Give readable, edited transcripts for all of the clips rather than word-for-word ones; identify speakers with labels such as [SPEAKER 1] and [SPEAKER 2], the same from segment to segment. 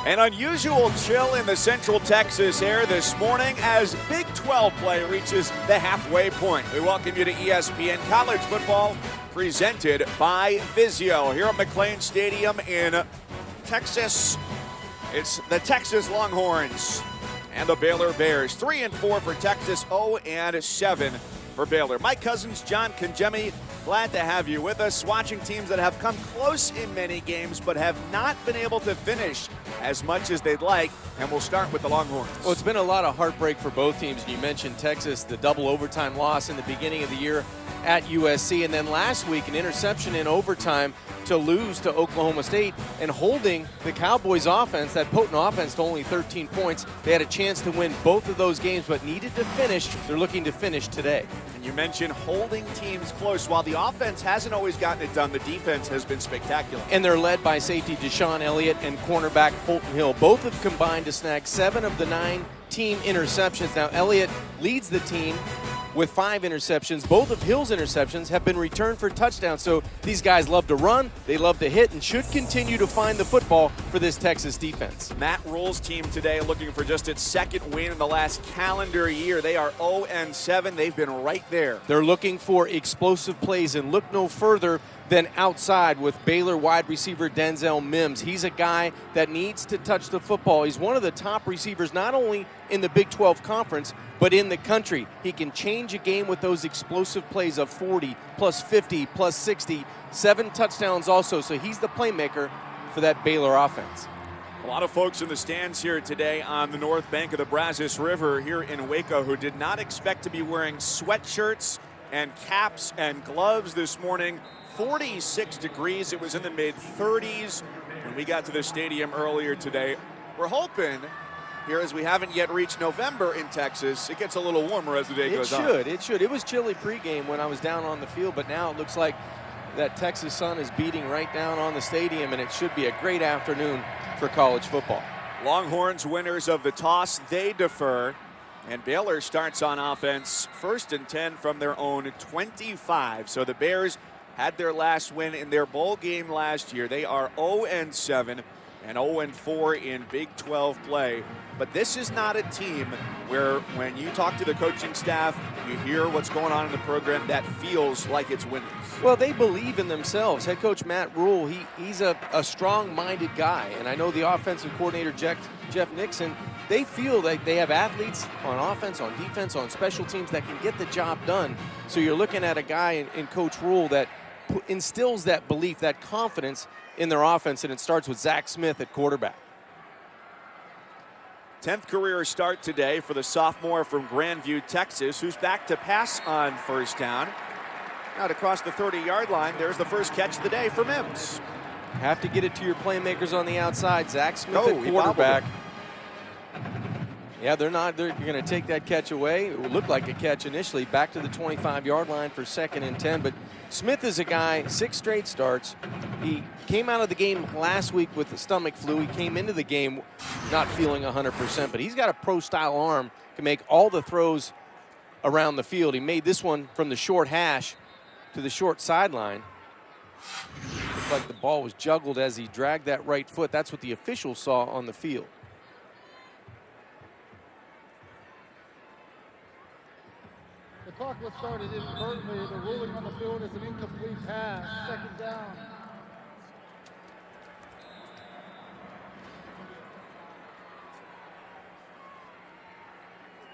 [SPEAKER 1] An unusual chill in the Central Texas air this morning as Big 12 play reaches the halfway point. We welcome you to ESPN College Football, presented by Vizio. Here at McLean Stadium in Texas, it's the Texas Longhorns and the Baylor Bears. 3-4 for Texas, 0-7 for Baylor. Mike Cousins, John Congemi, glad to have you with us. Watching teams that have come close in many games but have not been able to finish as much as they'd like. And we'll start with the Longhorns.
[SPEAKER 2] Well, it's been a lot of heartbreak for both teams. You mentioned Texas, the double overtime loss in the beginning of the year at USC, and then last week an interception in overtime to lose to Oklahoma State, and holding the Cowboys offense, that potent offense, to only 13 points. They had a chance to win both of those games but needed to finish. They're looking to finish today.
[SPEAKER 1] And you mentioned holding teams close. While the offense hasn't always gotten it done, the defense has been spectacular.
[SPEAKER 2] And they're led by safety Deshaun Elliott and cornerback Fulton Hill. Both have combined to snag 7 of the 9 team interceptions. Now Elliott leads the team with 5 interceptions. Both of Hill's interceptions have been returned for touchdowns. So these guys love to run, they love to hit, and should continue to find the football for this Texas defense.
[SPEAKER 1] Matt Rhule's team today looking for just its second win in the last calendar year. They are 0-7. They've been right there.
[SPEAKER 2] They're looking for explosive plays, and look no further than outside with Baylor wide receiver Denzel Mims. He's a guy that needs to touch the football. He's one of the top receivers not only in the Big 12 Conference, but in the country. He can change a game with those explosive plays of 40, plus 50, plus 60, 7 touchdowns also. So he's the playmaker for that Baylor offense.
[SPEAKER 1] A lot of folks in the stands here today on the north bank of the Brazos River here in Waco who did not expect to be wearing sweatshirts and caps and gloves this morning. 46 degrees. It was in the mid-30s when we got to the stadium earlier today. We're hoping here, as we haven't yet reached November in Texas, it gets a little warmer as the day goes on.
[SPEAKER 2] It should. It was chilly pregame when I was down on the field, but now it looks like that Texas sun is beating right down on the stadium, and it should be a great afternoon for college football.
[SPEAKER 1] Longhorns winners of the toss, they defer, and Baylor starts on offense, 1st and 10 from their own 25. So the Bears had their last win in their bowl game last year. They are 0-7 and 0-4 in Big 12 play. But this is not a team where when you talk to the coaching staff, you hear what's going on in the program, that feels like it's winners.
[SPEAKER 2] Well, they believe in themselves. Head coach Matt Rhule, he's a strong-minded guy. And I know the offensive coordinator, Jeff Nixon, they feel like they have athletes on offense, on defense, on special teams that can get the job done. So you're looking at a guy in Coach Rhule that instills that belief, that confidence in their offense, and it starts with Zach Smith at quarterback.
[SPEAKER 1] 10th career start today for the sophomore from Grandview, Texas, who's back to pass on first down. Now to cross the 30-yard line, there's the first catch of the day for Mims.
[SPEAKER 2] Have to get it to your playmakers on the outside. Zach Smith at quarterback. Yeah, they're going to take that catch away. It would look like a catch initially. Back to the 25-yard line for 2nd and 10. But Smith is a guy, 6 straight starts. He came out of the game last week with the stomach flu. He came into the game not feeling 100%, but he's got a pro-style arm, can make all the throws around the field. He made this one from the short hash to the short sideline. Looked like the ball was juggled as he dragged that right foot. That's what the officials saw on the field.
[SPEAKER 3] The clock was started inadvertently. The ruling on the field is an incomplete pass. 2nd down.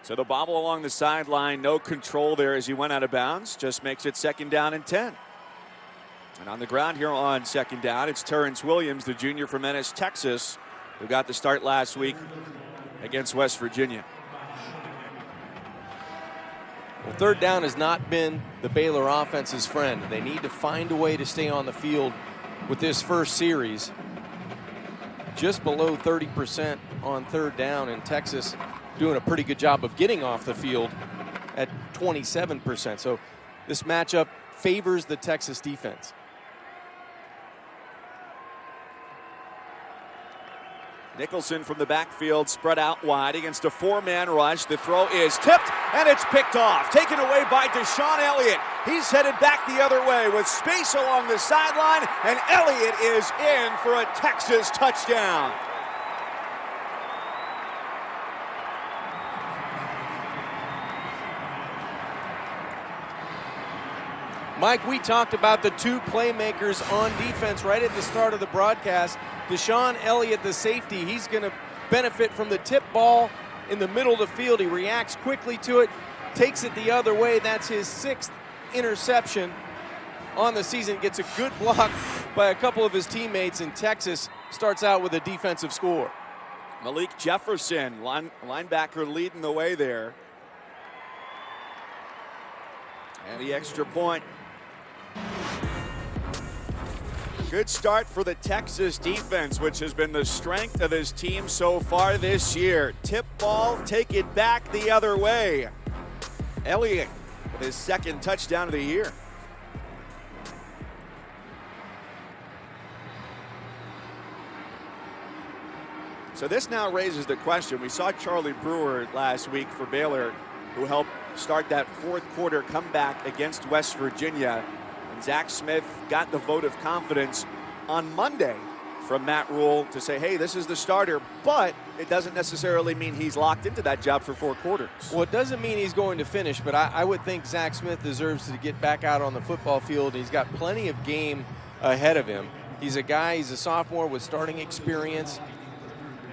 [SPEAKER 1] So the bobble along the sideline, no control there as he went out of bounds. Just makes it 2nd down and 10. And on the ground here on 2nd down, it's Terrence Williams, the junior from Ennis, Texas, who got the start last week against West Virginia.
[SPEAKER 2] Well, 3rd down has not been the Baylor offense's friend. They need to find a way to stay on the field with this first series. Just below 30% on 3rd down, and Texas doing a pretty good job of getting off the field at 27%. So this matchup favors the Texas defense.
[SPEAKER 1] Nicholson from the backfield, spread out wide against a 4-man rush. The throw is tipped, and it's picked off. Taken away by Deshaun Elliott. He's headed back the other way with space along the sideline, and Elliott is in for a Texas touchdown.
[SPEAKER 2] Mike, we talked about the two playmakers on defense right at the start of the broadcast. Deshaun Elliott, the safety, he's going to benefit from the tip ball in the middle of the field. He reacts quickly to it, takes it the other way. That's his 6th interception on the season. Gets a good block by a couple of his teammates, and Texas starts out with a defensive score.
[SPEAKER 1] Malik Jefferson, linebacker, leading the way there. And the extra point. Good start for the Texas defense, which has been the strength of his team so far this year. Tip ball, take it back the other way. Elliott with his 2nd touchdown of the year. So this now raises the question. We saw Charlie Brewer last week for Baylor, who helped start that 4th quarter comeback against West Virginia. And Zach Smith got the vote of confidence on Monday from Matt Rhule to say, hey, this is the starter, but it doesn't necessarily mean he's locked into that job for 4 quarters.
[SPEAKER 2] Well, it doesn't mean he's going to finish, but I would think Zach Smith deserves to get back out on the football field. He's got plenty of game ahead of him. He's a sophomore with starting experience.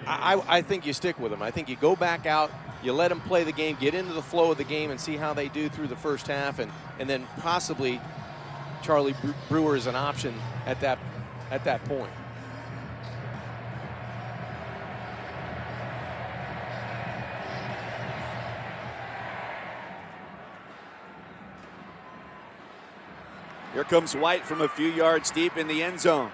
[SPEAKER 2] I think you stick with him. I think you go back out, you let him play the game, get into the flow of the game, and see how they do through the first half, and then possibly Charlie Brewer is an option at that point.
[SPEAKER 1] Here comes White from a few yards deep in the end zone.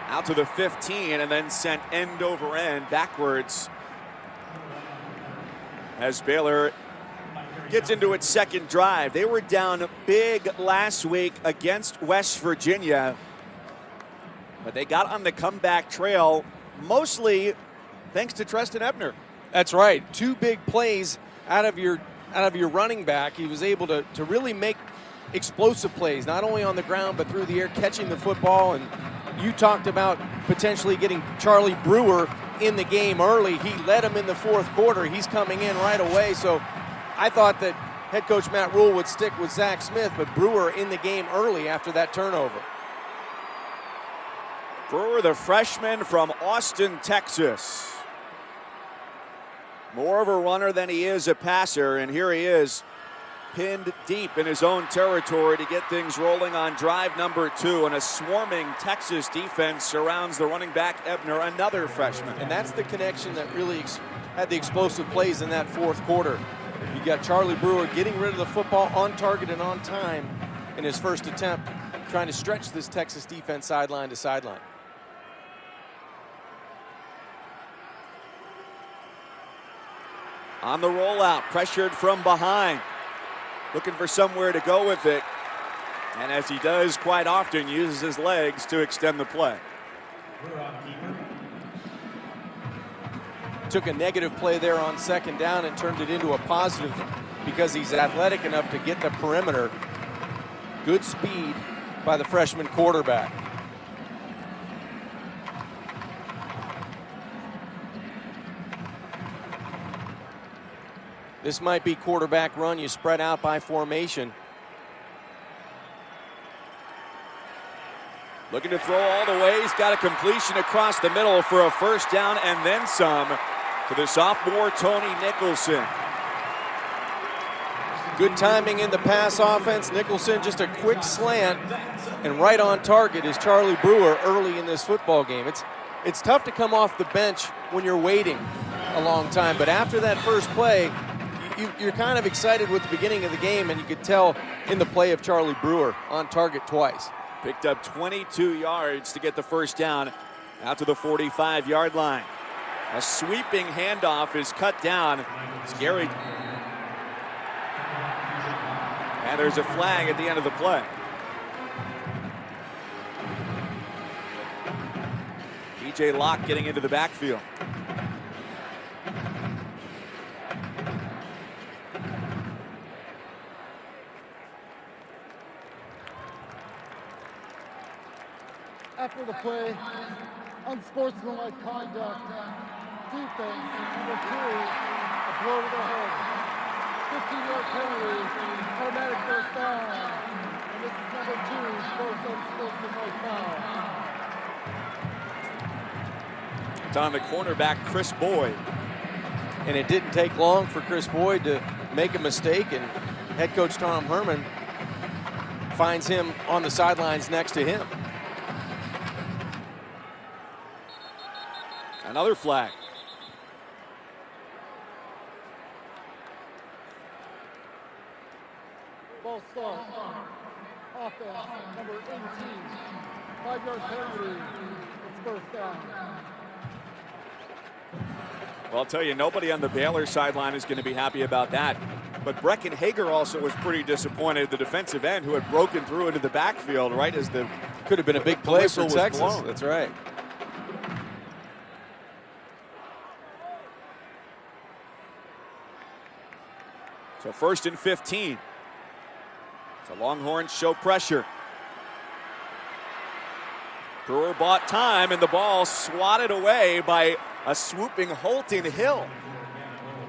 [SPEAKER 1] Out to the 15 and then sent end over end backwards as Baylor gets into its 2nd drive. They were down big last week against West Virginia, but they got on the comeback trail mostly thanks to Treston Ebner.
[SPEAKER 2] That's right. 2 big plays out of your running back. He was able to really make explosive plays, not only on the ground but through the air, catching the football. And you talked about potentially getting Charlie Brewer in the game early. He led him in the 4th quarter. He's coming in right away. So I thought that head coach Matt Rhule would stick with Zach Smith, but Brewer in the game early after that turnover.
[SPEAKER 1] Brewer, the freshman from Austin, Texas. More of a runner than he is a passer, and here he is, pinned deep in his own territory to get things rolling on drive number 2, and a swarming Texas defense surrounds the running back Ebner, another freshman.
[SPEAKER 2] And that's the connection that really had the explosive plays in that 4th quarter. You got Charlie Brewer getting rid of the football on target and on time in his first attempt, trying to stretch this Texas defense sideline to sideline.
[SPEAKER 1] On the rollout, pressured from behind. Looking for somewhere to go with it. And as he does quite often, uses his legs to extend the play.
[SPEAKER 2] Took a negative play there on 2nd down and turned it into a positive because he's athletic enough to get the perimeter. Good speed by the freshman quarterback. This might be quarterback run. You spread out by formation.
[SPEAKER 1] Looking to throw all the way. He's got a completion across the middle for a 1st down and then some to the sophomore Tony Nicholson.
[SPEAKER 2] Good timing in the pass offense. Nicholson just a quick slant, and right on target is Charlie Brewer early in this football game. It's tough to come off the bench when you're waiting a long time, but after that first play, you're kind of excited with the beginning of the game, and you could tell in the play of Charlie Brewer on target twice.
[SPEAKER 1] Picked up 22 yards to get the 1st down out to the 45-yard line. A sweeping handoff is cut down. Scary. And there's a flag at the end of the play. P.J. Locke getting into the backfield.
[SPEAKER 3] After the play, unsportsmanlike conduct, defense, number 2, a blow to the head. 15-yard penalty, automatic 1st down. And this number 2, first unsportsmanlike foul.
[SPEAKER 1] It's on the cornerback, Chris Boyd.
[SPEAKER 2] And it didn't take long for Chris Boyd to make a mistake, and head coach Tom Herman finds him on the sidelines next to him.
[SPEAKER 1] Another flag.
[SPEAKER 3] Ball start. Offense, number 18. 5-yard penalty. It's first down.
[SPEAKER 1] Well, I'll tell you, nobody on the Baylor sideline is going to be happy about that. But Brecken Hager also was pretty disappointed, the defensive end who had broken through into the backfield right as the
[SPEAKER 2] Could have been a big play for
[SPEAKER 1] whistle was
[SPEAKER 2] Texas.
[SPEAKER 1] blown.
[SPEAKER 2] That's right.
[SPEAKER 1] So 1st and 15. So Longhorns show pressure. Brewer bought time, and the ball swatted away by a swooping Holton Hill.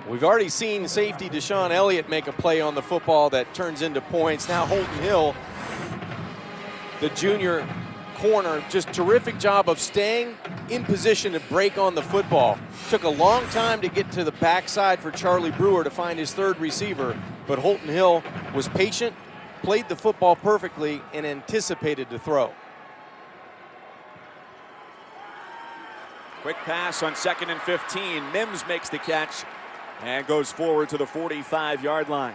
[SPEAKER 2] We've already seen safety Deshaun Elliott make a play on the football that turns into points. Now Holton Hill, the junior corner, just terrific job of staying in position to break on the football. Took a long time to get to the backside for Charlie Brewer to find his third receiver, but Holton Hill was patient, played the football perfectly, and anticipated the throw.
[SPEAKER 1] Quick pass on 2nd and 15. Mims makes the catch and goes forward to the 45-yard line.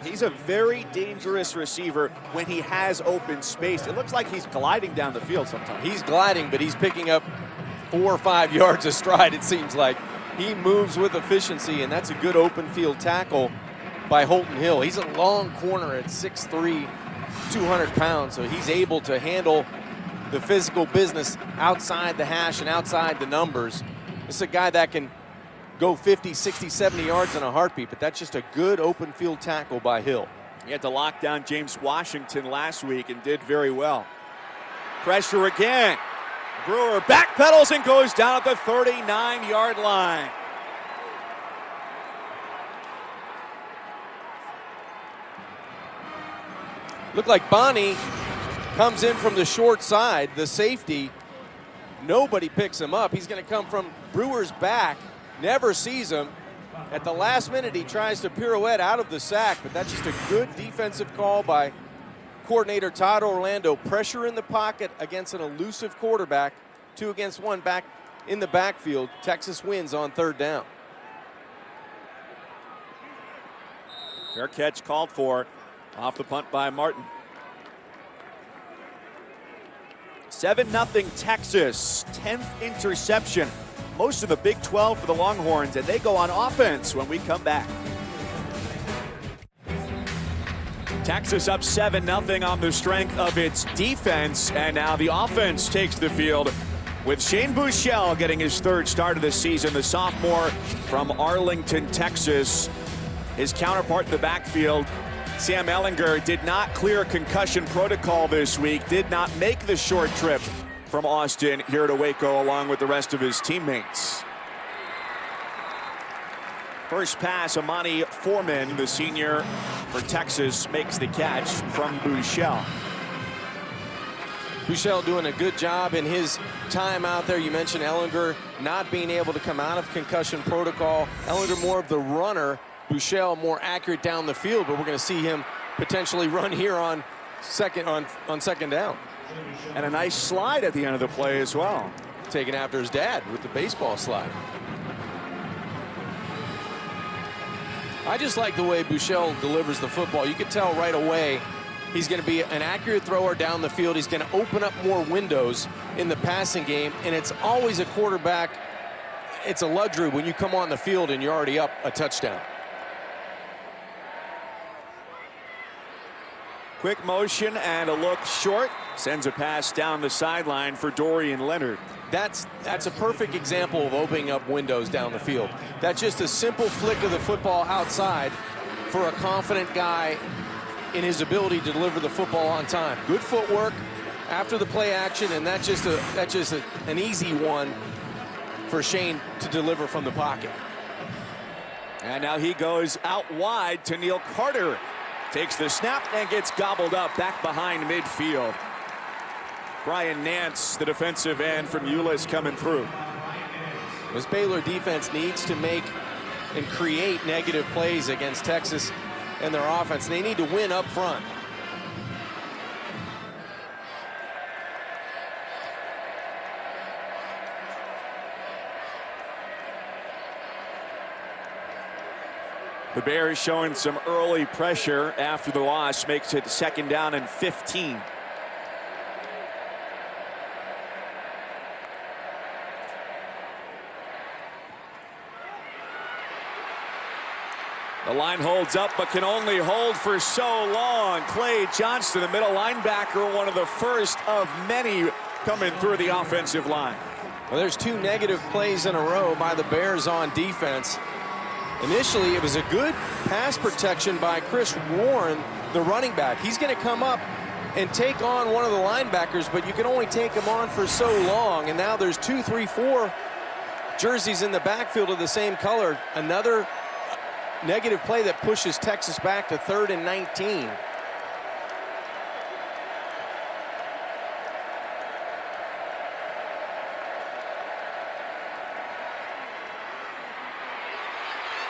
[SPEAKER 1] He's a very dangerous receiver when he has open space. It looks like he's gliding down the field sometimes.
[SPEAKER 2] He's gliding, but he's picking up 4 or 5 yards a stride, it seems like. He moves with efficiency, and that's a good open field tackle by Holton Hill. He's a long corner at 6'3", 200 pounds, so he's able to handle the physical business outside the hash and outside the numbers. This is a guy that can go 50, 60, 70 yards in a heartbeat, but that's just a good open field tackle by Hill.
[SPEAKER 1] He had to lock down James Washington last week and did very well. Pressure again. Brewer backpedals and goes down at the 39-yard line.
[SPEAKER 2] Looked like Bonnie comes in from the short side, the safety. Nobody picks him up. He's going to come from Brewer's back, never sees him. At the last minute, he tries to pirouette out of the sack, but that's just a good defensive call by coordinator Todd Orlando. Pressure in the pocket against an elusive quarterback, 2 against 1 back in the backfield. Texas wins on 3rd down.
[SPEAKER 1] Fair catch called for off the punt by Martin. 7-0 Texas, 10th interception. Most of the Big 12 for the Longhorns, and they go on offense when we come back. Texas up 7-0 on the strength of its defense, and now the offense takes the field with Shane Buechele getting his 3rd start of the season, the sophomore from Arlington, Texas. His counterpart in the backfield, Sam Ehlinger, did not clear concussion protocol this week, did not make the short trip from Austin here to Waco along with the rest of his teammates. First pass, Amani Foreman, the senior for Texas, makes the catch from Buechele.
[SPEAKER 2] Buechele doing a good job in his time out there. You mentioned Ehlinger not being able to come out of concussion protocol. Ehlinger more of the runner, Buechele more accurate down the field, but we're going to see him potentially run here on second down.
[SPEAKER 1] And a nice slide at the end of the play as well.
[SPEAKER 2] Taken after his dad with the baseball slide. I just like the way Buechele delivers the football. You can tell right away he's going to be an accurate thrower down the field. He's going to open up more windows in the passing game, and it's always a quarterback. It's a luxury when you come on the field and you're already up a touchdown.
[SPEAKER 1] Quick motion and a look short. Sends a pass down the sideline for Dorian Leonard.
[SPEAKER 2] That's a perfect example of opening up windows down the field. That's just a simple flick of the football outside for a confident guy in his ability to deliver the football on time. Good footwork after the play action, and that's just an easy one for Shane to deliver from the pocket.
[SPEAKER 1] And now he goes out wide to Neal Carter Takes the snap and gets gobbled up back behind midfield. Brian Nance, the defensive end from Euless, coming through.
[SPEAKER 2] This Baylor defense needs to make and create negative plays against Texas and their offense. They need to win up front.
[SPEAKER 1] The Bears showing some early pressure after the loss, makes it 2nd down and 15. The line holds up, but can only hold for so long. Clay Johnston, the middle linebacker, one of the first of many coming through the offensive line.
[SPEAKER 2] Well, there's 2 negative plays in a row by the Bears on defense. Initially, it was a good pass protection by Chris Warren, the running back. He's going to come up and take on one of the linebackers, but you can only take him on for so long. And now there's 2, 3, 4 jerseys in the backfield of the same color. Another negative play that pushes Texas back to 3rd and 19.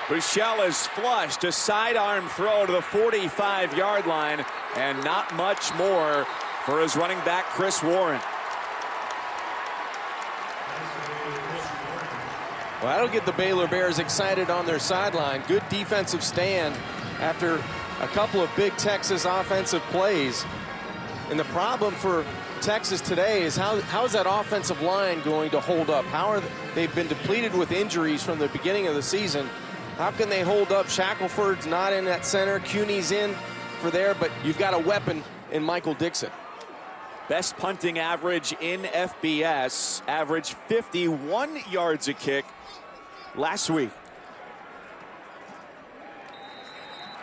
[SPEAKER 1] Buechele is flushed, a sidearm throw to the 45-yard line, and not much more for his running back, Chris Warren.
[SPEAKER 2] Well, that'll get the Baylor Bears excited on their sideline. Good defensive stand after a couple of big Texas offensive plays. And the problem for Texas today is how is that offensive line going to hold up? They've been depleted with injuries from the beginning of the season. How can they hold up? Shackelford's not in that center. CUNY's in for there, but you've got a weapon in Michael Dixon.
[SPEAKER 1] Best punting average in FBS, averaged 51 yards a kick last week.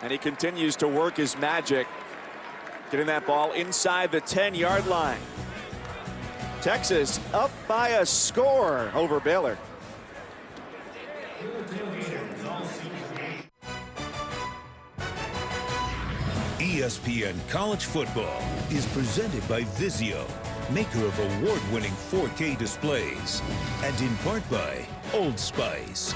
[SPEAKER 1] And he continues to work his magic, getting that ball inside the 10-yard line. Texas up by a score over Baylor.
[SPEAKER 4] ESPN College Football is presented by Vizio, maker of award-winning 4K displays, and in part by Old Spice.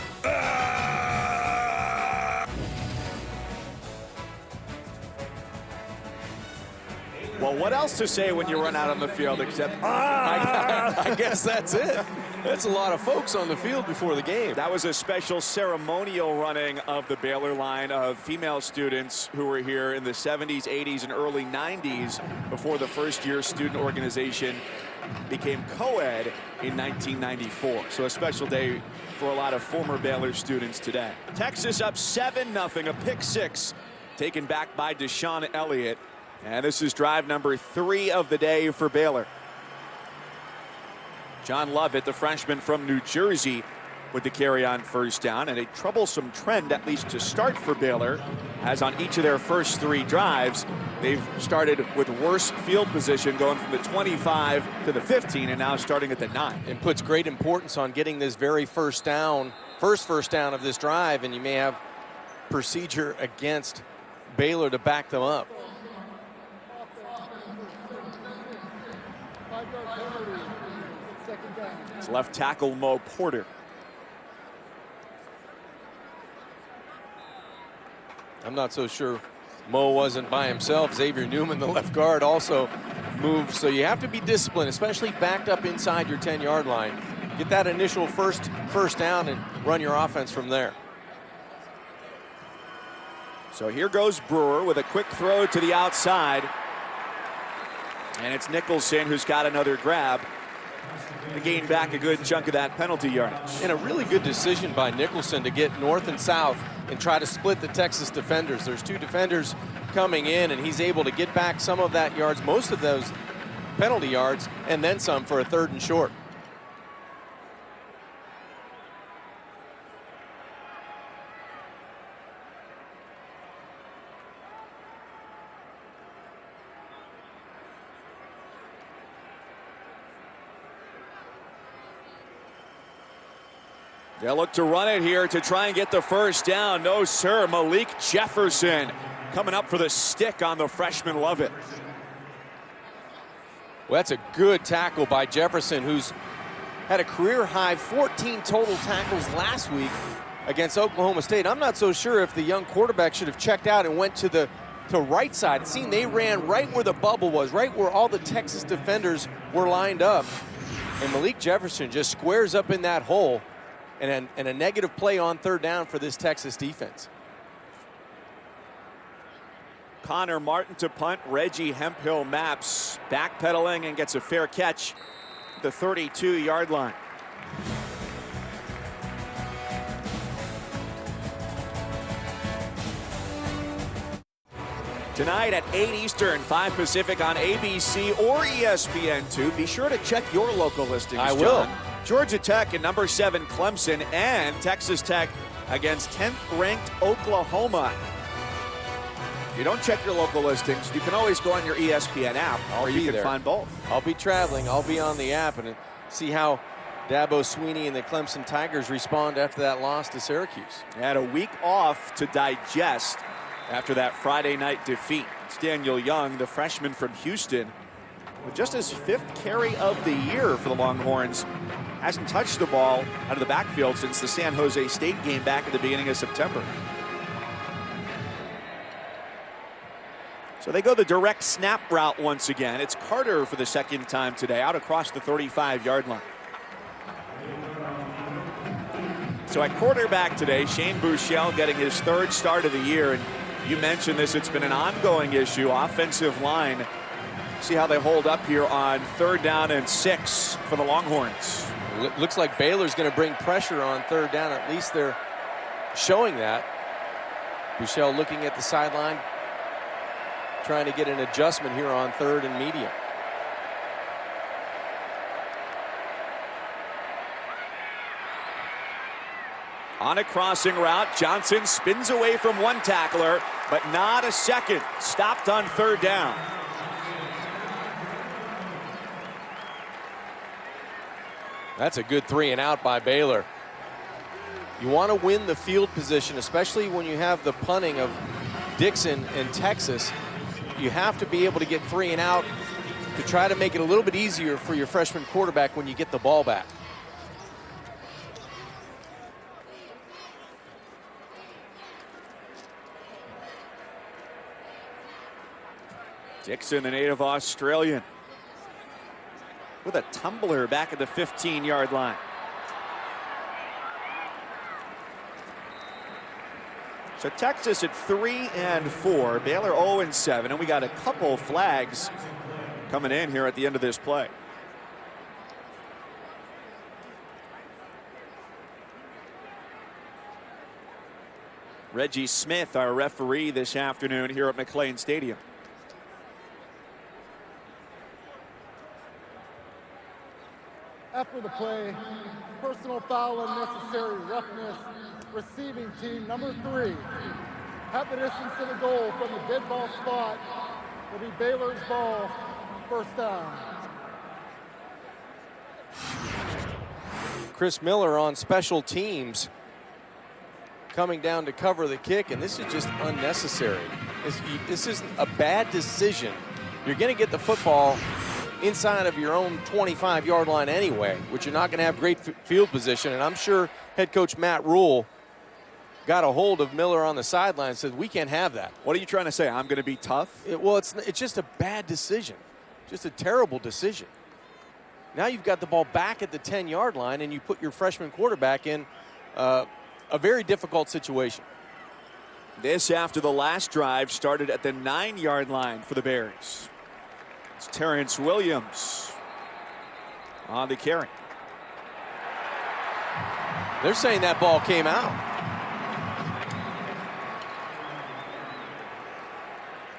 [SPEAKER 1] Well, what else to say when you run out on the field except
[SPEAKER 2] I guess that's it. That's a lot of folks on the field before the game.
[SPEAKER 1] That was a special ceremonial running of the Baylor line of female students who were here in the 70s, 80s, and early 90s before the first-year student organization became co-ed in 1994. So a special day for a lot of former Baylor students today. Texas up 7-0, a pick six taken back by Deshaun Elliott. And this is drive number 3 of the day for Baylor. John Lovett, the freshman from New Jersey, with the carry on first down, and a troublesome trend, at least to start for Baylor, as on each of their first 3 drives, they've started with worse field position, going from the 25 to the 15, and now starting at the 9.
[SPEAKER 2] It puts great importance on getting this very first down of this drive, and you may have procedure against Baylor to back them up.
[SPEAKER 3] 5-yard penalty. 2nd down.
[SPEAKER 1] It's left tackle Mo Porter.
[SPEAKER 2] I'm not so sure Mo wasn't by himself. Xavier Newman, the left guard, also moved. So you have to be disciplined, especially backed up inside your 10-yard line. Get that initial first down and run your offense from there.
[SPEAKER 1] So here goes Brewer with a quick throw to the outside. And it's Nicholson who's got another grab to gain back a good chunk of that penalty yardage.
[SPEAKER 2] And a really good decision by Nicholson to get north and south and try to split the Texas defenders. There's 2 defenders coming in, and he's able to get back some of that yards, most of those penalty yards, and then some for a 3rd and short.
[SPEAKER 1] They'll look to run it here to try and get the first down. No, sir. Malik Jefferson coming up for the stick on the freshman. Love it.
[SPEAKER 2] Well, that's a good tackle by Jefferson, who's had a career-high 14 total tackles last week against Oklahoma State. I'm not so sure if the young quarterback should have checked out and went to the right side. It seemed they ran right where the bubble was, right where all the Texas defenders were lined up. And Malik Jefferson just squares up in that hole, and a negative play on third down for this Texas defense.
[SPEAKER 1] Connor Martin to punt. Reggie Hemphill maps, backpedaling and gets a fair catch at the 32-yard line. Tonight at 8 Eastern, 5 Pacific on ABC or ESPN2. Be sure to check your local listings,
[SPEAKER 2] I will.
[SPEAKER 1] John. Georgia Tech and number 7 Clemson, and Texas Tech against 10th-ranked Oklahoma. If you don't check your local listings, you can always go on your ESPN app, or you can find both.
[SPEAKER 2] I'll be traveling. I'll be on the app and see how Dabo Swinney and the Clemson Tigers respond after that loss to Syracuse.
[SPEAKER 1] They had a week off to digest after that Friday night defeat. It's Daniel Young, the freshman from Houston, with just his 5th carry of the year for the Longhorns. Hasn't touched the ball out of the backfield since the San Jose State game back at the beginning of September. So they go the direct snap route once again. It's Carter for the second time today, out across the 35-yard line. So at quarterback today, Shane Buechele getting his 3rd start of the year. And you mentioned this, it's been an ongoing issue. Offensive line. See how they hold up here on 3rd down and 6 for the Longhorns.
[SPEAKER 2] Looks like Baylor's going to bring pressure on 3rd down. At least they're showing that. Buechele looking at the sideline, trying to get an adjustment here on 3rd and medium.
[SPEAKER 1] On a crossing route, Johnson spins away from one tackler, but not a second. Stopped on 3rd down.
[SPEAKER 2] That's a good 3 and out by Baylor. You want to win the field position, especially when you have the punting of Dixon and Texas. You have to be able to get 3 and out to try to make it a little bit easier for your freshman quarterback when you get the ball back.
[SPEAKER 1] Dixon, the native Australian, with a tumbler back at the 15-yard line. So Texas at 3-4, Baylor 0-7, and we got a couple flags coming in here at the end of this play. Reggie Smith, our referee this afternoon here at McLean Stadium.
[SPEAKER 3] After the play, personal foul, unnecessary roughness, receiving team number 3. Half the distance to the goal from the dead ball spot will be Baylor's ball, 1st down.
[SPEAKER 2] Chris Miller on special teams coming down to cover the kick, and this is just unnecessary. This isn't a bad decision. You're going to get the football inside of your own 25-yard line anyway, which you're not going to have great field position. And I'm sure head coach Matt Rhule got a hold of Miller on the sideline and said, we can't have that.
[SPEAKER 1] What are you trying to say? I'm going to be tough?
[SPEAKER 2] Well, it's just a bad decision, just a terrible decision. Now you've got the ball back at the 10-yard line, and you put your freshman quarterback in a very difficult situation.
[SPEAKER 1] This after the last drive started at the 9-yard line for the Bears. It's Terrence Williams on the carry.
[SPEAKER 2] They're saying that ball came out.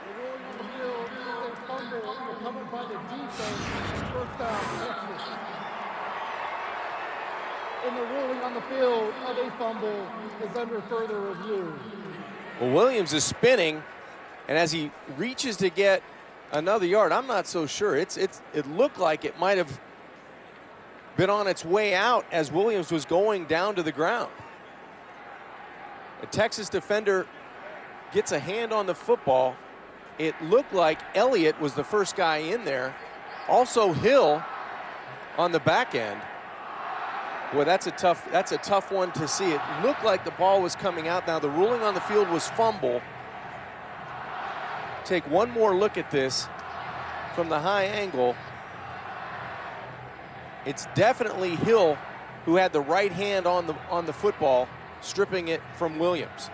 [SPEAKER 3] The ruling on the field is a fumble recovered by the defense, 1st down, Texas. And the ruling on the field of a fumble is under further review.
[SPEAKER 2] Well, Williams is spinning, and as he reaches to get another yard, I'm not so sure. It looked like it might have been on its way out as Williams was going down to the ground. A Texas defender gets a hand on the football. It looked like Elliott was the first guy in there. Also Hill on the back end. Boy, that's a tough one to see. It looked like the ball was coming out. Now the ruling on the field was fumble. Take one more look at this from the high angle. It's definitely Hill who had the right hand on the football, stripping it from Williams.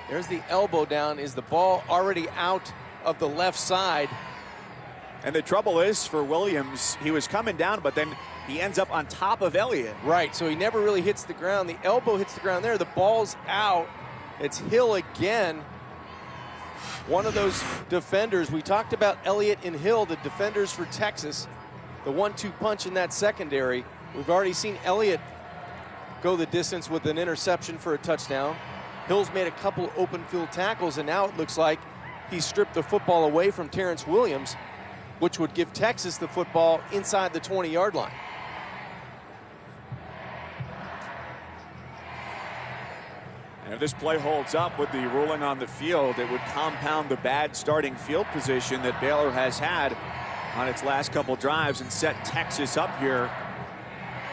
[SPEAKER 2] There's the elbow down. Is the ball already out of the left side?
[SPEAKER 1] And the trouble is for Williams, he was coming down, but then he ends up on top of Elliott.
[SPEAKER 2] Right, so he never really hits the ground. The elbow hits the ground there. The ball's out. It's Hill again. One of those defenders. We talked about Elliott and Hill, the defenders for Texas. The 1-2 punch in that secondary. We've already seen Elliott go the distance with an interception for a touchdown. Hill's made a couple open field tackles, and now it looks like he stripped the football away from Terrence Williams, which would give Texas the football inside the 20-yard line.
[SPEAKER 1] And if this play holds up with the ruling on the field, it would compound the bad starting field position that Baylor has had on its last couple drives and set Texas up here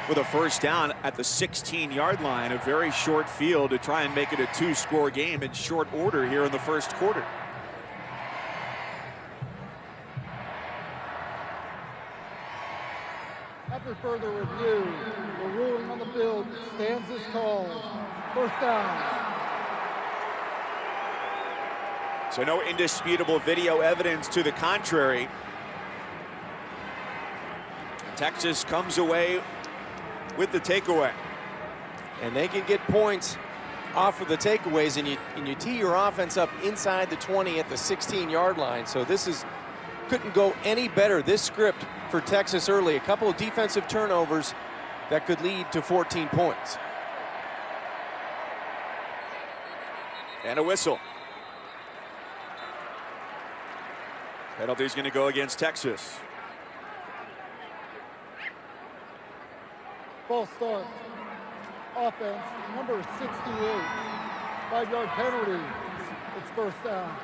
[SPEAKER 1] with a first down at the 16-yard line. A very short field to try and make it a 2-score game in short order here in the first quarter.
[SPEAKER 3] After further review, the ruling on the field stands as called. First down.
[SPEAKER 1] So no indisputable video evidence to the contrary. Texas comes away with the takeaway.
[SPEAKER 2] And they can get points off of the takeaways, and you tee your offense up inside the 20 at the 16-yard line. So this couldn't go any better. This script for Texas early. A couple of defensive turnovers that could lead to 14 points.
[SPEAKER 1] And a whistle. Penalty's going to go against Texas.
[SPEAKER 3] False start. Offense, number 68. 5-yard penalty. It's first down.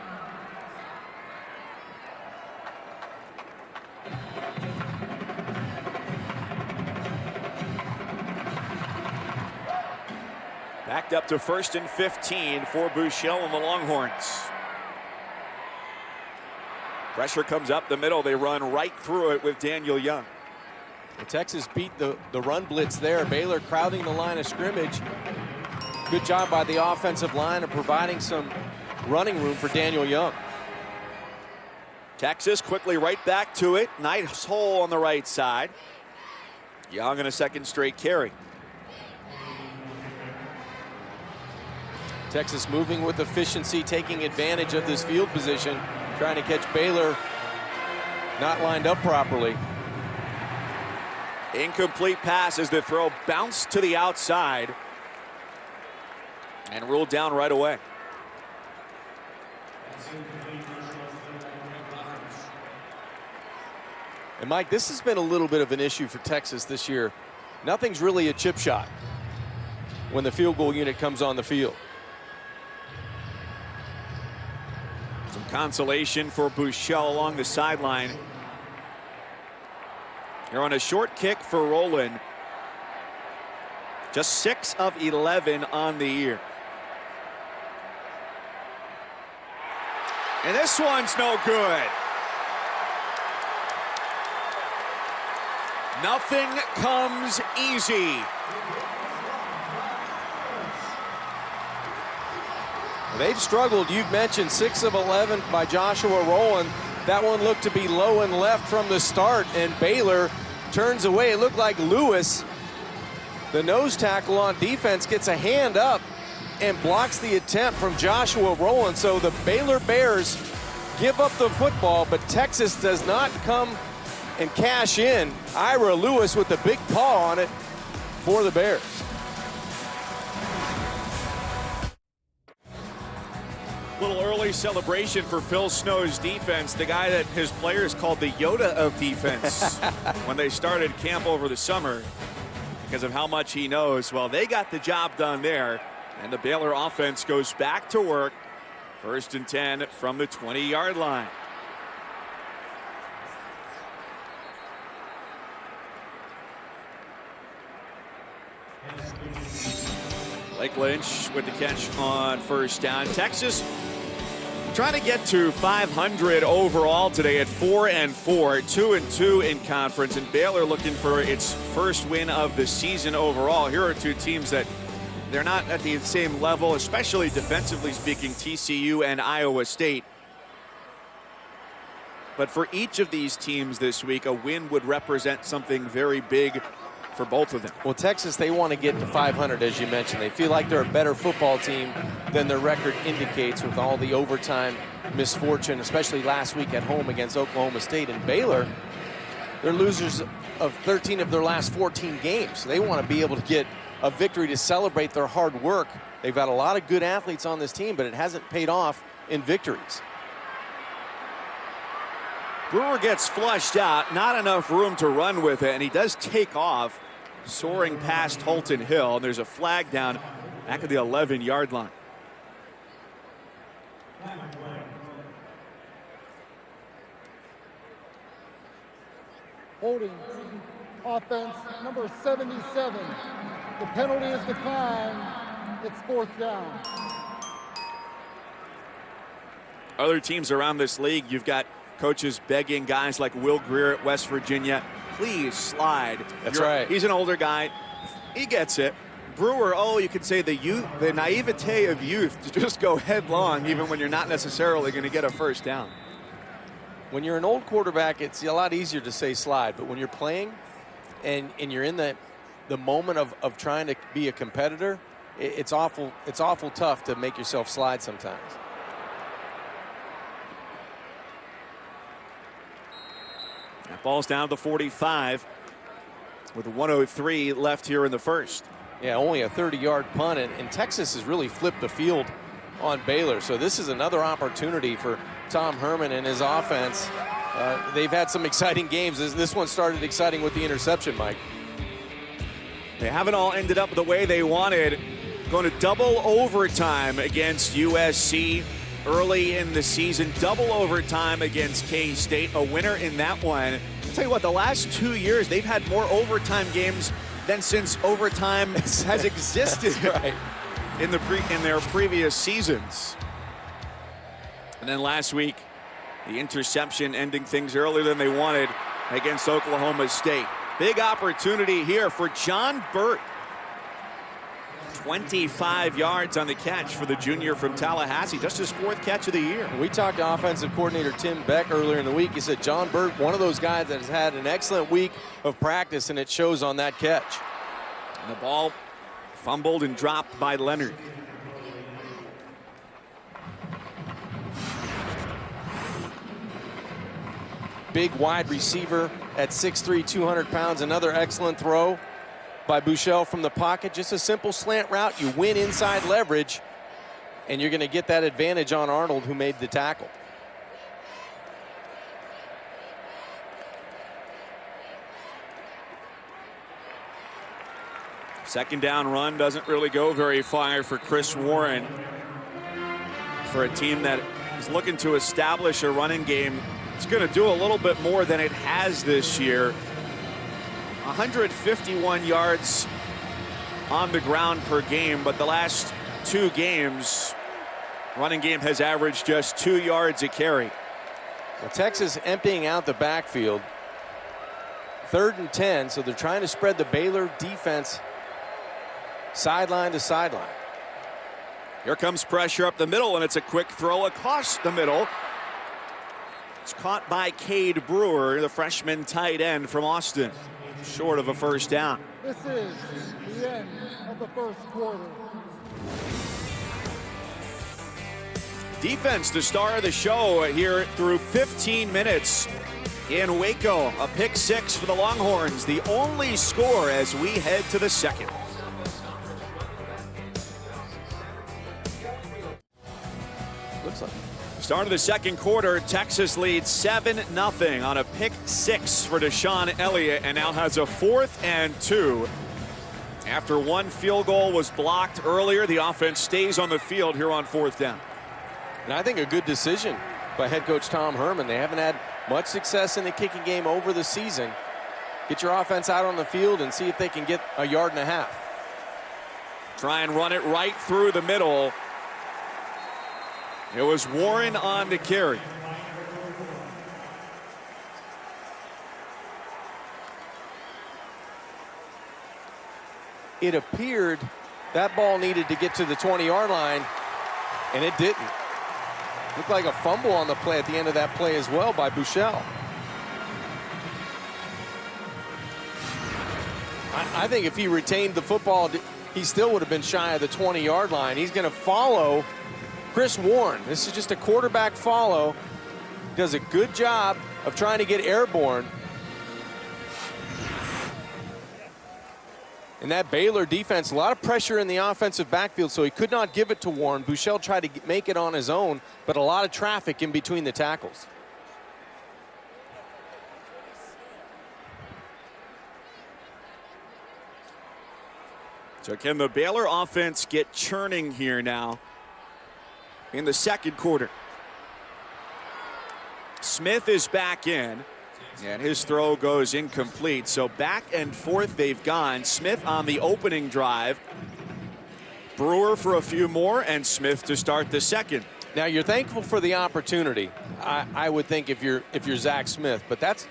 [SPEAKER 1] Backed up to 1st and 15 for Buechele and the Longhorns. Pressure comes up the middle. They run right through it with Daniel Young.
[SPEAKER 2] And Texas beat the run blitz there. Baylor crowding the line of scrimmage. Good job by the offensive line of providing some running room for Daniel Young.
[SPEAKER 1] Texas quickly right back to it. Nice hole on the right side. Young on a second straight carry.
[SPEAKER 2] Texas moving with efficiency, taking advantage of this field position, trying to catch Baylor not lined up properly.
[SPEAKER 1] Incomplete pass as the throw bounced to the outside and ruled down right away.
[SPEAKER 2] And Mike, this has been a little bit of an issue for Texas this year. Nothing's really a chip shot when the field goal unit comes on the field.
[SPEAKER 1] Some consolation for Buechele along the sideline. Here on a short kick for Rowland. Just 6 of 11 on the year. And this one's no good. Nothing comes easy.
[SPEAKER 2] They've struggled. You've mentioned 6 of 11 by Joshua Rowland. That one looked to be low and left from the start, and Baylor turns away. It looked like Lewis, the nose tackle on defense, gets a hand up and blocks the attempt from Joshua Rowland. So the Baylor Bears give up the football, but Texas does not come and cash in. Ira Lewis with the big paw on it for the Bears.
[SPEAKER 1] Little early celebration for Phil Snow's defense, the guy that his players called the Yoda of defense when they started camp over the summer because of how much he knows. Well, they got the job done there, and the Baylor offense goes back to work. 1st and 10 from the 20-yard line. Blake Lynch with the catch on 1st down. Texas trying to get to 500 overall today at 4-4, 2-2 in conference, and Baylor looking for its first win of the season overall. Here are two teams that they're not at the same level, especially defensively speaking, TCU and Iowa State. But for each of these teams this week, a win would represent something very big for both of them.
[SPEAKER 2] Well, Texas, they want to get to 500, as you mentioned. They feel like they're a better football team than their record indicates with all the overtime misfortune, especially last week at home against Oklahoma State. And Baylor, they're losers of 13 of their last 14 games. They want to be able to get a victory to celebrate their hard work. They've got a lot of good athletes on this team, but it hasn't paid off in victories.
[SPEAKER 1] Brewer gets flushed out, not enough room to run with it, and he does take off, soaring past Holton Hill. And there's a flag down back at the 11-yard line.
[SPEAKER 3] Holding offense number 77. The penalty is declined. It's 4th down.
[SPEAKER 1] Other teams around this league, you've got coaches begging guys like Will Greer at West Virginia, please slide.
[SPEAKER 2] That's right.
[SPEAKER 1] He's an older guy. He gets it. Brewer, oh, you could say the naivete of youth to just go headlong even when you're not necessarily going to get a first down.
[SPEAKER 2] When you're an old quarterback, it's a lot easier to say slide, but when you're playing and you're in the moment of trying to be a competitor, it's awful tough to make yourself slide sometimes.
[SPEAKER 1] That ball's down to 45 with 1:03 left here in the first.
[SPEAKER 2] Yeah, only a 30-yard punt, and Texas has really flipped the field on Baylor. So this is another opportunity for Tom Herman and his offense. They've had some exciting games. This one started exciting with the interception, Mike.
[SPEAKER 1] They haven't all ended up the way they wanted. Going to double overtime against USC early in the season. Double overtime against K-State. A winner in that one. I'll tell you what, the last 2 years, they've had more overtime games than since overtime has existed
[SPEAKER 2] right.
[SPEAKER 1] in their previous seasons. And then last week, the interception ending things earlier than they wanted against Oklahoma State. Big opportunity here for John Burt. 25 yards on the catch for the junior from Tallahassee. Just his 4th catch of the year.
[SPEAKER 2] We talked to offensive coordinator Tim Beck earlier in the week. He said John Burt, one of those guys that has had an excellent week of practice, and it shows on that catch.
[SPEAKER 1] And the ball fumbled and dropped by Leonard.
[SPEAKER 2] Big wide receiver at 6'3", 200 pounds. Another excellent throw by Buechele from the pocket. Just a simple slant route. You win inside leverage, and you're going to get that advantage on Arnold, who made the tackle.
[SPEAKER 1] Second down run doesn't really go very far for Chris Warren. For a team that is looking to establish a running game, it's going to do a little bit more than it has this year. 151 yards on the ground per game, but the last 2 games, running game has averaged just 2 yards a carry.
[SPEAKER 2] Well, Texas emptying out the backfield. 3rd and 10, so they're trying to spread the Baylor defense sideline to sideline.
[SPEAKER 1] Here comes pressure up the middle, and it's a quick throw across the middle. It's caught by Cade Brewer, the freshman tight end from Austin. Short of a first down.
[SPEAKER 3] This is the end of the first quarter.
[SPEAKER 1] Defense, the star of the show here through 15 minutes in Waco. A pick 6 for the Longhorns, the only score as we head to the second.
[SPEAKER 2] Looks
[SPEAKER 1] Start of the second quarter, Texas leads 7-0 on a pick six for Deshaun Elliott, and now has a 4th and 2. After one field goal was blocked earlier, the offense stays on the field here on 4th down.
[SPEAKER 2] And I think a good decision by head coach Tom Herman. They haven't had much success in the kicking game over the season. Get your offense out on the field and see if they can get a 1.5 yards.
[SPEAKER 1] Try and run it right through the middle. It was Warren on the carry.
[SPEAKER 2] It appeared that ball needed to get to the 20-yard line, and it didn't. Looked like a fumble on the play at the end of that play as well by Buechele. I think if he retained the football, he still would have been shy of the 20-yard line. He's going to follow Chris Warren. This is just a quarterback follow. Does a good job of trying to get airborne. And that Baylor defense, a lot of pressure in the offensive backfield, so he could not give it to Warren. Buechele tried to make it on his own, but a lot of traffic in between the tackles.
[SPEAKER 1] So can the Baylor offense get churning here now in the second quarter? Smith is back in, and his throw goes incomplete. So back and forth they've gone. Smith on the opening drive. Brewer for a few more, and Smith to start the second.
[SPEAKER 2] Now you're thankful for the opportunity, I would think, if you're Zach Smith, but that's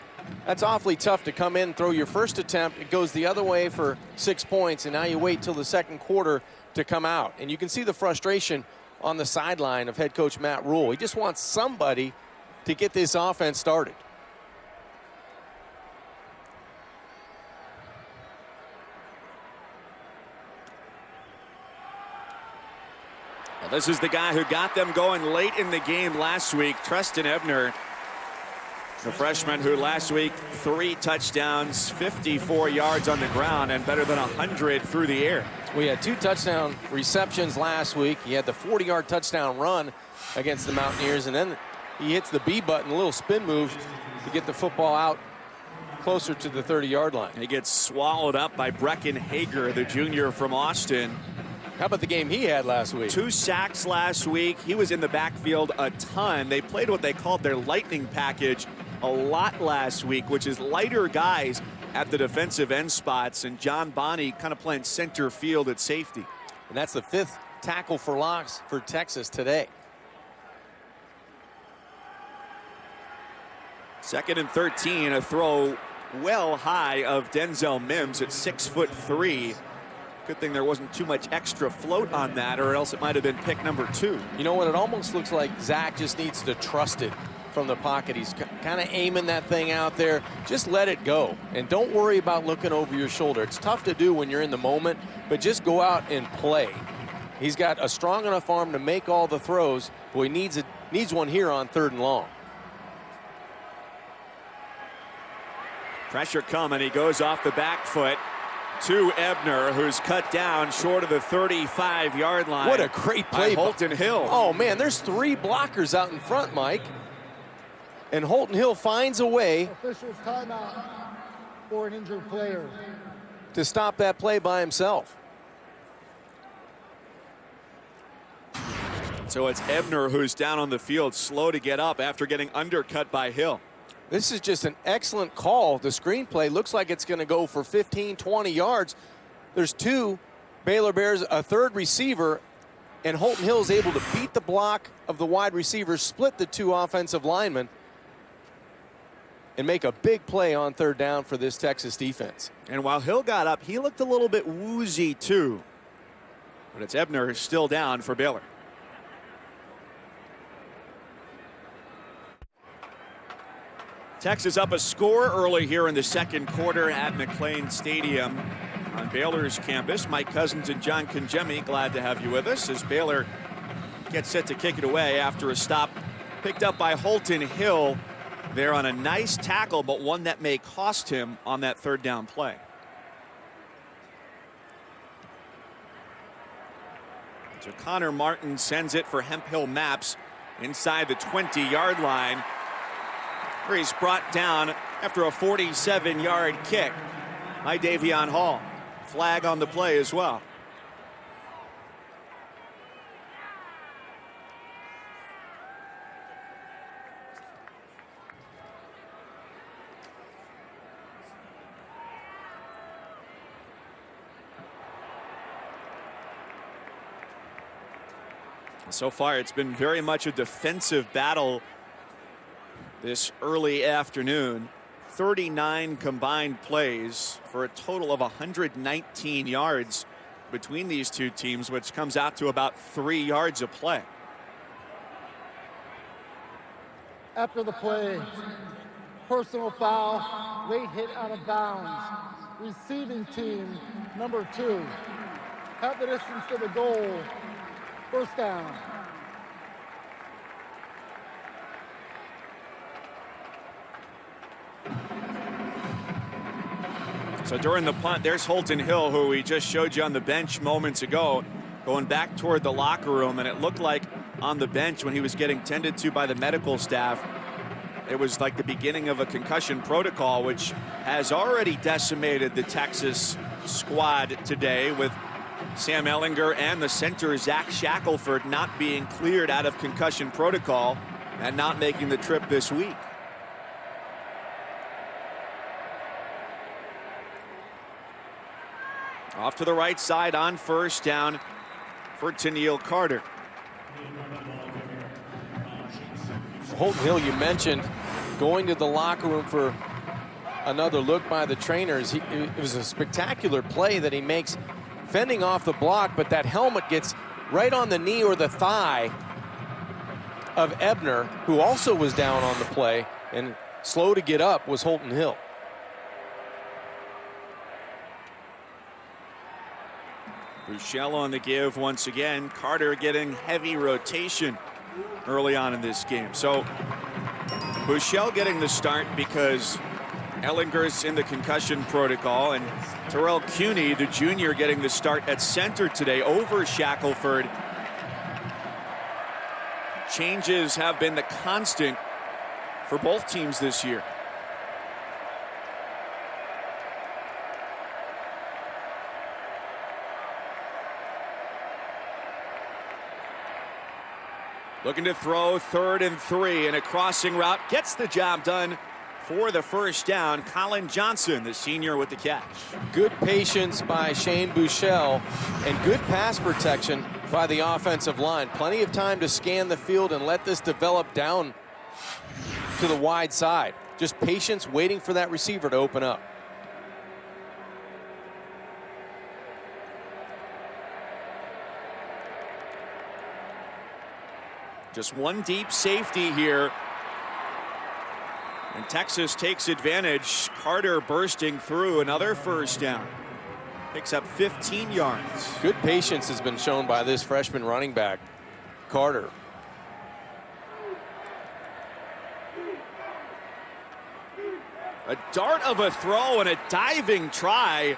[SPEAKER 2] awfully tough to come in and throw your first attempt. It goes the other way for 6 points, and now you wait till the second quarter to come out. And you can see the frustration on the sideline of head coach Matt Rhule. He just wants somebody to get this offense started.
[SPEAKER 1] Well, this is the guy who got them going late in the game last week, Treston Ebner. The freshman who last week 3 touchdowns, 54 yards on the ground, and better than 100 through the air.
[SPEAKER 2] We had 2 touchdown receptions last week. He had the 40-yard touchdown run against the Mountaineers, and then he hits the B button, a little spin move to get the football out closer to the 30-yard line.
[SPEAKER 1] He gets swallowed up by Brecken Hager, the junior from Austin.
[SPEAKER 2] How about the game he had last week?
[SPEAKER 1] 2 sacks last week. He was in the backfield a ton. They played what they called their lightning package a lot last week, which is lighter guys at the defensive end spots, and John Bonney kind of playing center field at safety.
[SPEAKER 2] And that's the 5th tackle for loss for Texas today.
[SPEAKER 1] 2nd and 13, a throw well high of Denzel Mims at 6'3". Good thing there wasn't too much extra float on that, or else it might have been pick number 2.
[SPEAKER 2] You know what? It almost looks like Zach just needs to trust it from the pocket. He's kind of aiming that thing out there. Just let it go, and don't worry about looking over your shoulder. It's tough to do when you're in the moment, but just go out and play. He's got a strong enough arm to make all the throws, but he needs one here on 3rd and long.
[SPEAKER 1] Pressure coming. He goes off the back foot to Ebner, who's cut down short of the 35-yard line.
[SPEAKER 2] What a great play
[SPEAKER 1] by Holton Hill.
[SPEAKER 2] Oh, man, there's 3 blockers out in front, Mike. And Holton Hill finds a way.
[SPEAKER 3] Officials timeout for an injured player.
[SPEAKER 2] To stop that play by himself.
[SPEAKER 1] So it's Ebner who's down on the field, slow to get up after getting undercut by Hill.
[SPEAKER 2] This is just an excellent call. The screenplay looks like it's going to go for 15, 20 yards. There's 2 Baylor Bears, a 3rd receiver, and Holton Hill is able to beat the block of the wide receiver, split the 2 offensive linemen, and make a big play on 3rd down for this Texas defense.
[SPEAKER 1] And while Hill got up, he looked a little bit woozy too. But it's Ebner still down for Baylor. Texas up a score early here in the second quarter at McLean Stadium on Baylor's campus. Mike Cousins and John Congemi, glad to have you with us as Baylor gets set to kick it away after a stop picked up by Holton Hill there on a nice tackle, but one that may cost him on that 3rd down play. So Connor Martin sends it for Hemphill Maps inside the 20-yard line, where he's brought down after a 47-yard kick by Davion Hall. Flag on the play as well. So far, it's been very much a defensive battle this early afternoon. 39 combined plays for a total of 119 yards between these two teams, which comes out to about 3 yards a play.
[SPEAKER 3] After the play, personal foul, late hit out of bounds. Receiving team, number 2. At the distance to the goal. First down.
[SPEAKER 1] So during the punt, there's Holton Hill, who we just showed you on the bench moments ago, going back toward the locker room, and it looked like on the bench when he was getting tended to by the medical staff, it was like the beginning of a concussion protocol, which has already decimated the Texas squad today, with Sam Ehlinger and the center Zach Shackelford not being cleared out of concussion protocol and not making the trip this week. Off to the right side on first down for Tennille Carter.
[SPEAKER 2] Holton Hill, you mentioned going to the locker room for another look by the trainers. It was a spectacular play that he makes, fending off the block, but that helmet gets right on the knee or the thigh of Ebner, who also was down on the play, and slow to get up was Holton Hill.
[SPEAKER 1] Buechele on the give once again. Carter getting heavy rotation early on in this game. So Buechele getting the start because Ehlinger's in the concussion protocol, and Terrell Cuny, the junior, getting the start at center today over Shackelford. Changes have been the constant for both teams this year. Looking to throw 3rd and 3, and a crossing route gets the job done for the first down. Colin Johnson, the senior, with the catch.
[SPEAKER 2] Good patience by Shane Buechele and good pass protection by the offensive line. Plenty of time to scan the field and let this develop down to the wide side. Just patience, waiting for that receiver to open up.
[SPEAKER 1] Just one deep safety here, and Texas takes advantage. Carter bursting through, another first down. Picks up 15 yards.
[SPEAKER 2] Good patience has been shown by this freshman running back, Carter.
[SPEAKER 1] A dart of a throw and a diving try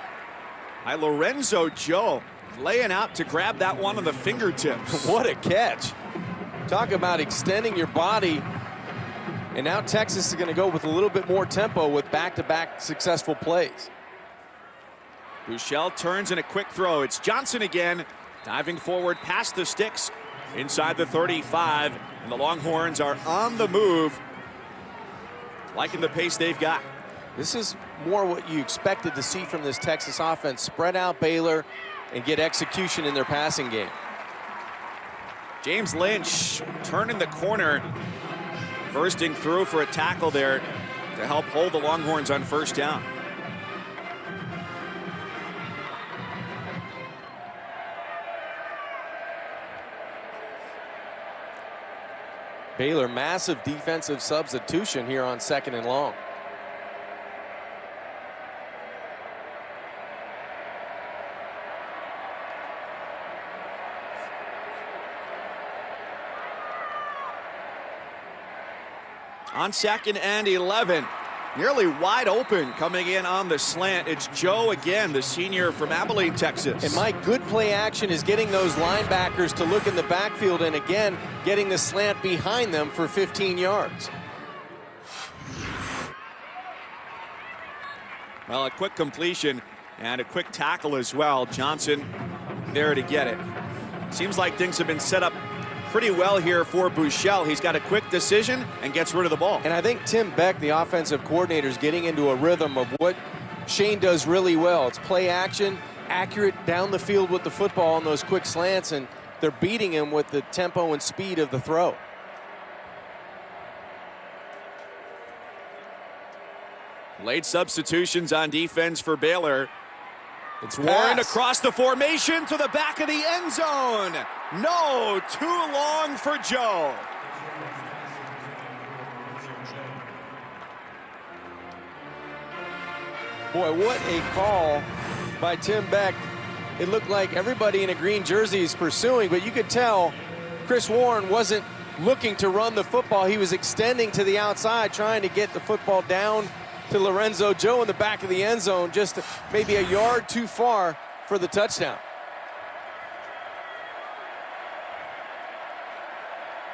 [SPEAKER 1] by Lorenzo Joe, laying out to grab that one on the fingertips.
[SPEAKER 2] What a catch. Talk about extending your body. And now Texas is going to go with a little bit more tempo with back-to-back successful plays.
[SPEAKER 1] Buechele turns in a quick throw. It's Johnson again, diving forward past the sticks inside the 35. And the Longhorns are on the move, liking the pace they've got.
[SPEAKER 2] This is more what you expected to see from this Texas offense. Spread out Baylor and get execution in their passing game.
[SPEAKER 1] James Lynch turning the corner, bursting through for a tackle there to help hold the Longhorns on first down.
[SPEAKER 2] Baylor, massive defensive substitution here on 2nd and long.
[SPEAKER 1] On 2nd and 11, nearly wide open coming in on the slant. It's Joe again, the senior from Abilene, Texas.
[SPEAKER 2] And my good play action is getting those linebackers to look in the backfield and again getting the slant behind them for 15 yards.
[SPEAKER 1] Well, a quick completion and a quick tackle as well. Johnson there to get it. Seems like things have been set up pretty well here for Buechele. He's got a quick decision and gets rid of the ball.
[SPEAKER 2] And I think Tim Beck, the offensive coordinator, is getting into a rhythm of what Shane does really well. It's play action, accurate down the field with the football on those quick slants, and they're beating him with the tempo and speed of the throw.
[SPEAKER 1] Late substitutions on defense for Baylor. It's Warren across the formation to the back of the end zone. No, too long for Joe.
[SPEAKER 2] Boy, what a call by Tim Beck. It looked like everybody in a green jersey is pursuing, but you could tell Chris Warren wasn't looking to run the football. He was extending to the outside, trying to get the football down to Lorenzo Joe in the back of the end zone, just maybe a yard too far for the touchdown.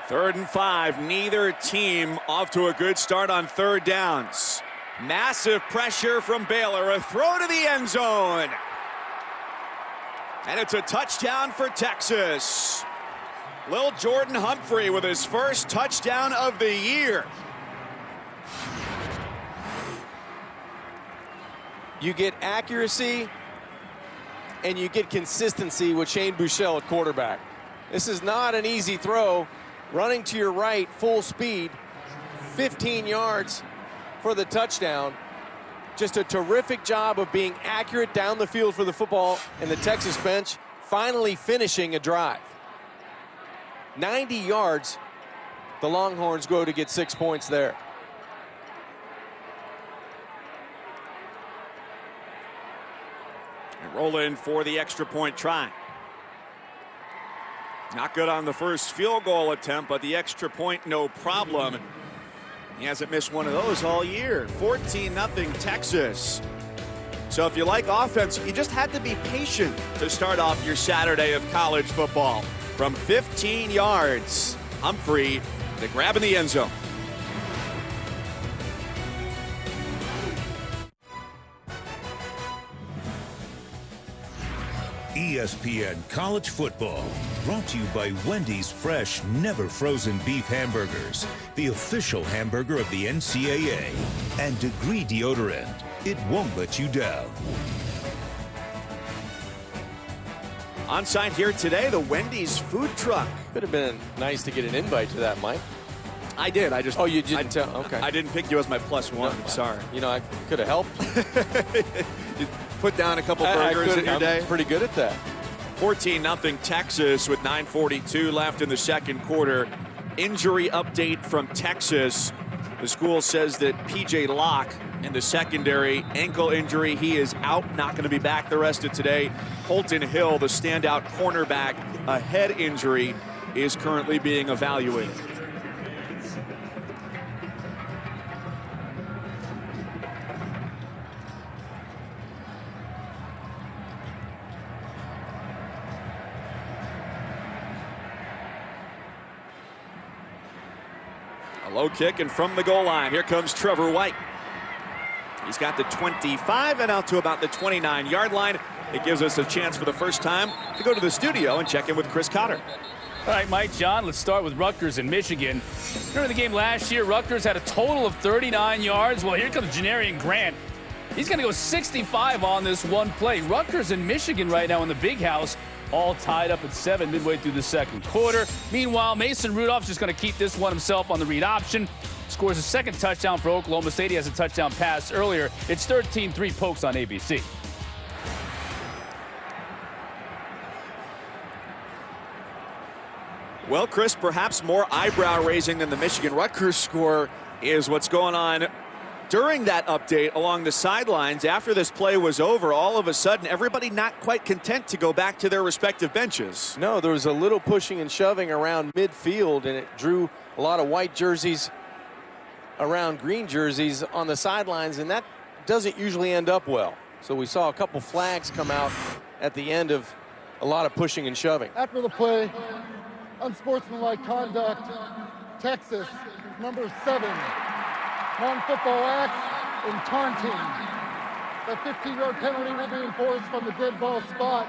[SPEAKER 1] 3rd and 5, neither team off to a good start on 3rd downs. Massive pressure from Baylor, a throw to the end zone. And it's a touchdown for Texas. Lil Jordan Humphrey with his first touchdown of the year.
[SPEAKER 2] You get accuracy and you get consistency with Shane Buechele at quarterback. This is not an easy throw. Running to your right, full speed, 15 yards for the touchdown. Just a terrific job of being accurate down the field for the football, and the Texas bench finally finishing a drive. 90 yards, the Longhorns go to get 6 points there.
[SPEAKER 1] Roll in for the extra point try. Not good on the first field goal attempt, but the extra point, no problem. He hasn't missed one of those all year. 14-0 Texas. So if you like offense, you just had to be patient to start off your Saturday of college football. From 15 yards, Humphrey, the grab in the end zone.
[SPEAKER 4] ESPN College Football, brought to you by Wendy's Fresh, Never Frozen Beef Hamburgers, the official hamburger of the NCAA, and Degree Deodorant. It won't let you down.
[SPEAKER 1] On site here today, the Wendy's food truck.
[SPEAKER 2] Could have been nice to get an invite to that, Mike.
[SPEAKER 1] I did. I just.
[SPEAKER 2] Oh, you didn't tell? Okay.
[SPEAKER 1] I didn't pick you as my +1.
[SPEAKER 2] No,
[SPEAKER 1] sorry.
[SPEAKER 2] You know, I could have helped.
[SPEAKER 1] You put down a couple burgers in your day.
[SPEAKER 2] I'm pretty good at that.
[SPEAKER 1] 14-0 Texas with 9:42 left in the second quarter. Injury update from Texas. The school says that P.J. Locke in the secondary, ankle injury. He is out, not going to be back the rest of today. Holton Hill, the standout cornerback, a head injury, is currently being evaluated. A low kick and from the goal line. Here comes Trevor White. He's got the 25 and out to about the 29-yard line. It gives us a chance for the first time to go to the studio and check in with Chris Cotter.
[SPEAKER 5] All right, Mike, John, let's start with Rutgers and Michigan. During the game last year, Rutgers had a total of 39 yards. Well, here comes Janarian Grant. He's going to go 65 on this one play. Rutgers and Michigan right now in the Big House, all tied up at 7 midway through the second quarter. Meanwhile, Mason Rudolph's just going to keep this one himself on the read option. Scores a second touchdown for Oklahoma State. He has a touchdown pass earlier. It's 13-3 Pokes on ABC.
[SPEAKER 1] Well, Chris, perhaps more eyebrow-raising than the Michigan-Rutgers score is what's going on during that update along the sidelines. After this play was over, all of a sudden, everybody not quite content to go back to their respective benches.
[SPEAKER 2] No, there was a little pushing and shoving around midfield, and it drew a lot of white jerseys around green jerseys on the sidelines, and that doesn't usually end up well. So we saw a couple flags come out at the end of a lot of pushing and shoving.
[SPEAKER 3] After the play, unsportsmanlike conduct, Texas, number 7, non-football acts and taunting. The 15-yard penalty will be enforced from the dead ball spot.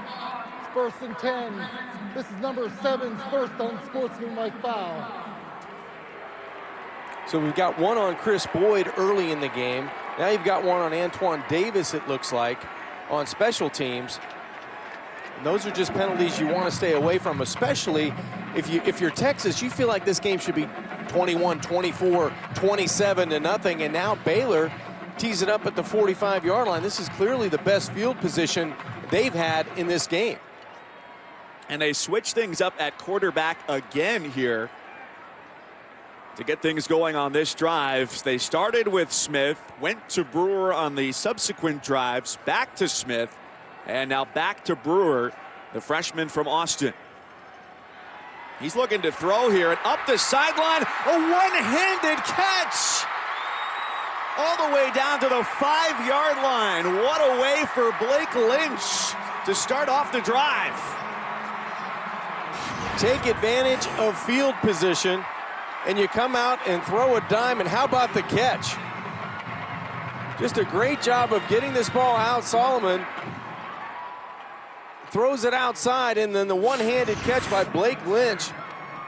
[SPEAKER 3] It's 1st and 10. This is number 7's first unsportsmanlike foul.
[SPEAKER 2] So we've got one on Chris Boyd early in the game. Now you've got one on Antoine Davis, it looks like, on special teams. And those are just penalties you want to stay away from, especially if you're Texas. You feel like this game should be 21, 24, 27-0, and now Baylor tees it up at the 45-yard line. This is clearly the best field position they've had in this game.
[SPEAKER 1] And they switch things up at quarterback again here to get things going on this drive. They started with Smith, went to Brewer on the subsequent drives, back to Smith, and now back to Brewer, the freshman from Austin. He's looking to throw here, and up the sideline, a one-handed catch all the way down to the 5-yard line. What a way for Blake Lynch to start off the drive.
[SPEAKER 2] Take advantage of field position, and you come out and throw a dime, and how about the catch? Just a great job of getting this ball out. Solomon throws it outside, and then the one-handed catch by Blake Lynch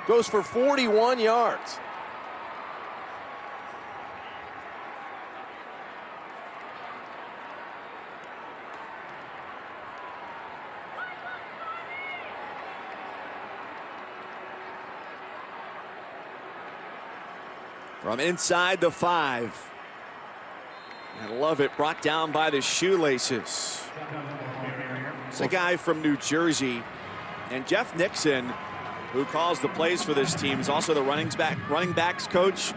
[SPEAKER 2] goes for 41 yards.
[SPEAKER 1] From inside the 5. I love it, brought down by the shoelaces. It's a guy from New Jersey. And Jeff Nixon, who calls the plays for this team, is also the running backs coach.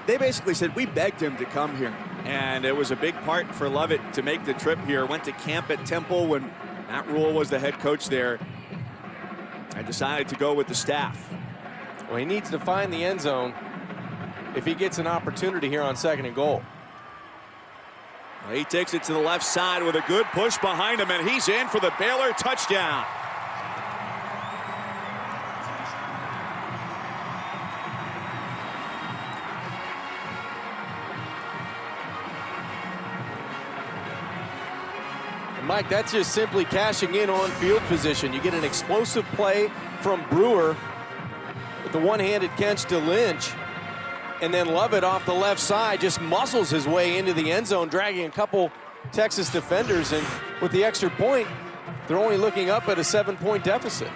[SPEAKER 1] They basically said, we begged him to come here. And it was a big part for Lovett to make the trip here. Went to camp at Temple when Matt Rhule was the head coach there. I decided to go with the staff.
[SPEAKER 2] Well, he needs to find the end zone if he gets an opportunity here on 2nd and goal.
[SPEAKER 1] Well, he takes it to the left side with a good push behind him, and he's in for the Baylor touchdown.
[SPEAKER 2] And Mike, that's just simply cashing in on field position. You get an explosive play from Brewer with the one-handed catch to Lynch. And then Lovett off the left side just muscles his way into the end zone, dragging a couple Texas defenders. And with the extra point, they're only looking up at a 7-point deficit.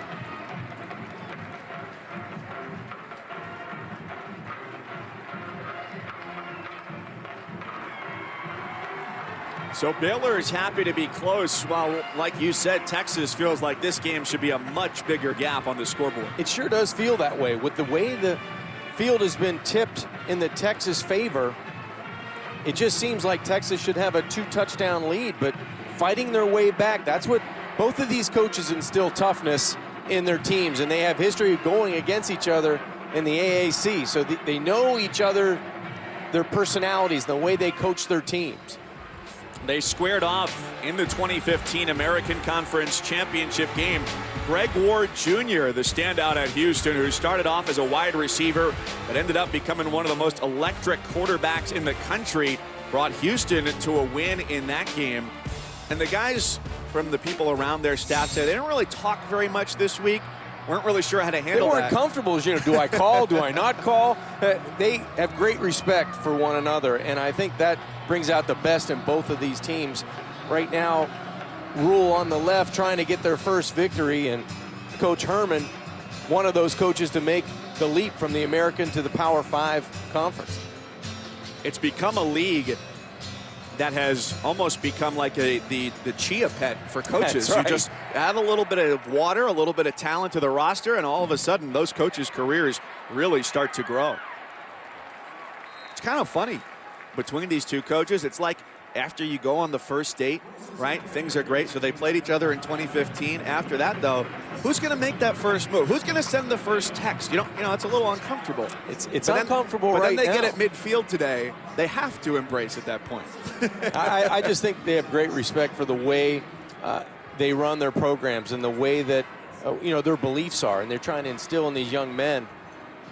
[SPEAKER 1] So Baylor is happy to be close, while, like you said, Texas feels like this game should be a much bigger gap on the scoreboard.
[SPEAKER 2] It sure does feel that way. With the way the field has been tipped in the Texas favor, it just seems like Texas should have a 2-touchdown lead, but fighting their way back, that's what both of these coaches instill, toughness in their teams, and they have history of going against each other in the AAC, so they know each other, their personalities, the way they coach their teams.
[SPEAKER 1] They squared off in the 2015 American Conference Championship game. Greg Ward Jr., the standout at Houston, who started off as a wide receiver but ended up becoming one of the most electric quarterbacks in the country, brought Houston to a win in that game. And the guys from the people around their staff said they didn't really talk very much this week. Weren't really sure how to handle that.
[SPEAKER 2] They weren't comfortable. You know, do I call? Do I not call? They have great respect for one another, and I think that brings out the best in both of these teams. Right now, Rhule on the left trying to get their first victory, and Coach Herman, one of those coaches to make the leap from the American to the Power 5 conference.
[SPEAKER 1] It's become a league that has almost become like the chia pet for coaches.
[SPEAKER 2] That's right.
[SPEAKER 1] You just add a little bit of water, a little bit of talent to the roster, and all of a sudden those coaches' careers really start to grow. It's kind of funny between these two coaches. It's like after you go on the first date, right? Things are great. So they played each other in 2015. After that, though, who's going to make that first move? Who's going to send the first text? You know, it's a little uncomfortable.
[SPEAKER 2] It's uncomfortable right now.
[SPEAKER 1] But then they get at midfield today. They have to embrace at that point.
[SPEAKER 2] I just think they have great respect for the way they run their programs and the way that their beliefs are, and they're trying to instill in these young men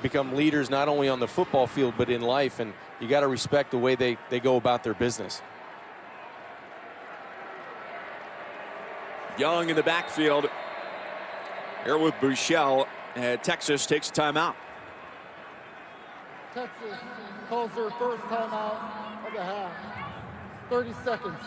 [SPEAKER 2] become leaders not only on the football field but in life, and you got to respect the way they go about their business.
[SPEAKER 1] Young in the backfield here with Buechele. Texas takes a timeout.
[SPEAKER 3] Texas calls their first timeout of the half. 30 seconds.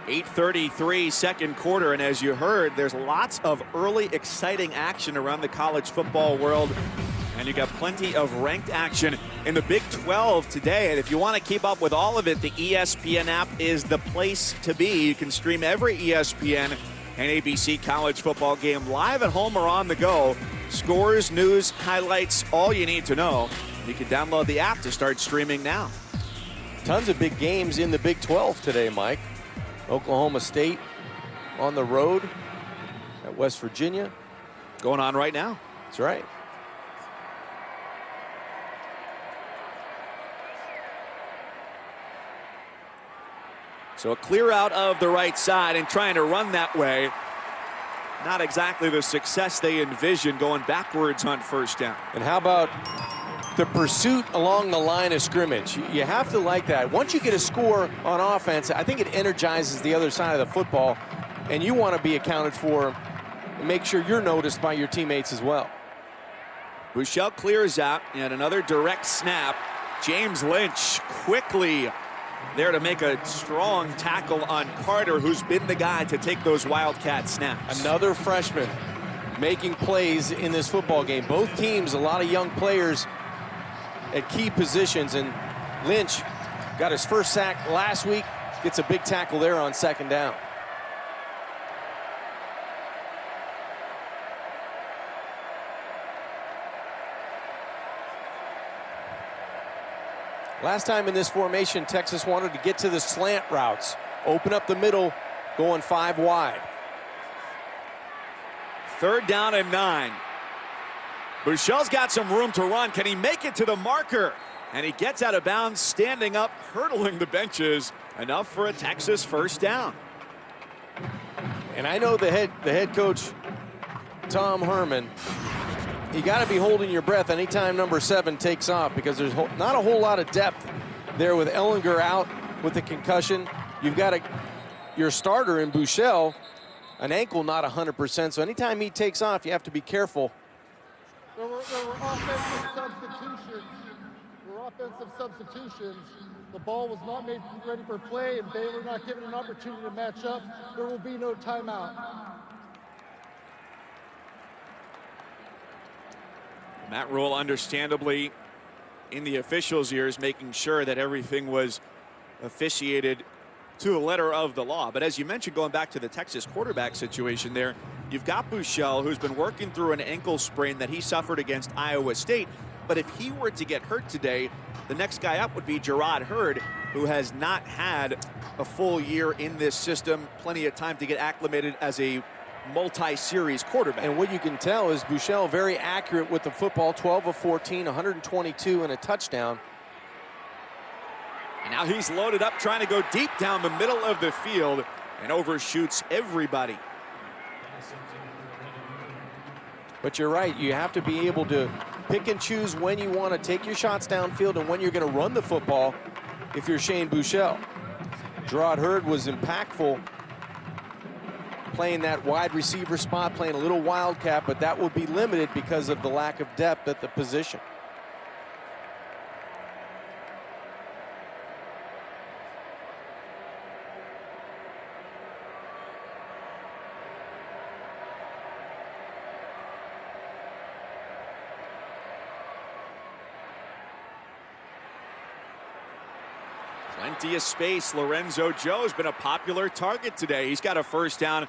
[SPEAKER 1] .8:33 second quarter, and as you heard, there's lots of early exciting action around the college football world, and you got plenty of ranked action in the Big 12 today. And if you want to keep up with all of it, the ESPN app is the place to be. You can stream every ESPN and ABC college football game live at home or on the go. Scores, news, highlights, all you need to know. You can download the app to start streaming now.
[SPEAKER 2] Tons of big games in the Big 12 today, Mike. Oklahoma State on the road at West Virginia.
[SPEAKER 1] Going on right now.
[SPEAKER 2] That's right.
[SPEAKER 1] So a clear out of the right side and trying to run that way. Not exactly the success they envisioned, going backwards on first down.
[SPEAKER 2] And how about the pursuit along the line of scrimmage? You have to like that. Once you get a score on offense, I think it energizes the other side of the football, and you want to be accounted for and make sure you're noticed by your teammates as well.
[SPEAKER 1] Buechele clears out, and another direct snap. James Lynch quickly there to make a strong tackle on Carter, who's been the guy to take those Wildcat snaps.
[SPEAKER 2] Another freshman making plays in this football game. Both teams, a lot of young players at key positions, and Lynch got his first sack last week, gets a big tackle there on second down. Last time in this formation, Texas wanted to get to the slant routes, open up the middle, going 5 wide.
[SPEAKER 1] 3rd down and 9. Buechele's got some room to run. Can he make it to the marker? And he gets out of bounds, standing up, hurdling the benches. Enough for a Texas first down.
[SPEAKER 2] And I know the head coach, Tom Herman, you got to be holding your breath anytime number 7 takes off, because there's not a whole lot of depth there with Ellinger out with the concussion. You've got your starter in Buechele, an ankle not 100%, so anytime he takes off, you have to be careful.
[SPEAKER 3] There were offensive substitutions. The ball was not made ready for play, and Baylor not given an opportunity to match up. There will be no timeout.
[SPEAKER 1] Matt Rhule, understandably, in the officials' ears, making sure that everything was officiated to the letter of the law. But as you mentioned, going back to the Texas quarterback situation there, you've got Buechele, who's been working through an ankle sprain that he suffered against Iowa State. But if he were to get hurt today, the next guy up would be Gerard Hurd, who has not had a full year in this system, plenty of time to get acclimated as a multi-series quarterback.
[SPEAKER 2] And what you can tell is Buechele very accurate with the football, 12 of 14, 122 and a touchdown.
[SPEAKER 1] And now he's loaded up, trying to go deep down the middle of the field and overshoots everybody.
[SPEAKER 2] But you're right, you have to be able to pick and choose when you want to take your shots downfield and when you're going to run the football if you're Shane Buechele. Gerard Hurd was impactful playing that wide receiver spot, playing a little wildcat, but that will be limited because of the lack of depth at the position.
[SPEAKER 1] Plenty of space. Lorenzo Joe's been a popular target today. He's got a first down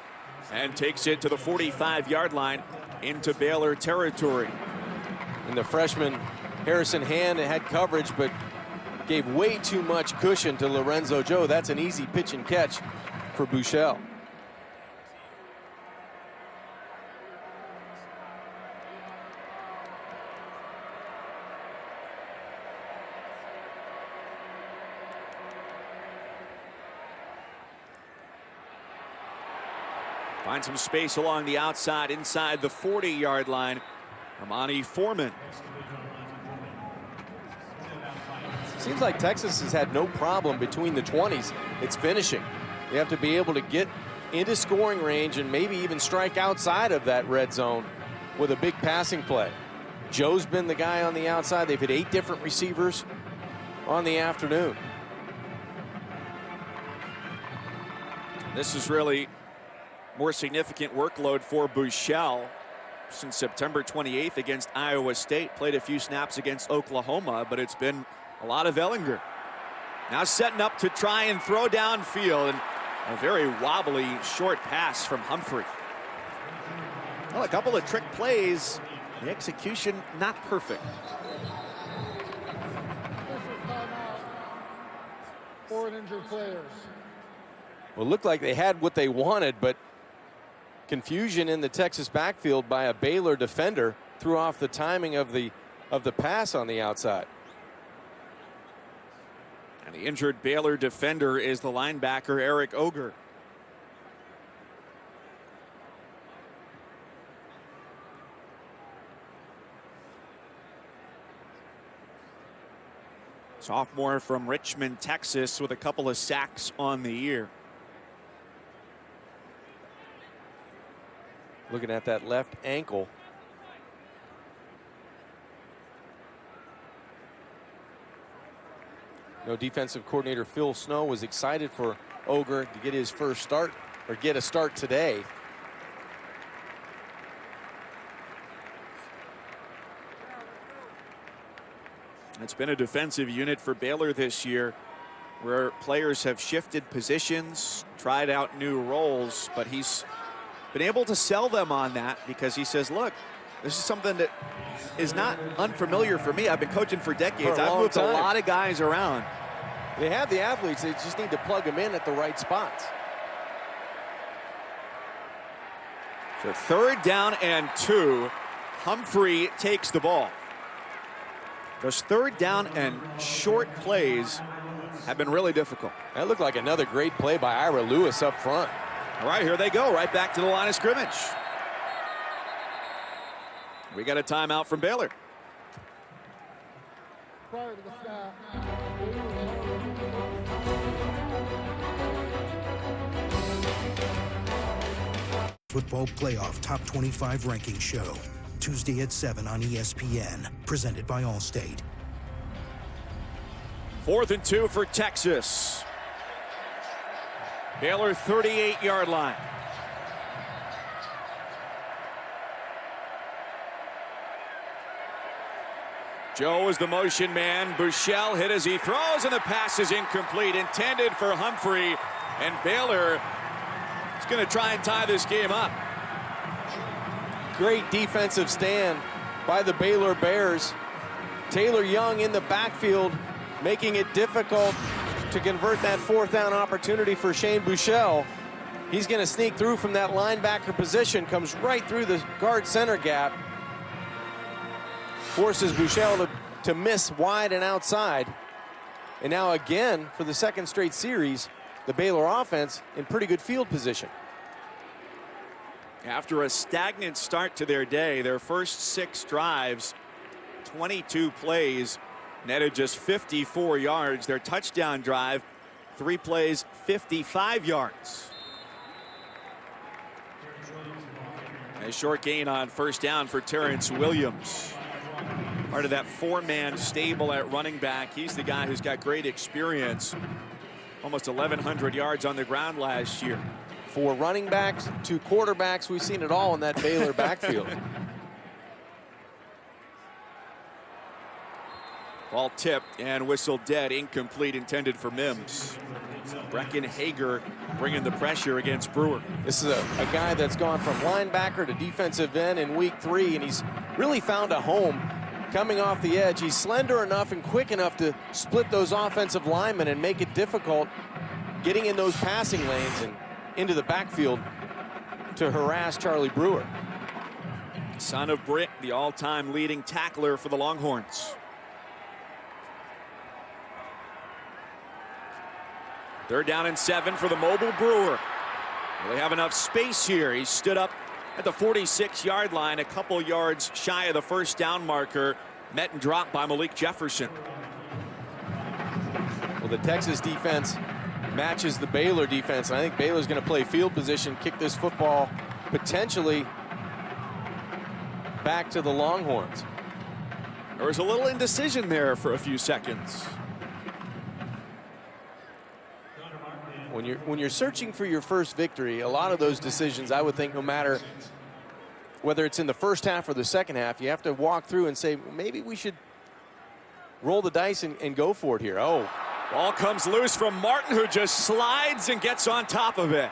[SPEAKER 1] and takes it to the 45-yard line. into Baylor territory.
[SPEAKER 2] And the freshman Harrison Hand had coverage, but gave way too much cushion to Lorenzo Joe. That's an easy pitch and catch for Buechele.
[SPEAKER 1] Find some space along the outside inside the 40-yard line. Armani Foreman.
[SPEAKER 2] Seems like Texas has had no problem between the 20s. It's finishing. You have to be able to get into scoring range and maybe even strike outside of that red zone with a big passing play. Joe's been the guy on the outside. They've hit 8 different receivers on the afternoon.
[SPEAKER 1] This is really more significant workload for Buechele since September 28th against Iowa State. Played a few snaps against Oklahoma, but it's been a lot of Ellinger. Now setting up to try and throw downfield, and a very wobbly short pass from Humphrey. Well, a couple of trick plays. The execution not perfect.
[SPEAKER 3] For injured players.
[SPEAKER 2] Well, it looked like they had what they wanted, but confusion in the Texas backfield by a Baylor defender threw off the timing of the pass on the outside.
[SPEAKER 1] And the injured Baylor defender is the linebacker Eric Oger. Sophomore from Richmond, Texas, with a couple of sacks on the year.
[SPEAKER 2] Looking at that left ankle. Defensive coordinator Phil Snow was excited for Oger to get his first start, or get a start today.
[SPEAKER 1] It's been a defensive unit for Baylor this year, where players have shifted positions, tried out new roles, but he's been able to sell them on that because he says, look, this is something that is not unfamiliar for me. I've been coaching for decades. I've moved a lot of guys around.
[SPEAKER 2] They have the athletes. They just need to plug them in at the right spots.
[SPEAKER 1] So 3rd down and 2. Humphrey takes the ball. Those 3rd down and short plays have been really difficult.
[SPEAKER 2] That looked like another great play by Ira Lewis up front.
[SPEAKER 1] All right, here they go, right back to the line of scrimmage. We got a timeout from Baylor.
[SPEAKER 3] Prior to the snap.
[SPEAKER 6] Football Playoff Top 25 Ranking Show. Tuesday at 7 on ESPN. Presented by Allstate.
[SPEAKER 1] 4th and 2 for Texas. Baylor 38-yard line. Joe is the motion man. Buechele hit as he throws, and the pass is incomplete. Intended for Humphrey, and Baylor is going to try and tie this game up.
[SPEAKER 2] Great defensive stand by the Baylor Bears. Taylor Young in the backfield, making it difficult to convert that 4th down opportunity for Shane Buechele. He's going to sneak through from that linebacker position, comes right through the guard center gap, forces Buechele to miss wide and outside. And now again, for the 2nd straight series, the Baylor offense in pretty good field position.
[SPEAKER 1] After a stagnant start to their day, their first 6 drives, 22 plays, netted just 54 yards. Their touchdown drive, 3 plays, 55 yards. A short gain on 1st down for Terrence Williams. Part of that 4-man stable at running back. He's the guy who's got great experience. Almost 1,100 yards on the ground last year.
[SPEAKER 2] 4 running backs, 2 quarterbacks. We've seen it all in that Baylor backfield.
[SPEAKER 1] Ball tipped and whistled dead, incomplete, intended for Mims. Brecken Hager bringing the pressure against Brewer.
[SPEAKER 2] This is a guy that's gone from linebacker to defensive end in week 3, and he's really found a home coming off the edge. He's slender enough and quick enough to split those offensive linemen and make it difficult getting in those passing lanes and into the backfield to harass Charlie Brewer.
[SPEAKER 1] Son of Britt, the all-time leading tackler for the Longhorns. Third down and 7 for the mobile Brewer. Well, they have enough space here. He stood up at the 46-yard line, a couple yards shy of the first down marker. Met and dropped by Malik Jefferson.
[SPEAKER 2] Well, the Texas defense matches the Baylor defense, and I think Baylor's going to play field position, kick this football potentially back to the Longhorns.
[SPEAKER 1] There was a little indecision there for a few seconds.
[SPEAKER 2] When you're searching for your first victory, a lot of those decisions, I would think, no matter whether it's in the first half or the second half, you have to walk through and say, maybe we should roll the dice and go for it here. Oh,
[SPEAKER 1] ball comes loose from Martin, who just slides and gets on top of it.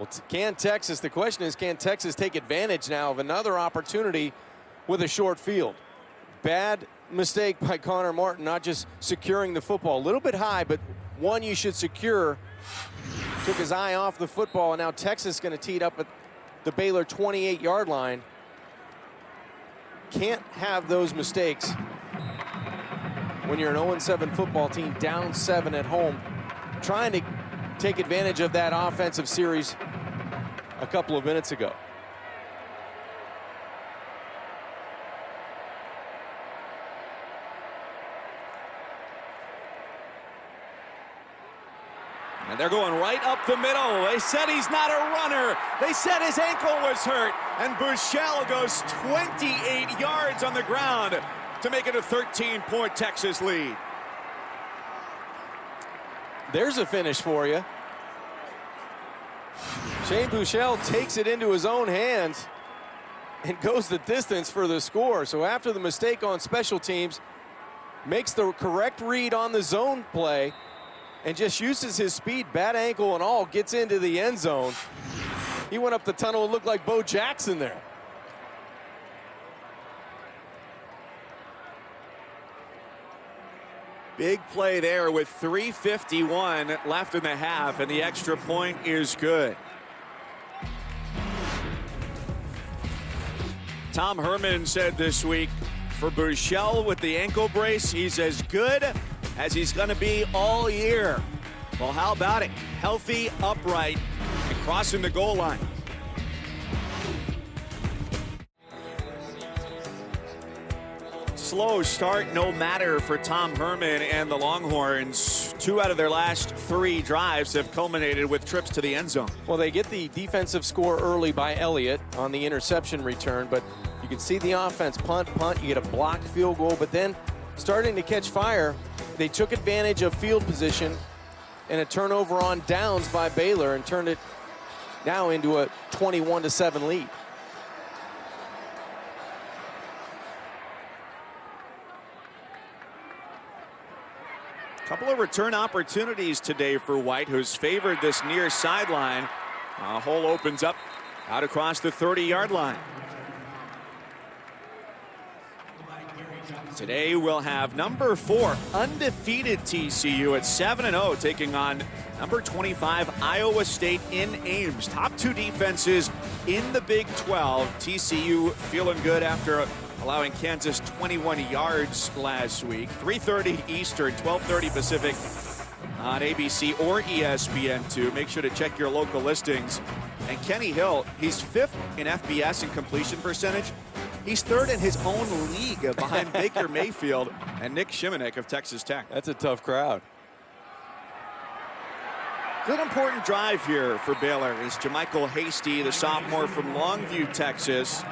[SPEAKER 2] well, can Texas, the question is, can Texas take advantage now of another opportunity with a short field? Bad mistake by Connor Martin, not just securing the football. A little bit high, but one you should secure. Took his eye off the football, and now Texas is going to tee it up at the Baylor 28-yard line. Can't have those mistakes when you're an 0-7 football team, down 7 at home, trying to take advantage of that offensive series a couple of minutes ago.
[SPEAKER 1] And they're going right up the middle. They said he's not a runner. They said his ankle was hurt. And Buechele goes 28 yards on the ground to make it a 13-point Texas lead.
[SPEAKER 2] There's a finish for you. Shane Buechele takes it into his own hands and goes the distance for the score. So after the mistake on special teams, makes the correct read on the zone play and just uses his speed, bad ankle and all, gets into the end zone. He went up the tunnel and looked like Bo Jackson there.
[SPEAKER 1] Big play there with 3:51 left in the half, and the extra point is good. Tom Herman said this week, for Buechele with the ankle brace, he's as good as he's going to be all year. Well, how about it? Healthy, upright, and crossing the goal line. Slow start, no matter for Tom Herman and the Longhorns. 2 out of their last 3 drives have culminated with trips to the end zone.
[SPEAKER 2] Well, they get the defensive score early by Elliott on the interception return, but you can see the offense punt, you get a blocked field goal, but then starting to catch fire, they took advantage of field position and a turnover on downs by Baylor and turned it now into a 21-7 lead.
[SPEAKER 1] Couple of return opportunities today for White, who's favored this near sideline. A hole opens up out across the 30-yard line. Today we'll have number 4 undefeated TCU at 7-0 taking on number 25 Iowa State in Ames. Top 2 defenses in the Big 12. TCU feeling good after allowing Kansas 21 yards last week. 3:30 Eastern, 12:30 Pacific on ABC or ESPN2. Make sure to check your local listings. And Kenny Hill, he's 5th in FBS in completion percentage. He's 3rd in his own league behind Baker Mayfield and Nick Shimonek of Texas Tech.
[SPEAKER 2] That's a tough crowd.
[SPEAKER 1] Good important drive here for Baylor is Jamichael Hasty, the sophomore from Longview, Texas,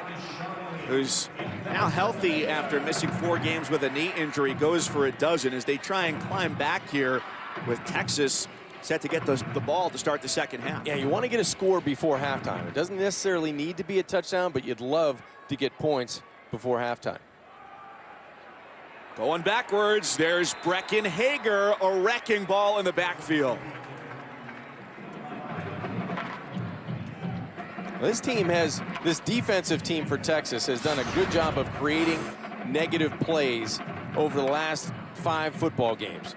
[SPEAKER 1] who's now healthy after missing 4 games with a knee injury, goes for a dozen as they try and climb back here with Texas set to get the ball to start the second half.
[SPEAKER 2] Yeah, you want to get a score before halftime. It doesn't necessarily need to be a touchdown, but you'd love to get points before halftime.
[SPEAKER 1] Going backwards, there's Brecken Hager, a wrecking ball in the backfield.
[SPEAKER 2] This defensive team for Texas has done a good job of creating negative plays over the last 5 football games.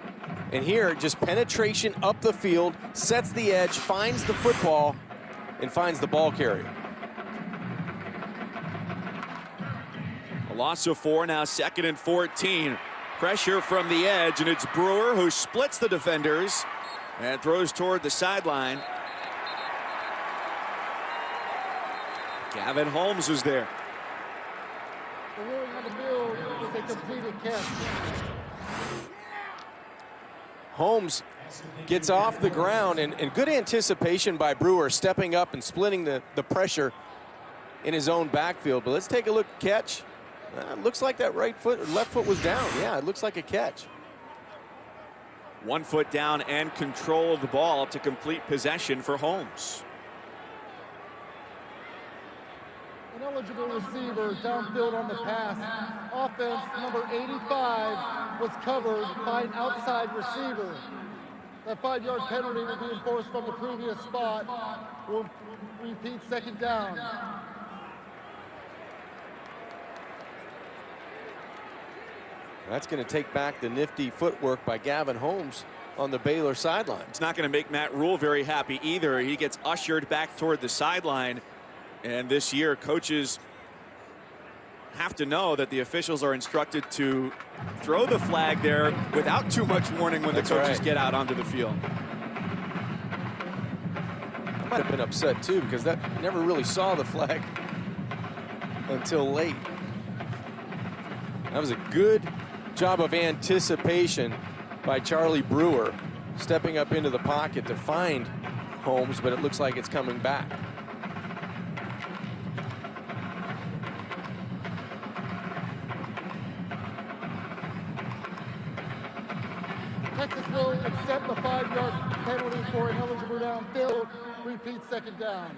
[SPEAKER 2] And here, just penetration up the field, sets the edge, finds the football, and finds the ball carrier.
[SPEAKER 1] A loss of 4, now 2nd and 14. Pressure from the edge, and it's Brewer who splits the defenders and throws toward the sideline. Gavin Holmes is there.
[SPEAKER 3] The ruling on the field is a completed catch.
[SPEAKER 2] Holmes gets off the ground, and good anticipation by Brewer, stepping up and splitting the pressure in his own backfield. But let's take a look at catch. Looks like that left foot was down. Yeah, it looks like a catch.
[SPEAKER 1] 1 foot down and control of the ball to complete possession for Holmes.
[SPEAKER 3] An eligible receiver downfield on the pass. Offense number 85 was covered by an outside receiver. That 5-yard penalty will be enforced from the previous spot. We'll repeat second down.
[SPEAKER 2] That's going to take back the nifty footwork by Gavin Holmes on the Baylor sideline.
[SPEAKER 1] It's not going to make Matt Rhule very happy either. He gets ushered back toward the sideline. And this year, coaches have to know that the officials are instructed to throw the flag there without too much warning when the coaches get out onto the field.
[SPEAKER 2] I might have been upset too, because that never really saw the flag until late. That was a good job of anticipation by Charlie Brewer, stepping up into the pocket to find Holmes, but it looks like it's coming back.
[SPEAKER 3] Texas will accept the 5-yard penalty for an eligible downfield. Repeat second down.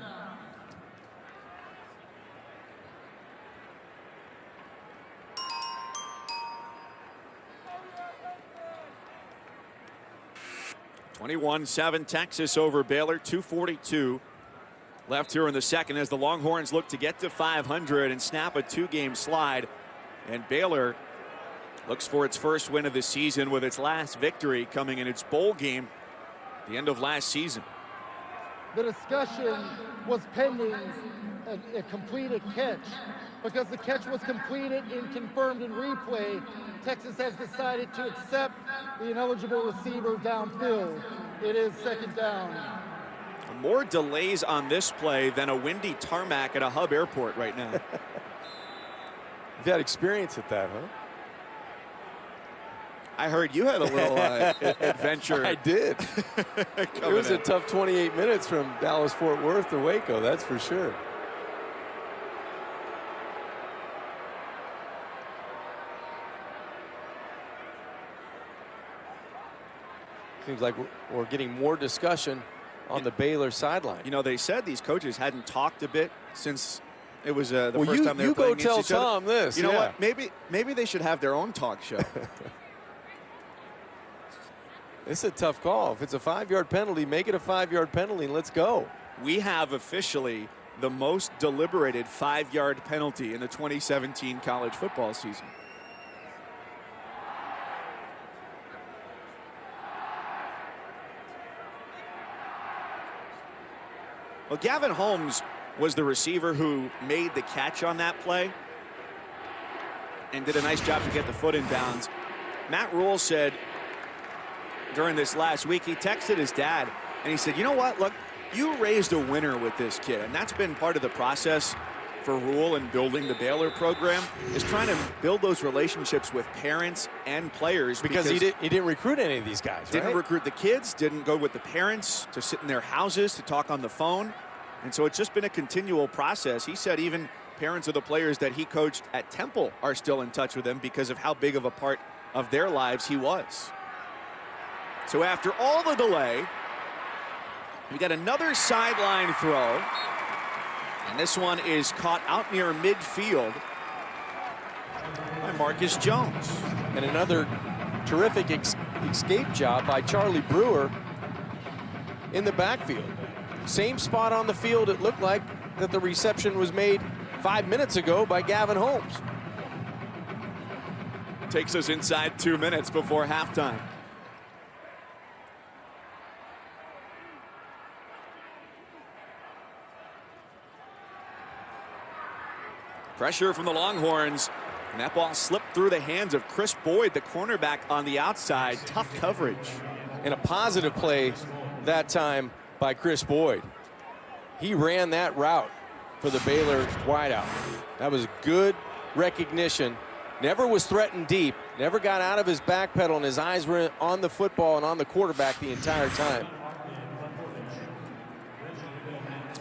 [SPEAKER 1] (21-7) Texas over Baylor. 2:42 left here in the second as the Longhorns look to get to 500 and snap a 2-game slide. And Baylor looks for its first win of the season, with its last victory coming in its bowl game at the end of last season.
[SPEAKER 3] The discussion was pending a completed catch. Because the catch was completed and confirmed in replay, Texas has decided to accept the ineligible receiver downfield. It is second down.
[SPEAKER 1] More delays on this play than a windy tarmac at a hub airport right now.
[SPEAKER 2] You've had experience at that, huh?
[SPEAKER 1] I heard you had a little adventure.
[SPEAKER 2] I did. It was a tough 28 minutes from Dallas-Fort Worth to Waco, that's for sure. Seems like we're getting more discussion on the Baylor sideline.
[SPEAKER 1] You know, they said these coaches hadn't talked a bit since it was the first time they were
[SPEAKER 2] you
[SPEAKER 1] playing
[SPEAKER 2] go tell
[SPEAKER 1] against each other.
[SPEAKER 2] Tom this.
[SPEAKER 1] You know what? Maybe they should have their own talk show.
[SPEAKER 2] It's a tough call. If it's a 5-yard penalty, make it a 5-yard penalty and let's go.
[SPEAKER 1] We have officially the most deliberated 5-yard penalty in the 2017 college football season. Well, Gavin Holmes was the receiver who made the catch on that play and did a nice job to get the foot in bounds. Matt Rhule said during this last week, he texted his dad and he said, you know what, look, you raised a winner with this kid. And that's been part of the process for Rhule and building the Baylor program, is trying to build those relationships with parents and players.
[SPEAKER 2] Because he didn't recruit any of these guys,
[SPEAKER 1] Didn't
[SPEAKER 2] right?
[SPEAKER 1] recruit the kids, didn't go with the parents to sit in their houses to talk on the phone. And so it's just been a continual process. He said even parents of the players that he coached at Temple are still in touch with him because of how big of a part of their lives he was. So after all the delay, We got another sideline throw. And this one is caught out near midfield by Marcus Jones.
[SPEAKER 2] And another terrific escape job by Charlie Brewer in the backfield. Same spot on the field it looked like that the reception was made 5 minutes ago by Gavin Holmes.
[SPEAKER 1] Takes us inside 2 minutes before halftime. Pressure from the Longhorns, and that ball slipped through the hands of Chris Boyd, the cornerback on the outside. Tough coverage.
[SPEAKER 2] And a positive play that time by Chris Boyd. He ran that route for the Baylor wideout. That was good recognition. Never was threatened deep, never got out of his back pedal, and his eyes were on the football and on the quarterback the entire time.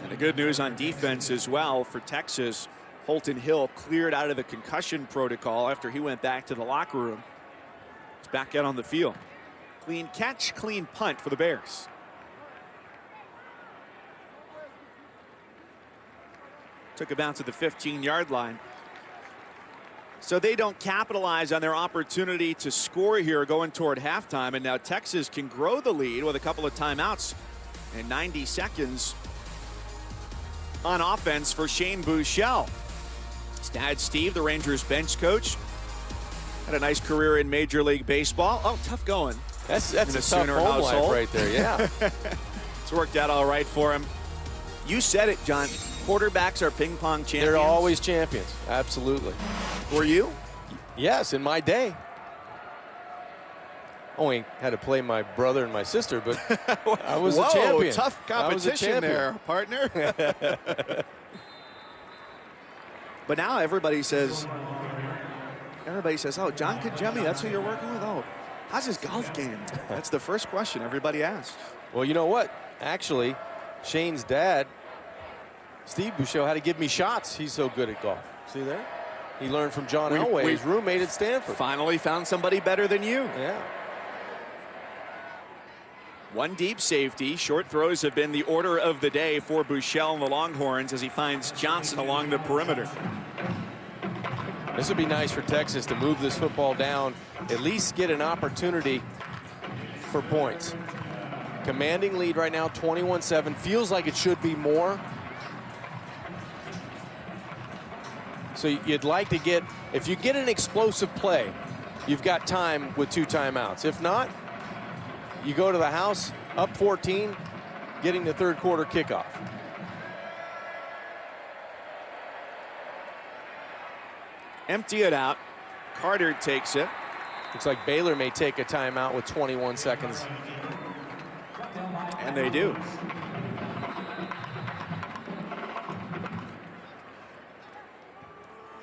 [SPEAKER 1] And the good news on defense as well for Texas. Holton Hill cleared out of the concussion protocol after he went back to the locker room. He's back out on the field. Clean catch, clean punt for the Bears. Took it down to the 15-yard line. So they don't capitalize on their opportunity to score here going toward halftime. And now Texas can grow the lead with a couple of timeouts and 90 seconds on offense for Shane Buechele. Dad Steve, the Rangers bench coach, had a nice career in Major League Baseball. Oh, tough going.
[SPEAKER 2] That's a tough home life right there, yeah.
[SPEAKER 1] It's worked out all right for him. You said it, John. Quarterbacks are ping pong champions.
[SPEAKER 2] They're always champions, absolutely.
[SPEAKER 1] Were you?
[SPEAKER 2] Yes, in my day. Only had to play my brother and my sister, but I was a champion.
[SPEAKER 1] Tough competition there, partner. But now everybody says, oh, John Kajemi, that's who you're working with? Oh, how's his golf game? That's the first question everybody asks.
[SPEAKER 2] Well, you know what? Actually, Shane's dad, Steve Buechele, had to give me shots. He's so good at golf. See there? He learned from John Elway, his roommate at Stanford.
[SPEAKER 1] Finally found somebody better than you.
[SPEAKER 2] Yeah.
[SPEAKER 1] One deep safety. Short throws have been the order of the day for Buechele and the Longhorns as he finds Johnson along the perimeter.
[SPEAKER 2] This would be nice for Texas to move this football down, at least get an opportunity for points. Commanding lead right now, 21-7. Feels like it should be more. So you'd like to get, if you get an explosive play, you've got time with 2 timeouts. If not, you go to the house up 14, getting the third quarter kickoff.
[SPEAKER 1] Empty it out. Carter takes it.
[SPEAKER 2] Looks like Baylor may take a timeout with 21 seconds.
[SPEAKER 1] And they do.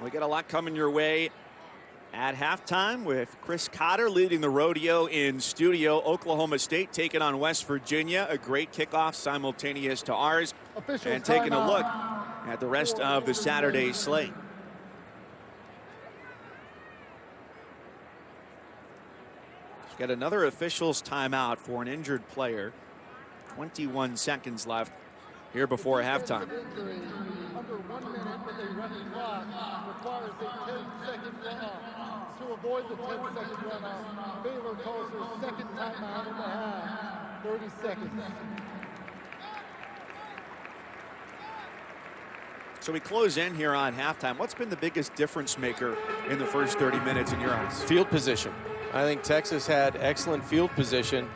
[SPEAKER 1] We got a lot coming your way at halftime with Chris Cotter leading the rodeo in studio. Oklahoma State taking on West Virginia. A great kickoff simultaneous to ours. And taking a look at the rest of the Saturday slate. Got another official's timeout for an injured player. 21 seconds left here before halftime.
[SPEAKER 3] Under 1 minute with a running clock requires a 10-second runoff. To avoid the 10-second runoff, Baylor calls her second timeout in the half. 30 seconds.
[SPEAKER 1] So we close in here on halftime. What's been the biggest difference maker in the first 30 minutes in your eyes?
[SPEAKER 2] Field position. I think Texas had excellent field position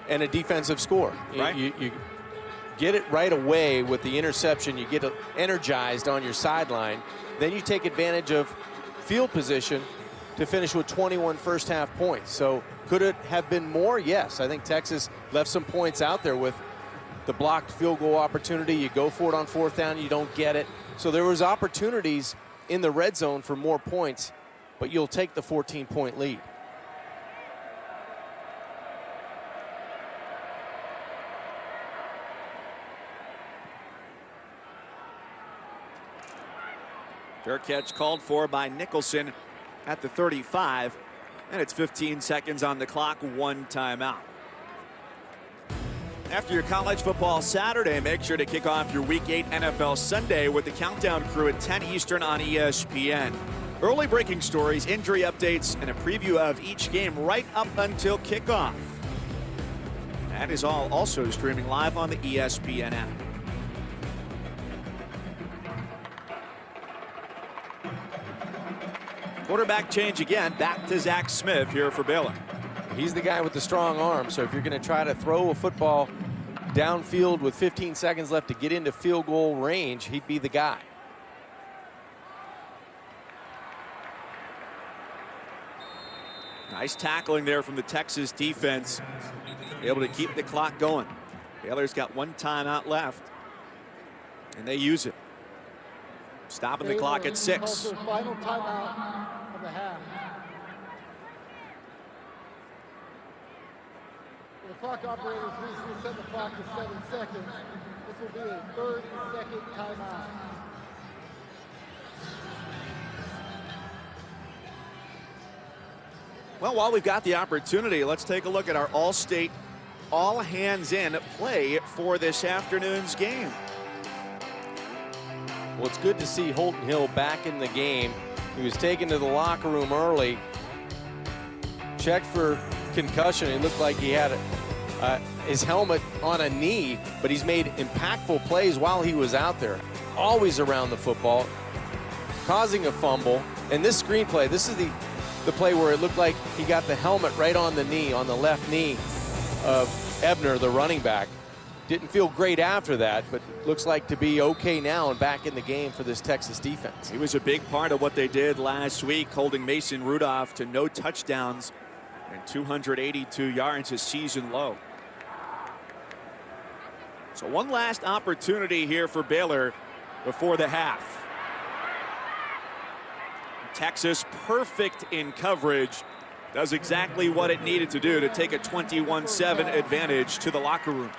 [SPEAKER 2] and a defensive score.
[SPEAKER 1] Right.
[SPEAKER 2] You get it right away with the interception. You get energized on your sideline. Then you take advantage of field position to finish with 21 first half points. So could it have been more? Yes. I think Texas left some points out there with the blocked field goal opportunity. You go for it on 4th down, you don't get it. So there was opportunities in the red zone for more points, but you'll take the 14-point lead.
[SPEAKER 1] Fair catch called for by Nicholson at the 35. And it's 15 seconds on the clock, 1 timeout. After your college football Saturday, make sure to kick off your Week 8 NFL Sunday with the Countdown Crew at 10 Eastern on ESPN. Early breaking stories, injury updates, and a preview of each game right up until kickoff. That is all also streaming live on the ESPN app. Quarterback change again, back to Zach Smith here for Baylor.
[SPEAKER 2] He's the guy with the strong arm, so if you're going to try to throw a football downfield with 15 seconds left to get into field goal range, he'd be the guy.
[SPEAKER 1] Nice tackling there from the Texas defense. Able to keep the clock going. Baylor's got one timeout left, and they use it. Stopping the clock at 6.
[SPEAKER 3] Final timeout of the half. The clock operator, please reset the clock to 7 seconds. This will be a 30-second timeout.
[SPEAKER 1] Well, while we've got the opportunity, let's take a look at our all-state, all-hands-in play for this afternoon's game.
[SPEAKER 2] Well, it's good to see Holton Hill back in the game. He was taken to the locker room early, checked for concussion. It looked like he had his helmet on a knee, but he's made impactful plays while he was out there. Always around the football, causing a fumble. And this screenplay, this is the play where it looked like he got the helmet right on the knee, on the left knee of Ebner, the running back. Didn't feel great after that, but looks like to be okay now and back in the game for this Texas defense.
[SPEAKER 1] He was a big part of what they did last week, holding Mason Rudolph to no touchdowns and 282 yards, his season low. So one last opportunity here for Baylor before the half. Texas, perfect in coverage, does exactly what it needed to do to take a 21-7 advantage to the locker room.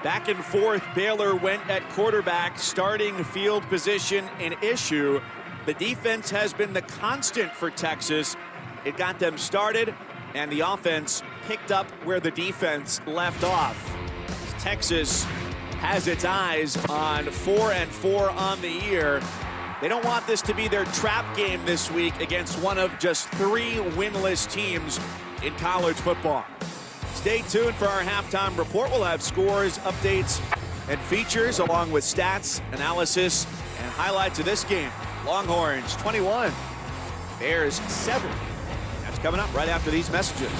[SPEAKER 1] Back and forth, Baylor went at quarterback, starting field position an issue. The defense has been the constant for Texas. It got them started, and the offense picked up where the defense left off. Texas has its eyes on 4-4 on the year. They don't want this to be their trap game this week against one of just 3 winless teams in college football. Stay tuned for our halftime report. We'll have scores, updates, and features along with stats, analysis, and highlights of this game. Longhorns 21, Bears 7. That's coming up right after these messages.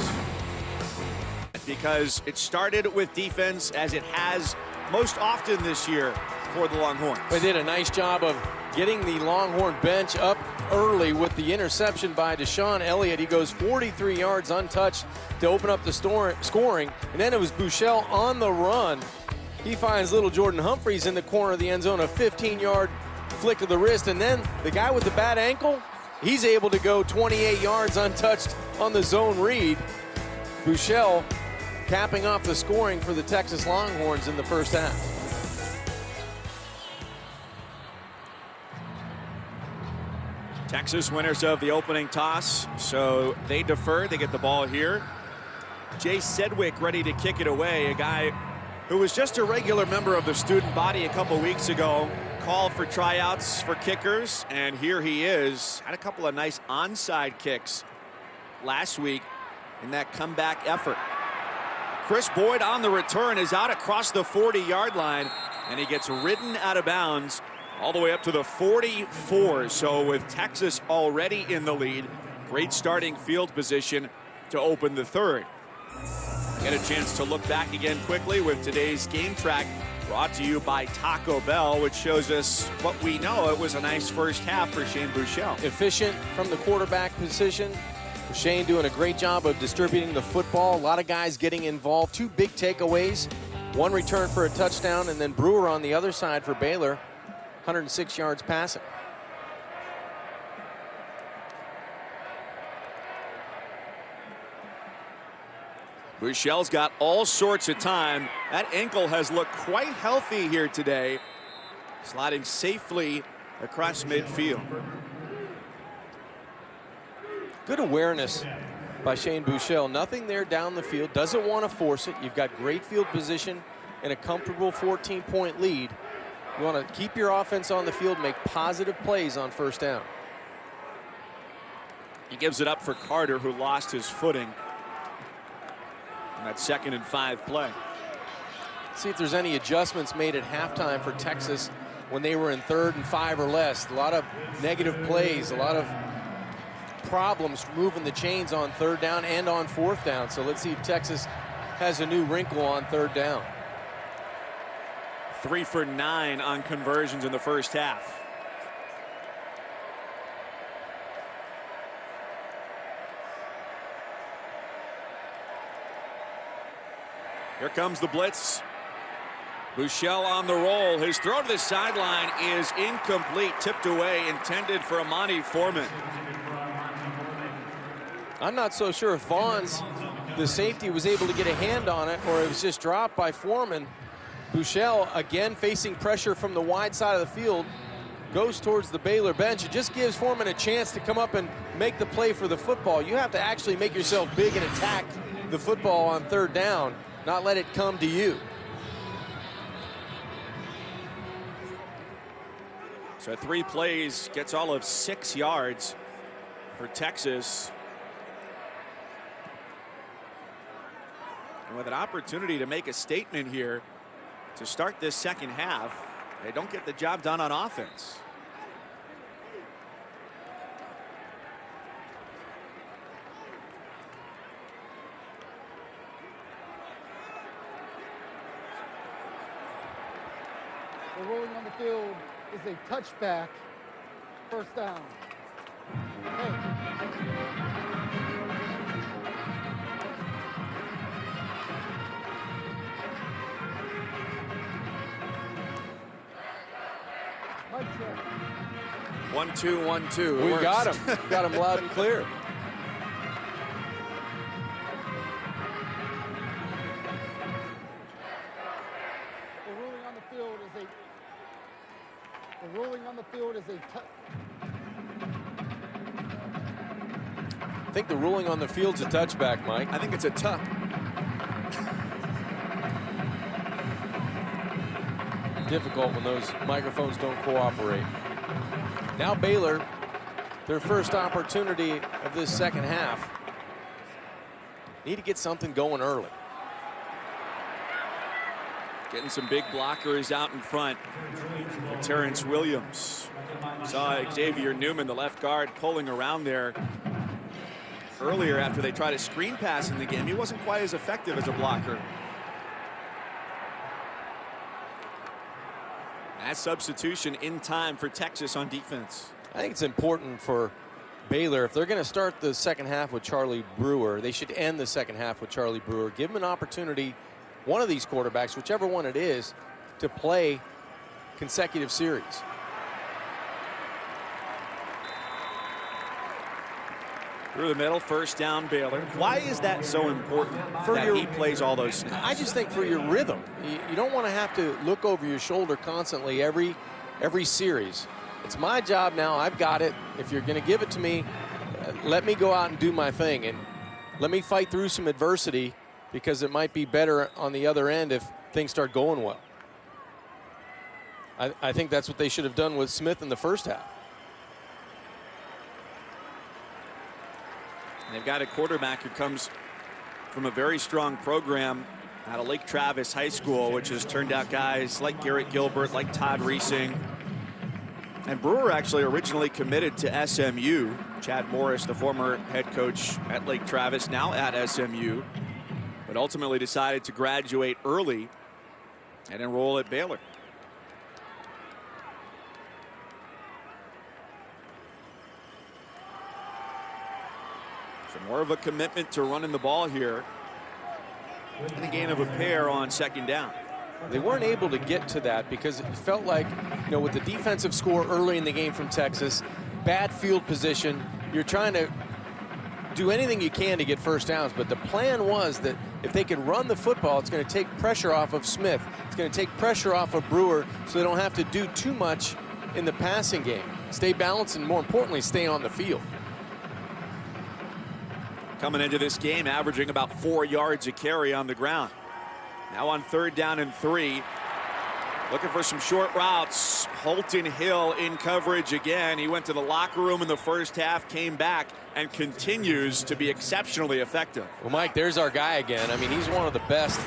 [SPEAKER 1] Because it started with defense, as it has most often this year for the Longhorns.
[SPEAKER 2] They did a nice job of getting the Longhorn bench up early with the interception by Deshaun Elliott. He goes 43 yards untouched to open up the scoring. And then it was Buechele on the run. He finds little Jordan Humphreys in the corner of the end zone, a 15-yard flick of the wrist. And then the guy with the bad ankle, he's able to go 28 yards untouched on the zone read. Buechele capping off the scoring for the Texas Longhorns in the first half.
[SPEAKER 1] Texas winners of the opening toss, so they defer. They get the ball here. Jay Sedgwick ready to kick it away, a guy who was just a regular member of the student body a couple weeks ago, called for tryouts for kickers, and here he is. Had a couple of nice onside kicks last week in that comeback effort. Chris Boyd on the return is out across the 40-yard line, and he gets ridden out of bounds all the way up to the 44. So with Texas already in the lead, great starting field position to open the third. Get a chance to look back again quickly with today's game track, brought to you by Taco Bell, which shows us what we know. It was a nice first half for Shane Buechele.
[SPEAKER 2] Efficient from the quarterback position. Shane doing a great job of distributing the football. A lot of guys getting involved. 2 big takeaways. 1 return for a touchdown, and then Brewer on the other side for Baylor. 106 yards passing.
[SPEAKER 1] Buechele's got all sorts of time. That ankle has looked quite healthy here today. Sliding safely across midfield.
[SPEAKER 2] Good awareness by Shane Buechele. Nothing there down the field. Doesn't want to force it. You've got great field position and a comfortable 14-point lead. You want to keep your offense on the field, make positive plays on first down.
[SPEAKER 1] He gives it up for Carter, who lost his footing in that 2nd and 5 play.
[SPEAKER 2] See if there's any adjustments made at halftime for Texas when they were in 3rd and 5 or less. A lot of negative plays, a lot of problems moving the chains on 3rd down and on 4th down. So let's see if Texas has a new wrinkle on 3rd down.
[SPEAKER 1] 3 for 9 on conversions in the first half. Here comes the blitz. Buechele on the roll. His throw to the sideline is incomplete, tipped away, intended for Amani Foreman.
[SPEAKER 2] I'm not so sure if Vaughn's, the safety, was able to get a hand on it or it was just dropped by Foreman. Buechele, again facing pressure from the wide side of the field, goes towards the Baylor bench. It just gives Foreman a chance to come up and make the play for the football. You have to actually make yourself big and attack the football on 3rd down, not let it come to you.
[SPEAKER 1] So 3 plays, gets all of 6 yards for Texas. And with an opportunity to make a statement here to start this second half, they don't get the job done on offense.
[SPEAKER 3] The ruling on the field is a touchback, first down. Hey. Mic check.
[SPEAKER 1] 1-2, 1-2.
[SPEAKER 2] We got him. Got him loud and clear.
[SPEAKER 3] The ruling on the field is a
[SPEAKER 2] I think the ruling on the field's a touchback, Mike.
[SPEAKER 1] I think it's a tuck.
[SPEAKER 2] Difficult when those microphones don't cooperate. Now Baylor, their first opportunity of this second half. Need to get something going early.
[SPEAKER 1] Getting some big blockers out in front. Terrence Williams. Saw Xavier Newman, the left guard, pulling around there earlier after they tried a screen pass in the game. He wasn't quite as effective as a blocker. That substitution in time for Texas on defense.
[SPEAKER 2] I think it's important for Baylor, if they're going to start the second half with Charlie Brewer, they should end the second half with Charlie Brewer. Give him an opportunity, one of these quarterbacks, whichever one it is, to play consecutive series.
[SPEAKER 1] Through the middle, first down Baylor. Why is that so important he plays all those snaps?
[SPEAKER 2] I just think for your rhythm, you don't want to have to look over your shoulder constantly every series. It's my job now. I've got it. If you're going to give it to me, let me go out and do my thing. And let me fight through some adversity because it might be better on the other end if things start going well. I think that's what they should have done with Smith in the first half.
[SPEAKER 1] And they've got a quarterback who comes from a very strong program out of Lake Travis High School, which has turned out guys like Garrett Gilbert, like Todd Reesing. And Brewer actually originally committed to SMU. Chad Morris, the former head coach at Lake Travis, now at SMU, but ultimately decided to graduate early and enroll at Baylor. So more of a commitment to running the ball here. And a gain of a pair on second down.
[SPEAKER 2] They weren't able to get to that because it felt like, with the defensive score early in the game from Texas, bad field position, you're trying to do anything you can to get first downs. But the plan was that if they could run the football, it's going to take pressure off of Smith. It's going to take pressure off of Brewer so they don't have to do too much in the passing game. Stay balanced and, more importantly, stay on the field.
[SPEAKER 1] coming into this game averaging about 4 yards a carry on the ground. Now on 3rd down and 3. Looking for some short routes. Holton Hill in coverage again. He went to the locker room in the first half, came back, and continues to be exceptionally effective.
[SPEAKER 2] Well, Mike, there's our guy again. I mean, he's one of the best.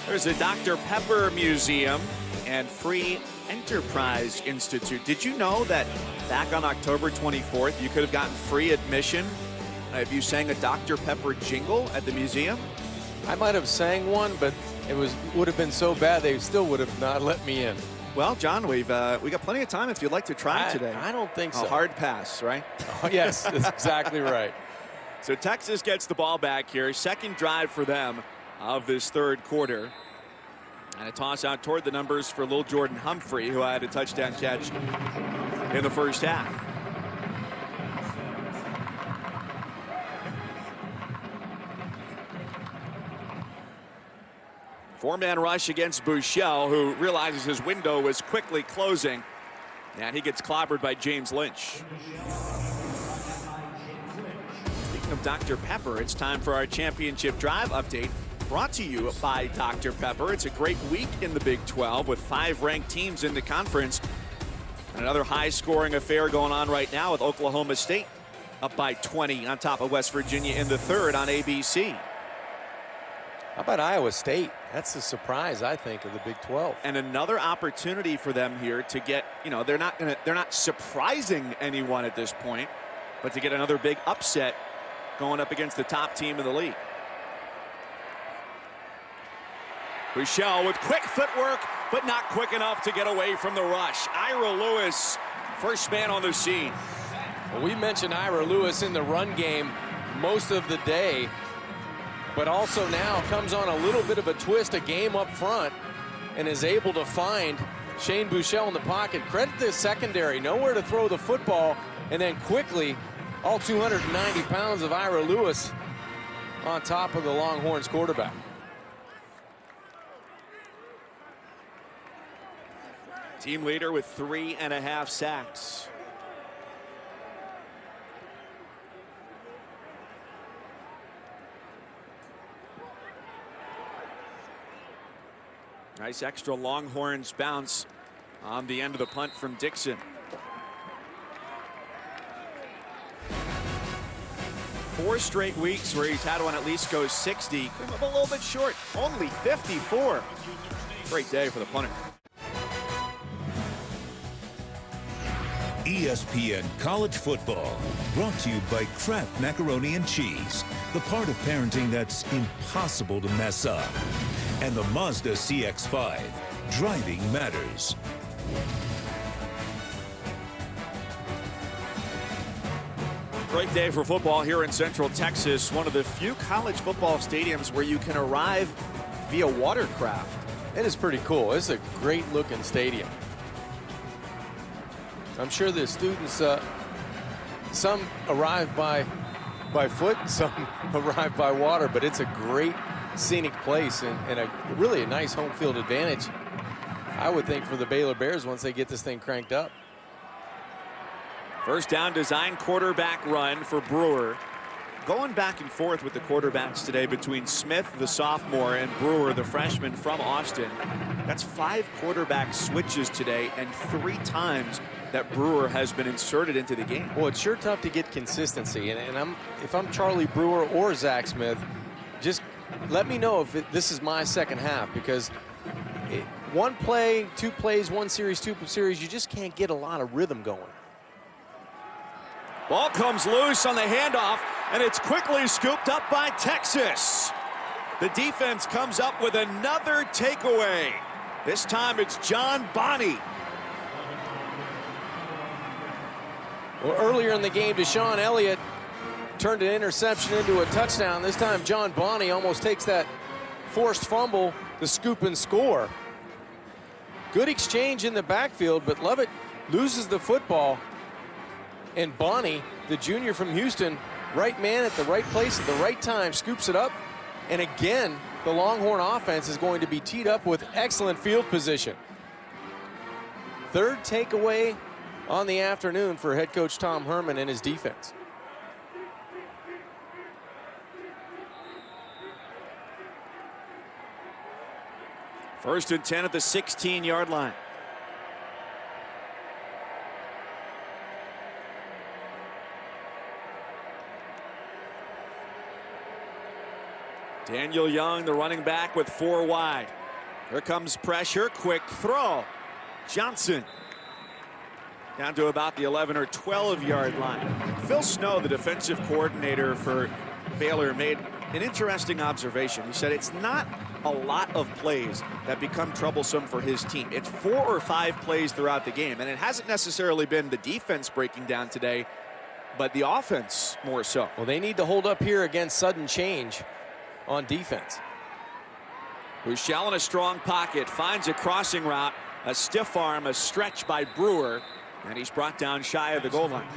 [SPEAKER 1] There's a Dr. Pepper Museum and Free Enterprise Institute. Did you know that back on October 24th, you could have gotten free admission if you sang a Dr. Pepper jingle at the museum?
[SPEAKER 2] I might have sang one, but it would have been so bad they still would have not let me in.
[SPEAKER 1] Well, John, we got plenty of time if you'd like to try today.
[SPEAKER 2] I don't think so.
[SPEAKER 1] A hard pass, right?
[SPEAKER 2] Oh, yes, that's exactly right.
[SPEAKER 1] So Texas gets the ball back here. Second drive for them of this 3rd quarter. And a toss out toward the numbers for Lil Jordan Humphrey, who had a touchdown catch in the first half. Four-man rush against Buechele, who realizes his window was quickly closing. And he gets clobbered by James Lynch. Speaking of Dr. Pepper, it's time for our championship drive update. Brought to you by Dr. Pepper. It's a great week in the Big 12 with 5 ranked teams in the conference. And another high-scoring affair going on right now with Oklahoma State up by 20 on top of West Virginia in the 3rd on ABC.
[SPEAKER 2] How about Iowa State? That's the surprise, I think, of the Big 12.
[SPEAKER 1] And another opportunity for them here to get, they're not surprising anyone at this point, but to get another big upset going up against the top team in the league. Buechele with quick footwork, but not quick enough to get away from the rush. Ira Lewis, first man on the scene.
[SPEAKER 2] Well, we mentioned Ira Lewis in the run game most of the day, but also now comes on a little bit of a twist, a game up front, and is able to find Shane Buechele in the pocket. Credit the secondary, nowhere to throw the football, and then quickly, all 290 pounds of Ira Lewis on top of the Longhorns quarterback.
[SPEAKER 1] Team leader with 3.5 sacks. Nice extra Longhorns bounce on the end of the punt from Dixon. 4 straight weeks where he's had one at least go 60. Came up a little bit short, only 54. Great day for the punter.
[SPEAKER 4] ESPN College Football, brought to you by Kraft Macaroni and Cheese, the part of parenting that's impossible to mess up. And the Mazda CX-5, driving matters.
[SPEAKER 1] Great day for football here in Central Texas. One of the few college football stadiums where you can arrive via watercraft.
[SPEAKER 2] It is pretty cool. It's a great looking stadium. I'm sure the students, some arrive by foot, some arrive by water, but it's a great scenic place and really a nice home field advantage, I would think, for the Baylor Bears once they get this thing cranked up.
[SPEAKER 1] First down design quarterback run for Brewer. Going back and forth with the quarterbacks today between Smith, the sophomore, and Brewer, the freshman from Austin. That's 5 quarterback switches today and 3 times that Brewer has been inserted into the game.
[SPEAKER 2] Well, it's sure tough to get consistency, and if I'm Charlie Brewer or Zach Smith, just let me know if this is my second half, because one play, 2 plays, 1 series, 2 series, you just can't get a lot of rhythm going.
[SPEAKER 1] Ball comes loose on the handoff, and it's quickly scooped up by Texas. The defense comes up with another takeaway. This time it's John Bonney.
[SPEAKER 2] Well, earlier in the game, Deshaun Elliott turned an interception into a touchdown. This time, John Bonney almost takes that forced fumble, the scoop and score. Good exchange in the backfield, but Lovett loses the football. And Bonney, the junior from Houston, right man at the right place at the right time, scoops it up. And again, the Longhorn offense is going to be teed up with excellent field position. Third takeaway on the afternoon for head coach Tom Herman and his defense.
[SPEAKER 1] First and 10 at the 16-yard line. Daniel Young, the running back, with 4 wide. Here comes pressure, quick throw. Johnson down to about the 11 or 12-yard line. Phil Snow, the defensive coordinator for Baylor, made an interesting observation. He said it's not a lot of plays that become troublesome for his team. It's 4 or 5 plays throughout the game, and it hasn't necessarily been the defense breaking down today, but the offense more so.
[SPEAKER 2] Well, they need to hold up here against sudden change on defense.
[SPEAKER 1] Rhule in a strong pocket, finds a crossing route, a stiff arm, a stretch by Brewer, and he's brought down shy of the goal line.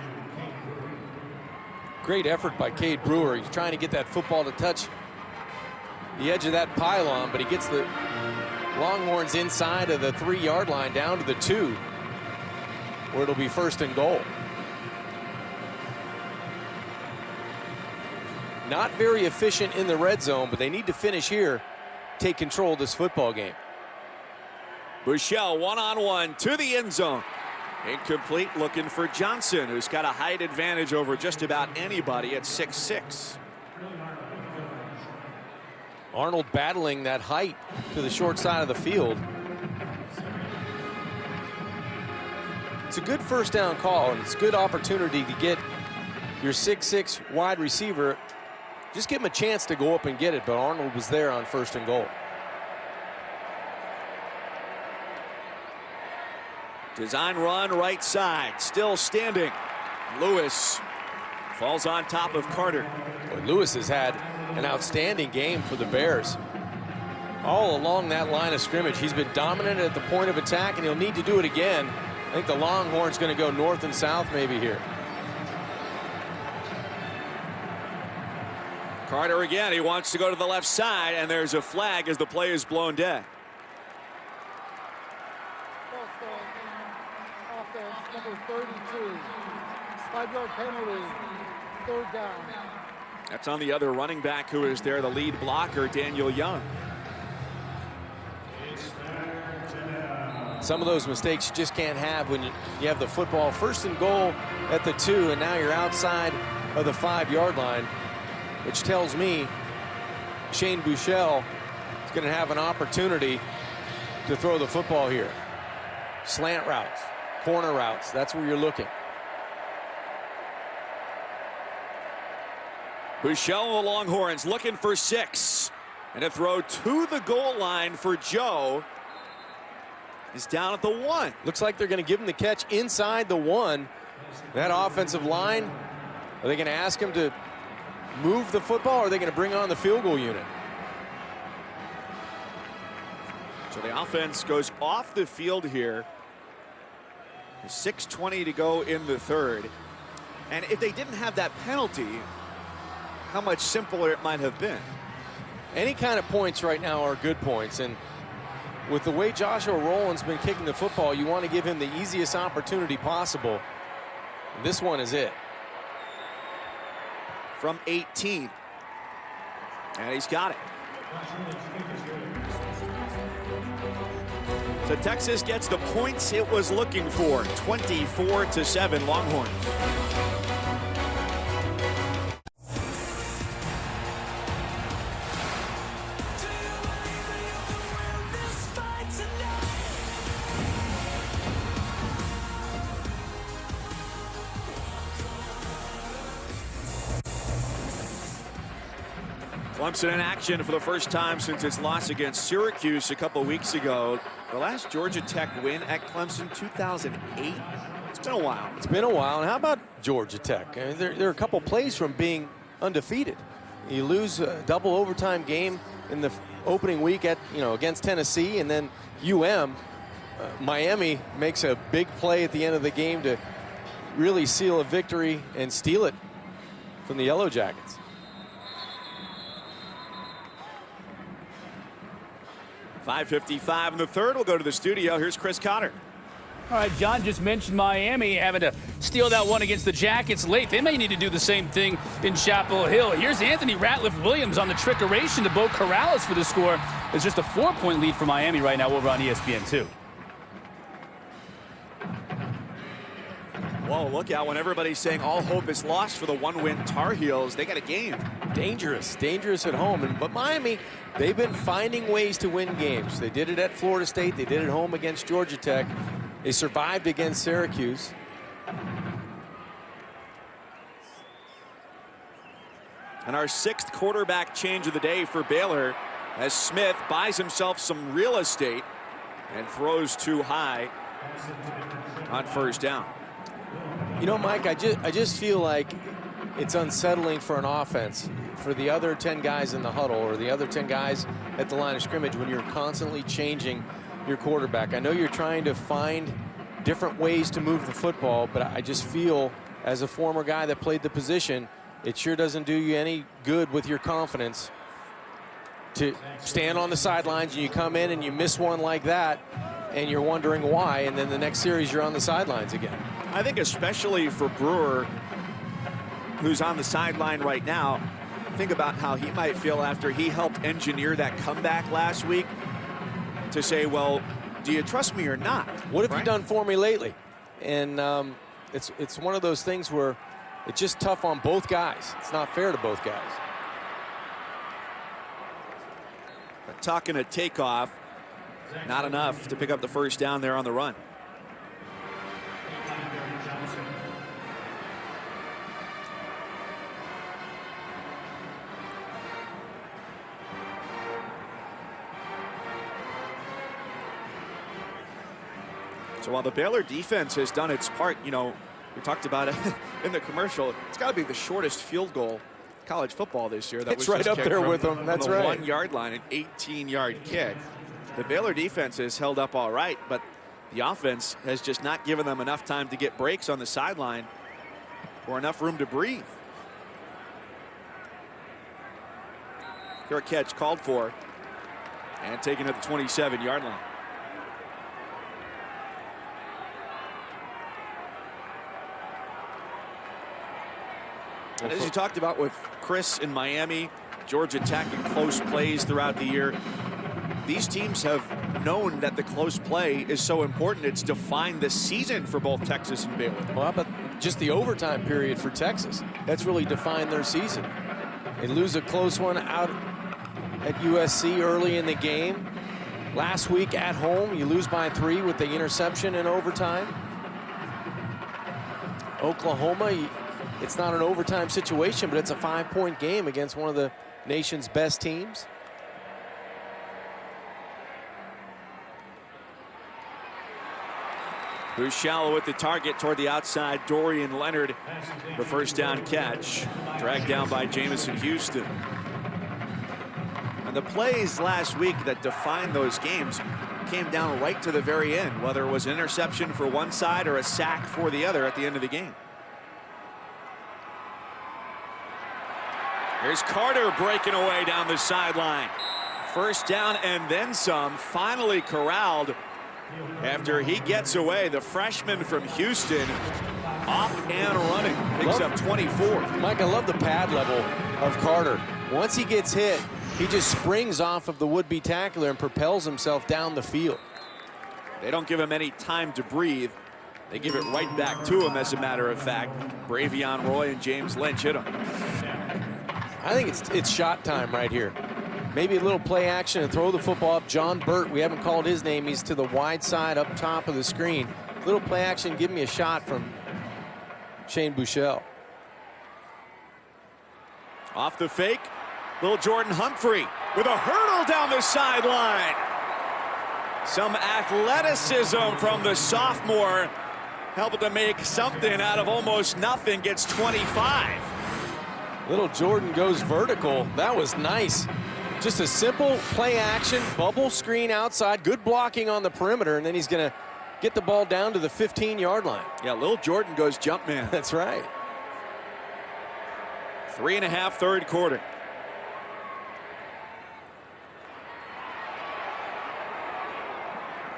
[SPEAKER 2] Great effort by Cade Brewer. He's trying to get that football to touch the edge of that pylon, but he gets the Longhorns inside of the 3-yard line down to the 2, where it'll be first and goal. Not very efficient in the red zone, but they need to finish here, take control of this football game.
[SPEAKER 1] Rhule one-on-one to the end zone. Incomplete, looking for Johnson, who's got a height advantage over just about anybody at 6'6".
[SPEAKER 2] Arnold battling that height to the short side of the field. It's a good first down call, and it's a good opportunity to get your 6'6" wide receiver. Just give him a chance to go up and get it, but Arnold was there on first and goal.
[SPEAKER 1] Design run right side, still standing. Lewis falls on top of Carter.
[SPEAKER 2] Well, Lewis has had an outstanding game for the Bears. All along that line of scrimmage, he's been dominant at the point of attack, and he'll need to do it again. I think the Longhorns going to go north and south maybe here.
[SPEAKER 1] Carter again, he wants to go to the left side, and there's a flag as the play is blown dead.
[SPEAKER 3] Offense, number 32. 5-yard penalty, 3rd down.
[SPEAKER 1] That's on the other running back who is there, the lead blocker, Daniel Young.
[SPEAKER 2] Some of those mistakes you just can't have when you have the football first and goal at the 2, and now you're outside of the 5-yard line, which tells me Shane Buechele is going to have an opportunity to throw the football here. Slant routes, corner routes, that's where you're looking.
[SPEAKER 1] Buechele and the Longhorns looking for 6. And a throw to the goal line for Joe is down at the 1.
[SPEAKER 2] Looks like they're going to give him the catch inside the 1. That offensive line, are they going to ask him to move the football, or are they going to bring on the field goal unit?
[SPEAKER 1] So the offense goes off the field here. 6:20 to go in the 3rd. And if they didn't have that penalty, how much simpler it might have been.
[SPEAKER 2] Any kind of points right now are good points, and with the way Joshua Rowland's been kicking the football, you want to give him the easiest opportunity possible. This one is it.
[SPEAKER 1] From 18. And he's got it. So Texas gets the points it was looking for. 24-7 Longhorns. Clemson in action for the first time since its loss against Syracuse a couple weeks ago. The last Georgia Tech win at Clemson, 2008. It's been a while.
[SPEAKER 2] It's been a while. And how about Georgia Tech? I mean, they're a couple plays from being undefeated. You lose a double overtime game in the opening week against Tennessee, and then Miami makes a big play at the end of the game to really seal a victory and steal it from the Yellow Jackets.
[SPEAKER 1] .555 in the 3rd. We'll go to the studio. Here's Chris Cotter.
[SPEAKER 5] All right, John just mentioned Miami having to steal that one against the Jackets late. They may need to do the same thing in Chapel Hill. Here's Anthony Ratliff-Williams on the trickeration to Bo Corrales for the score. It's just a 4-point lead for Miami right now over on ESPN2.
[SPEAKER 1] Well, look out when everybody's saying all hope is lost for the one-win Tar Heels. They got a game.
[SPEAKER 2] Dangerous at home. But Miami, they've been finding ways to win games. They did it at Florida State. They did it at home against Georgia Tech. They survived against Syracuse.
[SPEAKER 1] And our 6th quarterback change of the day for Baylor as Smith buys himself some real estate and throws too high on first down.
[SPEAKER 2] You know, Mike, I just feel like it's unsettling for an offense, for the other 10 guys in the huddle or the other 10 guys at the line of scrimmage when you're constantly changing your quarterback. I know you're trying to find different ways to move the football, but I just feel, as a former guy that played the position, it sure doesn't do you any good with your confidence to stand on the sidelines and you come in and you miss one like that and you're wondering why, and then the next series you're on the sidelines again.
[SPEAKER 1] I think especially for Brewer, who's on the sideline right now, think about how he might feel after he helped engineer that comeback last week to say, well, do you trust me or not?
[SPEAKER 2] What have you done for me lately? And it's one of those things where it's just tough on both guys. It's not fair to both guys.
[SPEAKER 1] But talking a takeoff, not enough to pick up the first down there on the run. So while the Baylor defense has done its part, you know, we talked about it in the commercial, it's got to be the shortest field goal in college football this year. That
[SPEAKER 2] it's
[SPEAKER 1] was
[SPEAKER 2] right up there with them. That's
[SPEAKER 1] on the
[SPEAKER 2] right.
[SPEAKER 1] 1-yard line, an 18-yard kick. The Baylor defense has held up all right, but the offense has just not given them enough time to get breaks on the sideline or enough room to breathe. Fair catch called for and taken at the 27-yard line. And as you talked about with Chris in Miami, Georgia Tech in close plays throughout the year, these teams have known that the close play is so important. It's defined the season for both Texas and Baylor.
[SPEAKER 2] Well, how about just the overtime period for Texas? That's really defined their season. They lose a close one out at USC early in the game. Last week at home, you lose by 3 with the interception in overtime. Oklahoma, it's not an overtime situation, but it's a 5-point game against one of the nation's best teams.
[SPEAKER 1] Who's shallow at the target toward the outside. Dorian Leonard, the first down catch, dragged down by Jamison Houston. And the plays last week that defined those games came down right to the very end, whether it was an interception for one side or a sack for the other at the end of the game. Here's Carter breaking away down the sideline. First down and then some, finally corralled after he gets away. The freshman from Houston off and running, picks up 24.
[SPEAKER 2] Mike, I love the pad level of Carter. Once he gets hit, he just springs off of the would-be tackler and propels himself down the field.
[SPEAKER 1] They don't give him any time to breathe. They give it right back to him, as a matter of fact. Bravion Roy and James Lynch hit him.
[SPEAKER 2] I think it's shot time right here. Maybe a little play action and throw the football up. John Burt, we haven't called his name. He's to the wide side up top of the screen. Little play action, give me a shot from Shane Buechele.
[SPEAKER 1] Off the fake, little Jordan Humphrey with a hurdle down the sideline. Some athleticism from the sophomore, helping to make something out of almost nothing, gets 25.
[SPEAKER 2] Little Jordan goes vertical. That was nice. Just a simple play action, bubble screen outside, good blocking on the perimeter, and then he's going to get the ball down to the 15-yard line.
[SPEAKER 1] Yeah, little Jordan goes jump man.
[SPEAKER 2] That's right.
[SPEAKER 1] 3.5 third quarter.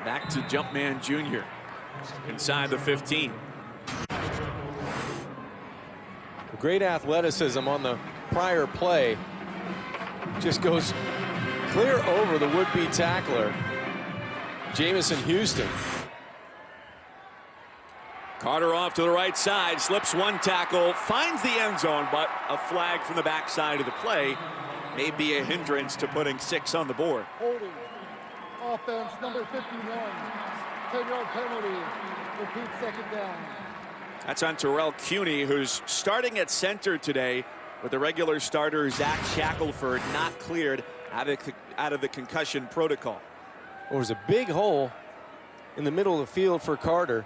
[SPEAKER 1] Back to Jumpman Jr. inside the 15.
[SPEAKER 2] Great athleticism on the prior play. Just goes clear over the would-be tackler, Jamison Houston.
[SPEAKER 1] Carter off to the right side, slips one tackle, finds the end zone, but a flag from the backside of the play may be a hindrance to putting 6 on the board.
[SPEAKER 3] Holding. Offense number 51. 10-yard penalty. Repeat second down.
[SPEAKER 1] That's on Terrell Cuny, who's starting at center today with the regular starter Zach Shackelford not cleared out of the concussion protocol.
[SPEAKER 2] There was a big hole in the middle of the field for Carter.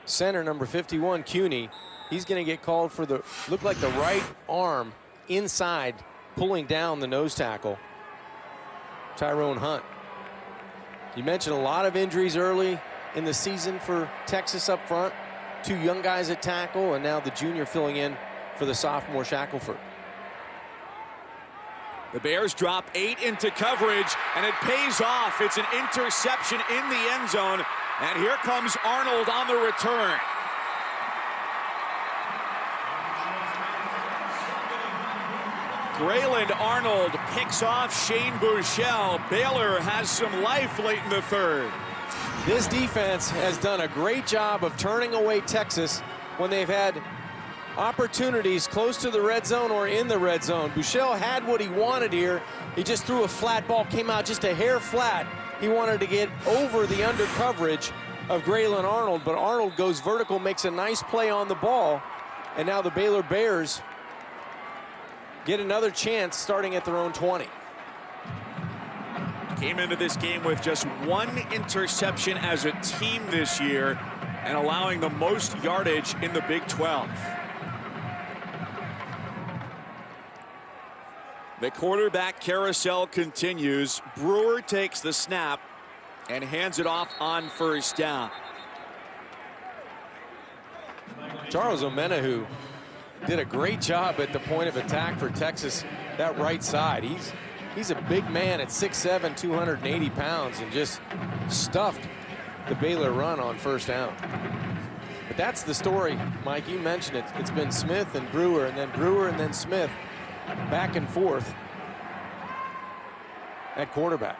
[SPEAKER 2] Center number 51, Cuny. He's going to get called for the, looked like the right arm inside, pulling down the nose tackle, Tyrone Hunt. You mentioned a lot of injuries early in the season for Texas up front. 2 young guys at tackle, and now the junior filling in for the sophomore Shackelford.
[SPEAKER 1] The Bears drop 8 into coverage, and it pays off. It's an interception in the end zone, and here comes Arnold on the return. Grayland Arnold picks off Shane Buechele. Baylor has some life late in the third.
[SPEAKER 2] This defense has done a great job of turning away Texas when they've had opportunities close to the red zone or in the red zone. Buechele had what he wanted here. He just threw a flat ball, came out just a hair flat. He wanted to get over the under coverage of Grayland Arnold, but Arnold goes vertical, makes a nice play on the ball, and now the Baylor Bears get another chance starting at their own 20.
[SPEAKER 1] Came into this game with just 1 interception as a team this year and allowing the most yardage in the Big 12. The quarterback carousel continues. Brewer takes the snap and hands it off on first down.
[SPEAKER 2] Charles Omenihu did a great job at the point of attack for Texas, that right side. He's a big man at 6'7", 280 pounds, and just stuffed the Baylor run on first down. But that's the story, Mike. You mentioned it. It's been Smith and Brewer, and then Smith, back and forth at quarterback.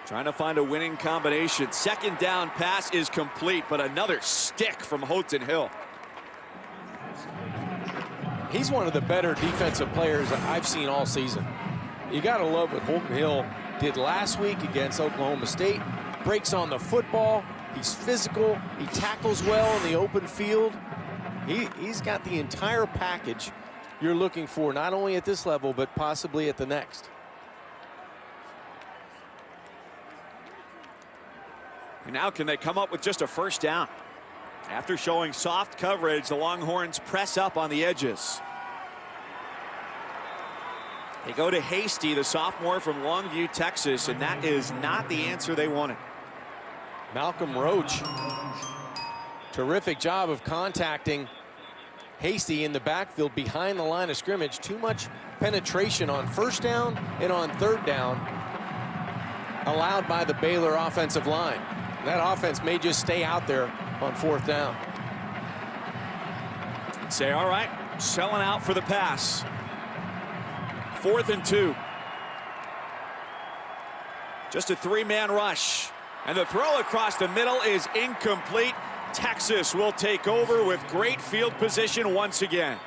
[SPEAKER 1] Trying to find a winning combination. Second down pass is complete, but another stick from Houghton Hill.
[SPEAKER 2] He's one of the better defensive players I've seen all season. You got to love what Houghton Hill did last week against Oklahoma State. Breaks on the football. He's physical. He tackles well in the open field. He's got the entire package you're looking for, not only at this level, but possibly at the next.
[SPEAKER 1] And now can they come up with just a first down? After showing soft coverage, the Longhorns press up on the edges. They go to Hasty, the sophomore from Longview, Texas, and that is not the answer they wanted.
[SPEAKER 2] Malcolm Roach, terrific job of contacting Hasty in the backfield behind the line of scrimmage. Too much penetration on first down and on third down allowed by the Baylor offensive line. That offense may just stay out there on fourth down.
[SPEAKER 1] Say, all right, selling out for the pass. 4th and 2. Just a 3-man rush. And the throw across the middle is incomplete. Texas will take over with great field position once again.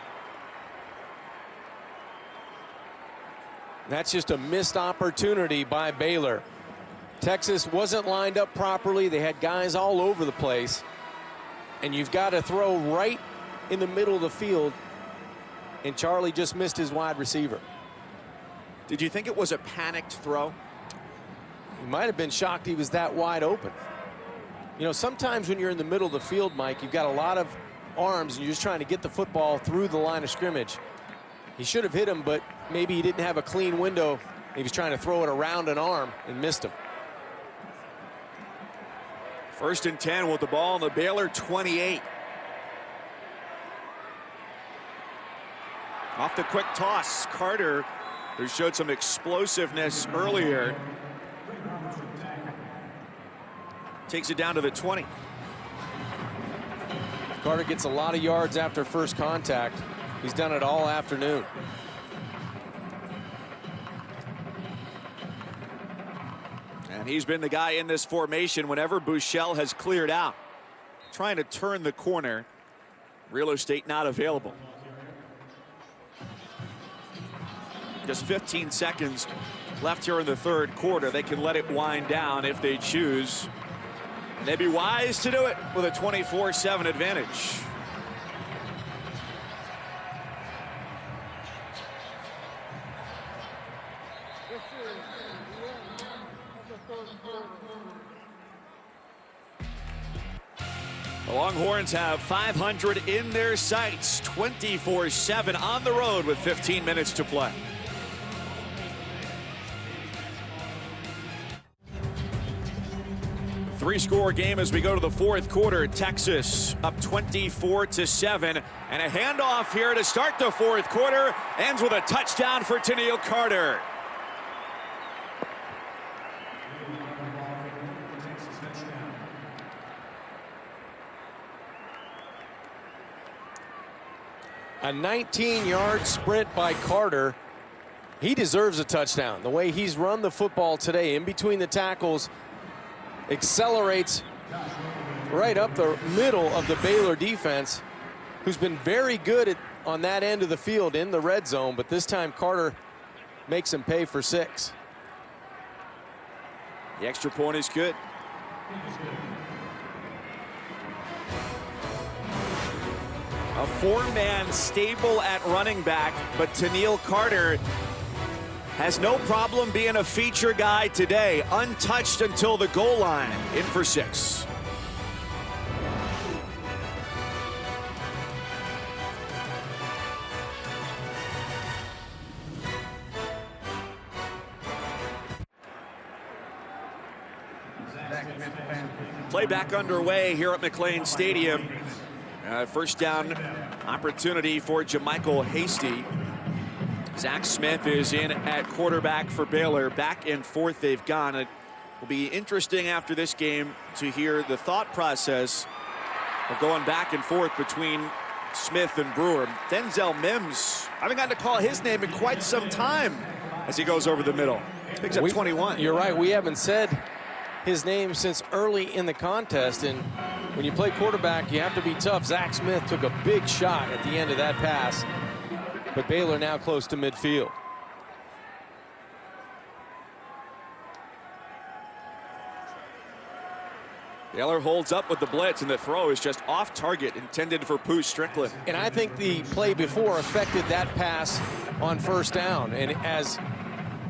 [SPEAKER 2] That's just a missed opportunity by Baylor. Texas wasn't lined up properly. They had guys all over the place. And you've got to throw right in the middle of the field. And Charlie just missed his wide receiver.
[SPEAKER 1] Did you think it was a panicked throw?
[SPEAKER 2] He might have been shocked he was that wide open. You know, sometimes when you're in the middle of the field, Mike, you've got a lot of arms and you're just trying to get the football through the line of scrimmage. He should have hit him, but maybe he didn't have a clean window. He was trying to throw it around an arm and missed him.
[SPEAKER 1] 1st and 10 with the ball on the Baylor 28. Off the quick toss, Carter, who showed some explosiveness earlier. Takes it down to the 20.
[SPEAKER 2] Carter gets a lot of yards after first contact. He's done it all afternoon.
[SPEAKER 1] And he's been the guy in this formation whenever Buechele has cleared out. Trying to turn the corner. Real estate not available. Just 15 seconds left here in the third quarter. They can let it wind down if they choose. And they'd be wise to do it with a 24-7 advantage.
[SPEAKER 3] This is the end of the third quarter.
[SPEAKER 1] The Longhorns have 500 in their sights, 24-7 on the road with 15 minutes to play. Three-score game as we go to the fourth quarter. Texas up 24-7, and a handoff here to start the fourth quarter. Ends with a touchdown for Tennille Carter.
[SPEAKER 2] A 19-yard sprint by Carter. He deserves a touchdown. The way he's run the football today in between the tackles, accelerates right up the middle of the Baylor defense, who's been very good on that end of the field in the red zone, but this time Carter makes him pay for 6.
[SPEAKER 1] The extra point is good. A 4-man stable at running back, but Tennille Carter has no problem being a feature guy today. Untouched until the goal line. In for 6. Play back underway here at McLean Stadium. First down opportunity for Jamichael Hasty. Zach Smith is in at quarterback for Baylor. Back and forth they've gone. It will be interesting after this game to hear the thought process of going back and forth between Smith and Brewer. Denzel Mims, I haven't gotten to call his name in quite some time as he goes over the middle. Picks up 21.
[SPEAKER 2] You're right, we haven't said his name since early in the contest, and when you play quarterback, you have to be tough. Zach Smith took a big shot at the end of that pass, but Baylor now close to midfield.
[SPEAKER 1] Baylor holds up with the blitz, and the throw is just off target, intended for Pooh Strickland.
[SPEAKER 2] And I think the play before affected that pass on first down. And as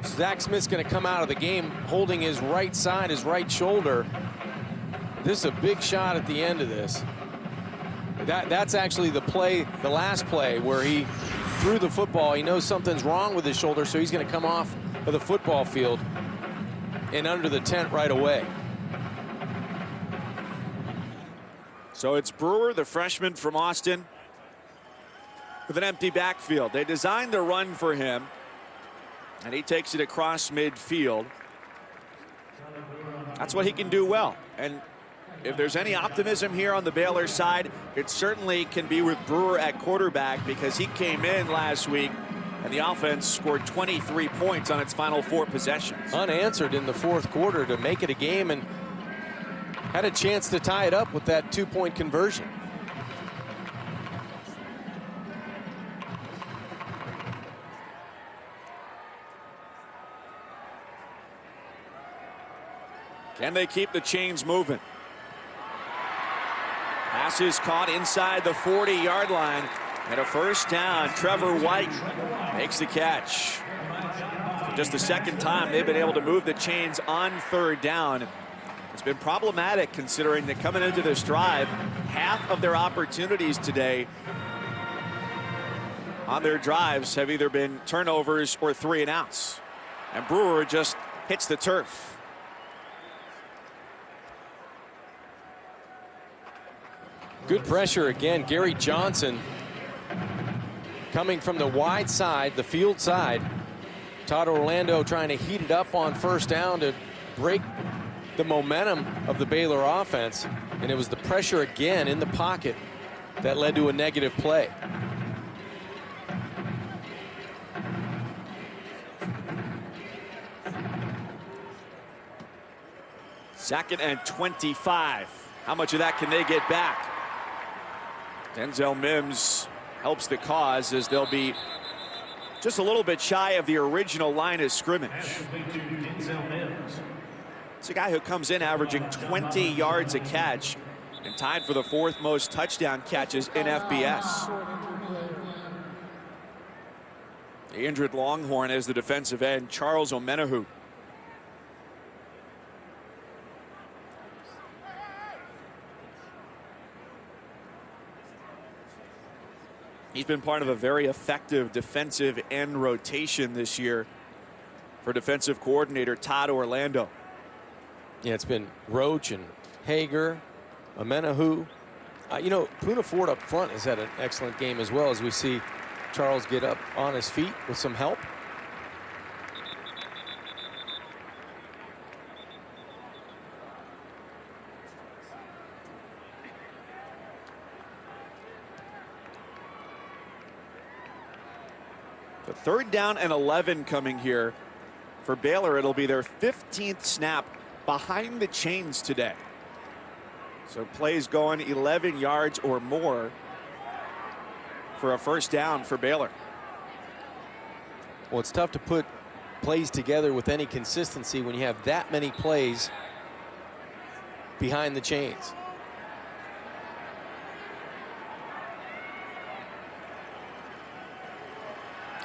[SPEAKER 2] Zach Smith's going to come out of the game holding his right side, his right shoulder, this is a big shot at the end of this. That's actually the play, the last play, where he threw the football. He knows something's wrong with his shoulder, so he's going to come off of the football field and under the tent right away.
[SPEAKER 1] So it's Brewer, the freshman from Austin, with an empty backfield. They designed the run for him, and he takes it across midfield. That's what he can do well. And if there's any optimism here on the Baylor side, it certainly can be with Brewer at quarterback, because he came in last week and the offense scored 23 points on its final 4 possessions.
[SPEAKER 2] Unanswered in the fourth quarter to make it a game, and had a chance to tie it up with that 2-point conversion.
[SPEAKER 1] Can they keep the chains moving? Pass is caught inside the 40-yard line, and a first down. Trevor White makes the catch. Just the second time they've been able to move the chains on third down. It's been problematic considering that coming into this drive, half of their opportunities today on their drives have either been turnovers or 3-and-outs. And Brewer just hits the turf.
[SPEAKER 2] Good pressure again. Gary Johnson coming from the wide side, the field side. Todd Orlando trying to heat it up on first down to break the momentum of the Baylor offense, and it was the pressure again in the pocket that led to a negative play.
[SPEAKER 1] Second and 25. How much of that can they get back? Denzel Mims helps the cause as they'll be just a little bit shy of the original line of scrimmage. It's a guy who comes in averaging 20 yards a catch and tied for the 4th most touchdown catches in FBS. The injured Longhorn as the defensive end, Charles Omenihu. He's been part of a very effective defensive end rotation this year for defensive coordinator Todd Orlando.
[SPEAKER 2] Yeah, it's been Roach and Hager, Omenihu. You know, Poona Ford up front has had an excellent game as well, as we see Charles get up on his feet with some help.
[SPEAKER 1] The 3rd down and 11 coming here for Baylor. It'll be their 15th snap behind the chains today. So plays going 11 yards or more for a 1st down for Baylor.
[SPEAKER 2] Well, it's tough to put plays together with any consistency when you have that many plays behind the chains.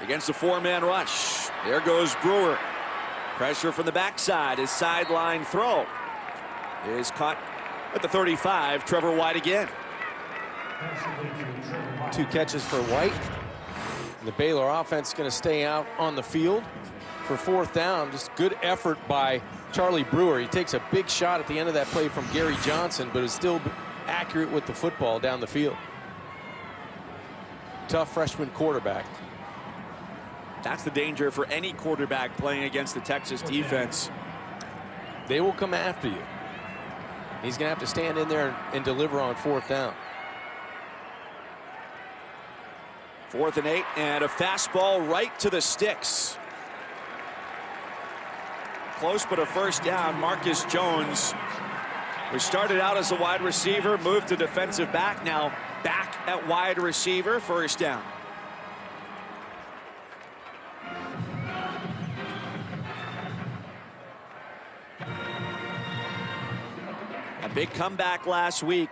[SPEAKER 1] Against a 4-man rush. There goes Brewer. Pressure from the backside. His sideline throw is caught at the 35. Trevor White again.
[SPEAKER 2] 2 catches for White. And the Baylor offense is going to stay out on the field for 4th down. Just good effort by Charlie Brewer. He takes a big shot at the end of that play from Gary Johnson, but is still accurate with the football down the field. Tough freshman quarterback.
[SPEAKER 1] That's the danger for any quarterback playing against the Texas defense.
[SPEAKER 2] They will come after you. He's going to have to stand in there and deliver on 4th down.
[SPEAKER 1] 4th and 8, and a fastball right to the sticks. Close, but a 1st down. Marcus Jones, who started out as a wide receiver, moved to defensive back, now back at wide receiver. 1st down. A big comeback last week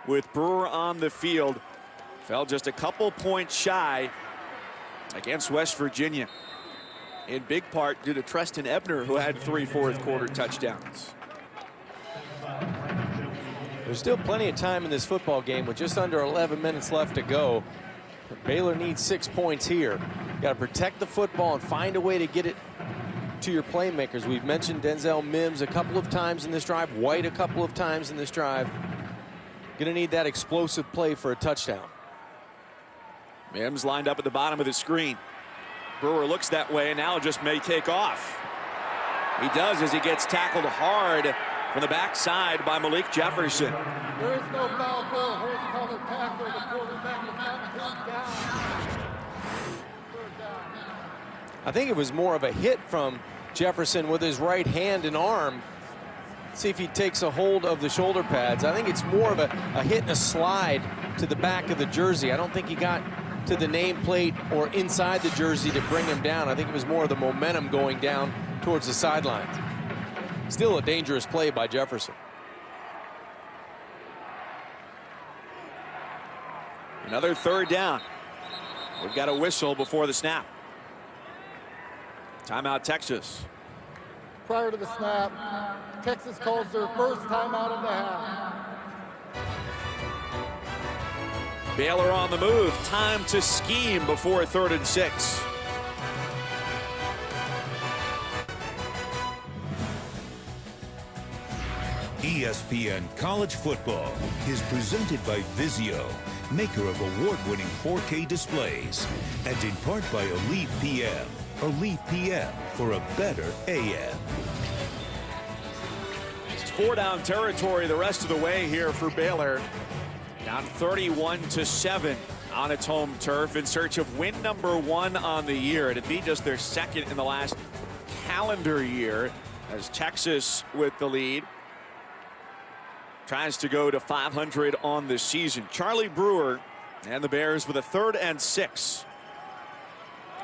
[SPEAKER 1] with Brewer on the field. Fell just a couple points shy against West Virginia, in big part due to Treston Ebner, who had 3 4th-quarter touchdowns.
[SPEAKER 2] There's still plenty of time in this football game with just under 11 minutes left to go. Baylor needs 6 points here. You got to protect the football and find a way to get it to your playmakers. We've mentioned Denzel Mims a couple of times in this drive, White a couple of times in this drive. Going to need that explosive play for a touchdown.
[SPEAKER 1] Mims lined up at the bottom of the screen. Brewer looks that way and now just may take off. He does, as he gets tackled hard from the backside by Malik Jefferson.
[SPEAKER 3] There is no foul for a horse-collar tackle. The quarterback is not pinned down. 3rd down.
[SPEAKER 2] I think it was more of a hit from Jefferson with his right hand and arm. See if he takes a hold of the shoulder pads. I think it's more of a hit and a slide to the back of the jersey. I don't think he got to the nameplate or inside the jersey to bring him down. I think it was more of the momentum going down towards the sidelines. Still a dangerous play by Jefferson.
[SPEAKER 1] Another 3rd down. We've got a whistle before the snap. Timeout, Texas.
[SPEAKER 3] Prior to the snap, Texas calls their 1st timeout of the half.
[SPEAKER 1] Baylor on the move. Time to scheme before 3rd and 6.
[SPEAKER 4] ESPN College Football is presented by Vizio, maker of award-winning 4K displays, and in part by Elite PM. Elite PM for a better AM.
[SPEAKER 1] 4-down territory the rest of the way here for Baylor. Down 31-7 on its home turf in search of win number 1 on the year. It'd be just their second in the last calendar year as Texas with the lead tries to go to 500 on the season. Charlie Brewer and the Bears with a 3rd and 6.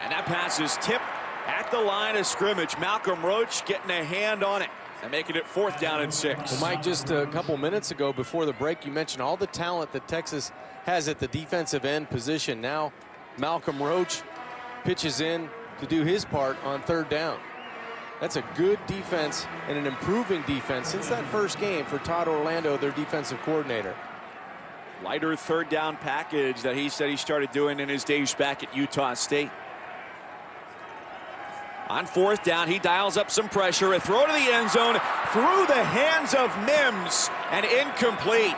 [SPEAKER 1] And that pass is tipped at the line of scrimmage. Malcolm Roach getting a hand on it and making it 4th down and 6.
[SPEAKER 2] Well, Mike, just a couple minutes ago before the break, you mentioned all the talent that Texas has at the defensive end position. Now Malcolm Roach pitches in to do his part on 3rd down. That's a good defense and an improving defense since that first game for Todd Orlando, their defensive coordinator.
[SPEAKER 1] Lighter 3rd down package that he said he started doing in his days back at Utah State. On 4th down, he dials up some pressure. A throw to the end zone through the hands of Mims and incomplete.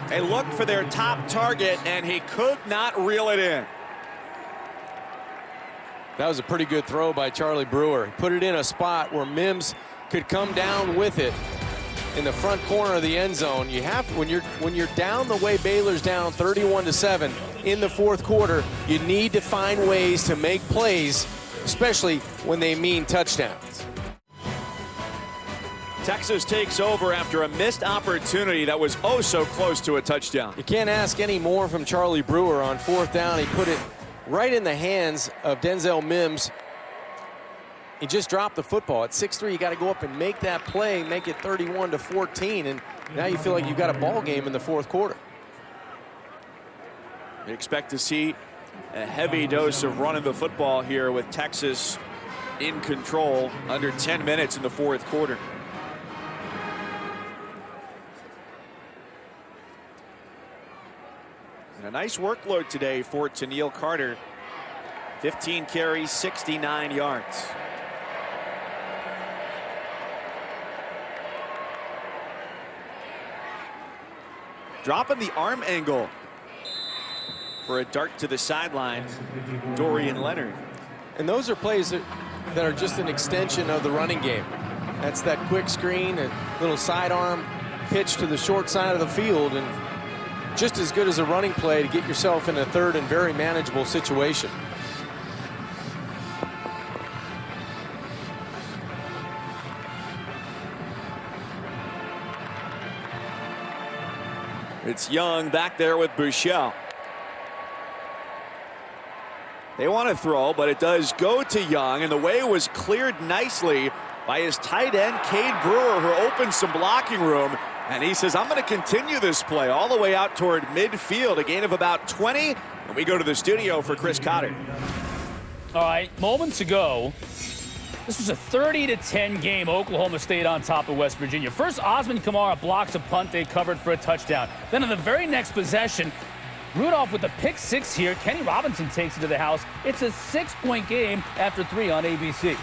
[SPEAKER 1] They looked for their top target and he could not reel it in.
[SPEAKER 2] That was a pretty good throw by Charlie Brewer. He put it in a spot where Mims could come down with it in the front corner of the end zone. You have when you're down the way Baylor's down 31-7 in the 4th quarter, you need to find ways to make plays, especially when they mean touchdowns.
[SPEAKER 1] Texas takes over after a missed opportunity that was oh so close to a touchdown.
[SPEAKER 2] You can't ask any more from Charlie Brewer on 4th down. He put it right in the hands of Denzel Mims. He just dropped the football. At 6'3", you got to go up and make that play, make it 31-14, and now you feel like you've got a ball game in the 4th quarter.
[SPEAKER 1] We expect to see a heavy dose of running the football here with Texas in control under 10 minutes in the 4th quarter. And a nice workload today for Tennille Carter. 15 carries, 69 yards. Dropping the arm angle for a dart to the sideline, Dorian Leonard.
[SPEAKER 2] And those are plays that are just an extension of the running game. That's that quick screen, a little sidearm pitch to the short side of the field, and just as good as a running play to get yourself in a 3rd and very manageable situation.
[SPEAKER 1] It's Young back there with Buechele. They want to throw, but it does go to Young, and the way was cleared nicely by his tight end, Cade Brewer, who opened some blocking room. And he says, I'm going to continue this play all the way out toward midfield, a gain of about 20. And we go to the studio for Chris Cotter.
[SPEAKER 5] All right, moments ago, this was a 30-10 game. Oklahoma State on top of West Virginia. First, Osman Kamara blocks a punt they covered for a touchdown. Then on the very next possession, Rudolph with the pick 6 here. Kenny Robinson takes it to the house. It's a 6-point game after 3 on ABC.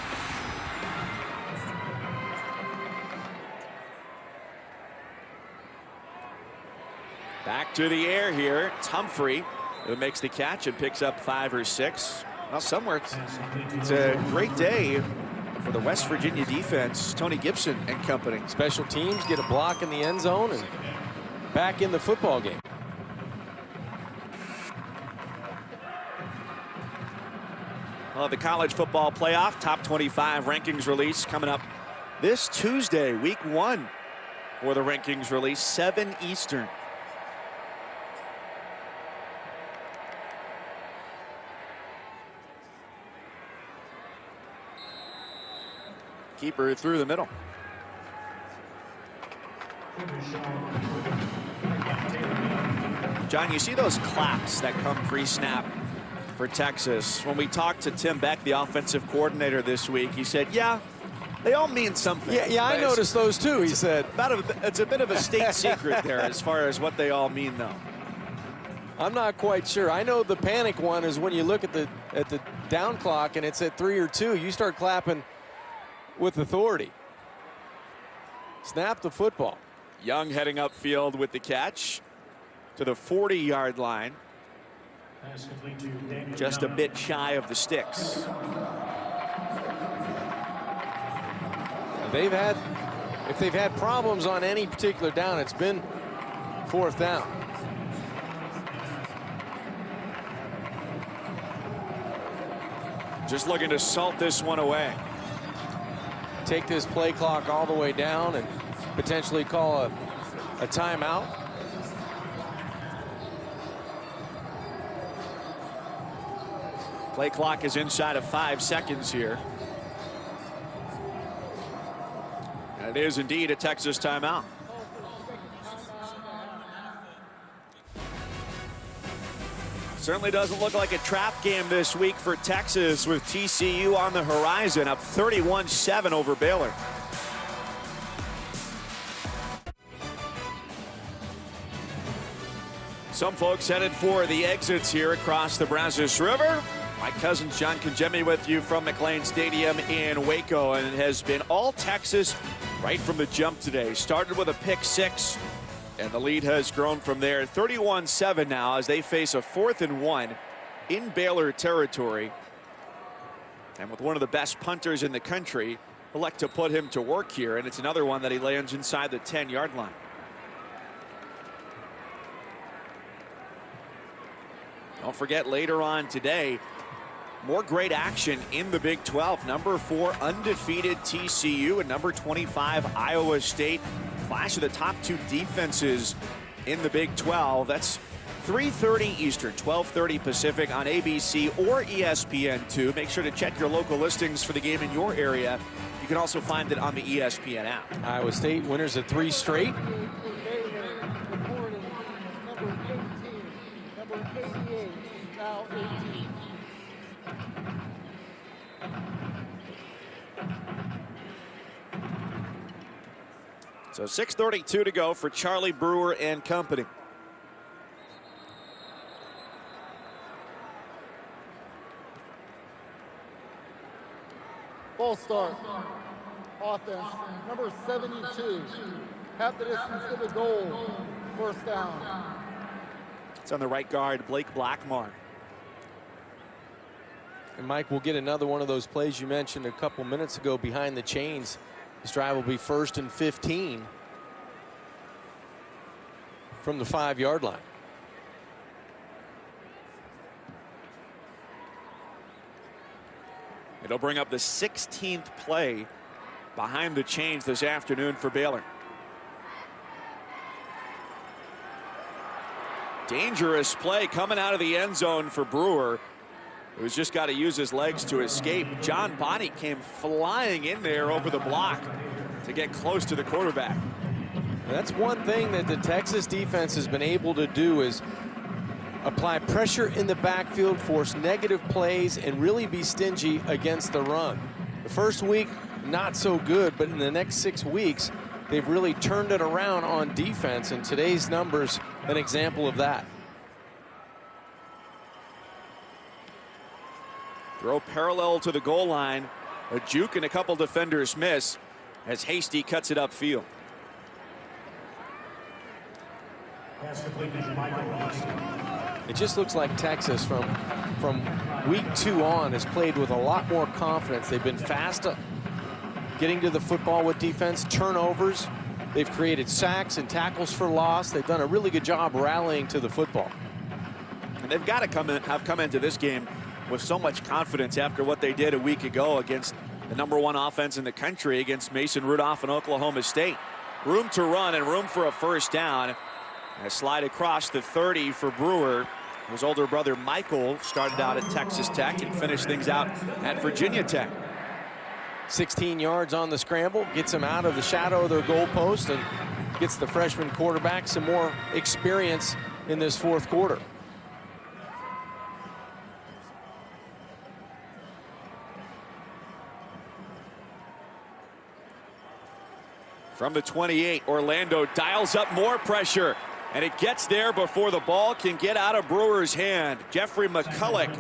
[SPEAKER 1] Back to the air here. It's Humphrey who makes the catch and picks up 5 or 6. Well, somewhere it's a great day for the West Virginia defense. Tony Gibson and company.
[SPEAKER 2] Special teams get a block in the end zone and back in the football game.
[SPEAKER 1] Well, the college football playoff top 25 rankings release coming up this Tuesday, week 1 for the rankings release, 7 Eastern. Keeper through the middle. John, you see those claps that come pre-snap for Texas. When we talked to Tim Beck, the offensive coordinator this week, he said, yeah, they all mean something.
[SPEAKER 2] Yeah, I noticed those too, he said.
[SPEAKER 1] It's a bit of a state secret there as far as what they all mean, though.
[SPEAKER 2] I'm not quite sure. I know the panic one is when you look at the down clock and it's at 3 or 2, you start clapping with authority. Snap the football.
[SPEAKER 1] Young heading upfield with the catch to the 40-yard line. Just a bit shy of the sticks.
[SPEAKER 2] They've had If they've had problems on any particular down, it's been 4th down.
[SPEAKER 1] Just looking to salt this one away.
[SPEAKER 2] Take this play clock all the way down and potentially call a timeout.
[SPEAKER 1] Play clock is inside of 5 seconds here. And it is indeed a Texas timeout. Certainly doesn't look like a trap game this week for Texas, with TCU on the horizon, up 31-7 over Baylor. Some folks headed for the exits here across the Brazos River. My cousin John Congemi with you from McLean Stadium in Waco, and it has been all Texas right from the jump today. Started with a pick 6, and the lead has grown from there. 31-7 now as they face a 4th and 1 in Baylor territory. And with one of the best punters in the country, elect to put him to work here, and it's another one that he lands inside the 10-yard line. Don't forget, later on today, more great action in the Big 12. Number 4 undefeated TCU and number 25 Iowa State. Clash of the top 2 defenses in the Big 12. That's 3:30 Eastern, 12:30 Pacific on ABC or ESPN2. Make sure to check your local listings for the game in your area. You can also find it on the ESPN app.
[SPEAKER 2] Iowa State winners of 3 straight.
[SPEAKER 3] Number 88, now 18.
[SPEAKER 1] So 6:32 to go for Charlie Brewer and company.
[SPEAKER 3] Ball start. Offense. Number 72. Half the distance to the goal. 1st down.
[SPEAKER 1] It's on the right guard, Blake Blackmar.
[SPEAKER 2] And Mike, we'll get another one of those plays you mentioned a couple minutes ago behind the chains. This drive will be 1st and 15 from the 5-yard line.
[SPEAKER 1] It'll bring up the 16th play behind the chains this afternoon for Baylor. Dangerous play coming out of the end zone for Brewer, who's just got to use his legs to escape. John Bonney came flying in there over the block to get close to the quarterback.
[SPEAKER 2] That's one thing that the Texas defense has been able to do, is apply pressure in the backfield, force negative plays, and really be stingy against the run. The first week, not so good, but in the next 6 weeks, they've really turned it around on defense, and today's numbers an example of that.
[SPEAKER 1] Throw parallel to the goal line. A juke and a couple defenders miss as Hasty cuts it upfield.
[SPEAKER 2] It just looks like Texas from week 2 on has played with a lot more confidence. They've been fast getting to the football with defense, turnovers. They've created sacks and tackles for loss. They've done a really good job rallying to the football.
[SPEAKER 1] And they've got to have come into this game with so much confidence after what they did a week ago against the number 1 offense in the country against Mason Rudolph and Oklahoma State. Room to run and room for a 1st down. A slide across the 30 for Brewer. His older brother Michael started out at Texas Tech and finished things out at Virginia Tech.
[SPEAKER 2] 16 yards on the scramble, gets him out of the shadow of their goalpost and gets the freshman quarterback some more experience in this 4th quarter.
[SPEAKER 1] From the 28, Orlando dials up more pressure, and it gets there before the ball can get out of Brewer's hand. Jeffrey McCulloch.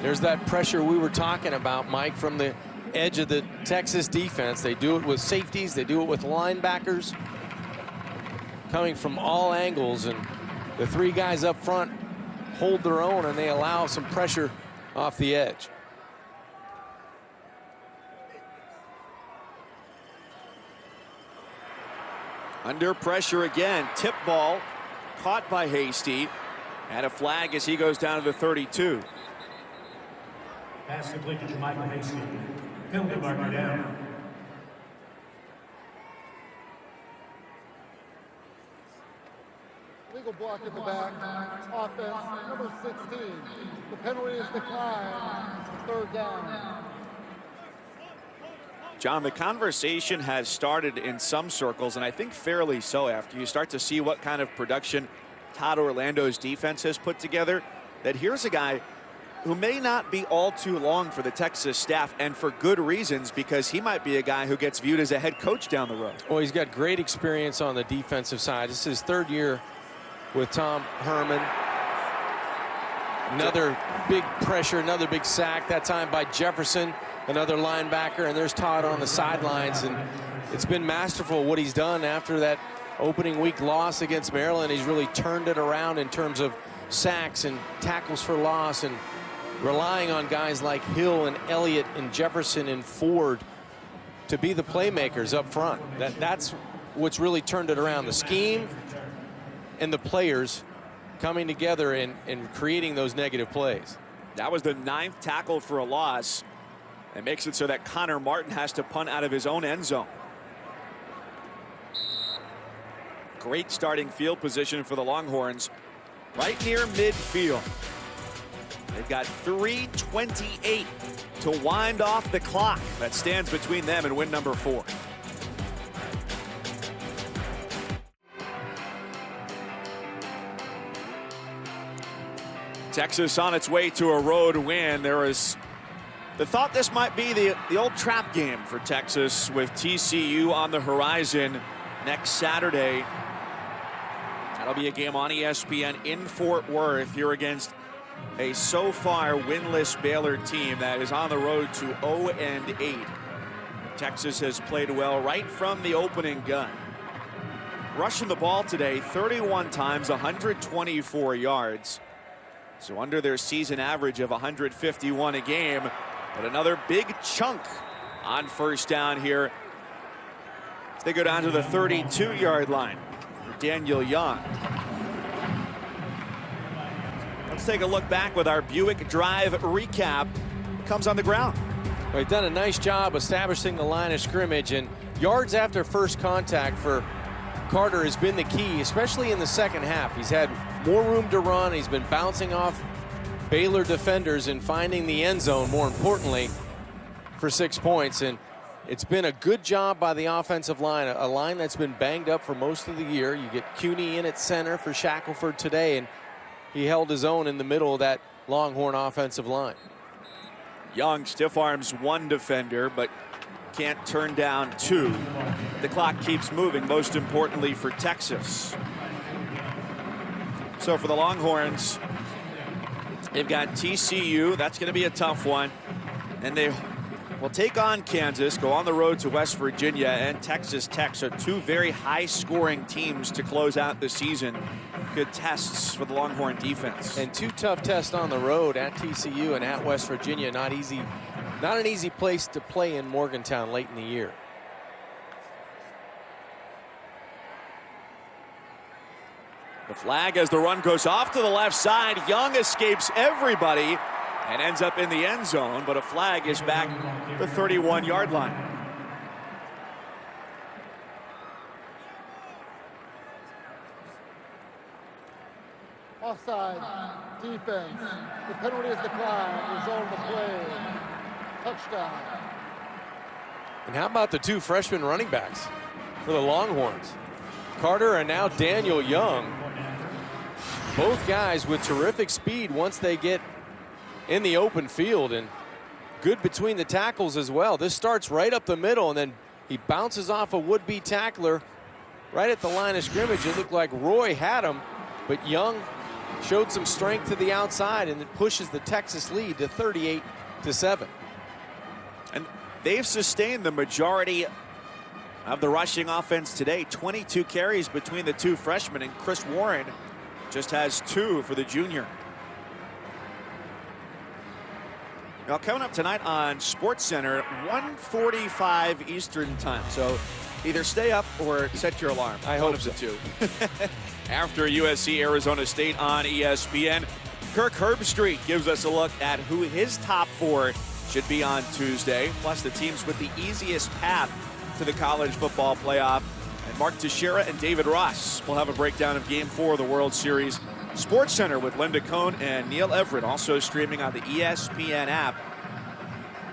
[SPEAKER 2] There's that pressure we were talking about, Mike, from the edge of the Texas defense. They do it with safeties, they do it with linebackers, coming from all angles, and the 3 guys up front hold their own, and they allow some pressure off the edge.
[SPEAKER 1] Under pressure again. Tip ball caught by Hasty. And a flag as he goes down to the 32.
[SPEAKER 7] Pass complete to Jermichael Hasty. Penalty marker down.
[SPEAKER 3] Legal block in the back. Offense, number 16. The penalty is declined. 3rd down.
[SPEAKER 1] John, the conversation has started in some circles, and I think fairly so, after you start to see what kind of production Todd Orlando's defense has put together, that here's a guy who may not be all too long for the Texas staff, and for good reasons, because he might be a guy who gets viewed as a head coach down the road.
[SPEAKER 2] Well, he's got great experience on the defensive side. This is his 3rd year with Tom Herman. Another big pressure, another big sack, that time by Jefferson, another linebacker, and there's Todd on the sidelines. And it's been masterful what he's done after that opening week loss against Maryland. He's really turned it around in terms of sacks and tackles for loss, and relying on guys like Hill and Elliott and Jefferson and Ford to be the playmakers up front. That's what's really turned it around. The scheme and the players coming together and creating those negative plays.
[SPEAKER 1] That was the 9th tackle for a loss. It makes it so that Connor Martin has to punt out of his own end zone. Great starting field position for the Longhorns, right near midfield. They've got 3:28 to wind off the clock. That stands between them and win number 4. Texas on its way to a road win. There was the thought this might be the old trap game for Texas, with TCU on the horizon next Saturday. That'll be a game on ESPN in Fort Worth here against a so far winless Baylor team that is on the road to 0-8. Texas has played well right from the opening gun. Rushing the ball today 31 times, 124 yards. So under their season average of 151 a game. But another big chunk on 1st down here. They go down to the 32-yard line for Daniel Young. Let's take a look back with our Buick Drive recap. Comes on the ground.
[SPEAKER 2] Well, he's done a nice job establishing the line of scrimmage, and yards after first contact for Carter has been the key, especially in the 2nd half. He's had more room to run. He's been bouncing off Baylor defenders and finding the end zone, more importantly, for 6 points. And it's been a good job by the offensive line, a line that's been banged up for most of the year. You get Cuny in at center for Shackelford today, and he held his own in the middle of that Longhorn offensive line.
[SPEAKER 1] Young stiff arms 1 defender, but can't turn down 2. The clock keeps moving, most importantly for Texas. So for the Longhorns, they've got TCU. That's going to be a tough one. And they will take on Kansas, go on the road to West Virginia and Texas Tech. So 2 very high-scoring teams to close out the season. Good tests for the Longhorn defense.
[SPEAKER 2] And 2 tough tests on the road, at TCU and at West Virginia. Not an easy place to play in Morgantown late in the year.
[SPEAKER 1] The flag as the run goes off to the left side. Young escapes everybody and ends up in the end zone, but a flag is back the 31-yard line.
[SPEAKER 3] Offside defense. The penalty is declined. Result of the play. Touchdown.
[SPEAKER 2] And how about the 2 freshman running backs for the Longhorns? Carter and now Daniel Young. Both guys with terrific speed once they get in the open field, and good between the tackles as well. This starts right up the middle, and then he bounces off a would-be tackler right at the line of scrimmage. It looked like Roy had him, but Young showed some strength to the outside, and it pushes the Texas lead to 38-7.
[SPEAKER 1] And they've sustained the majority of the rushing offense today. 22 carries between the 2 freshmen, and Chris Warren just has 2 for the junior. Now coming up tonight on SportsCenter, 1:45 Eastern time. So Either stay up or set your alarm.
[SPEAKER 2] I
[SPEAKER 1] One
[SPEAKER 2] hope
[SPEAKER 1] of the
[SPEAKER 2] so.
[SPEAKER 1] two. After USC Arizona State on ESPN, Kirk Herbstreit gives us a look at who his top 4 should be on Tuesday, plus the teams with the easiest path to the college football playoff. And Mark Teixeira and David Ross will have a breakdown of Game 4 of the World Series. Sports Center with Linda Cohn and Neil Everett, also streaming on the ESPN app.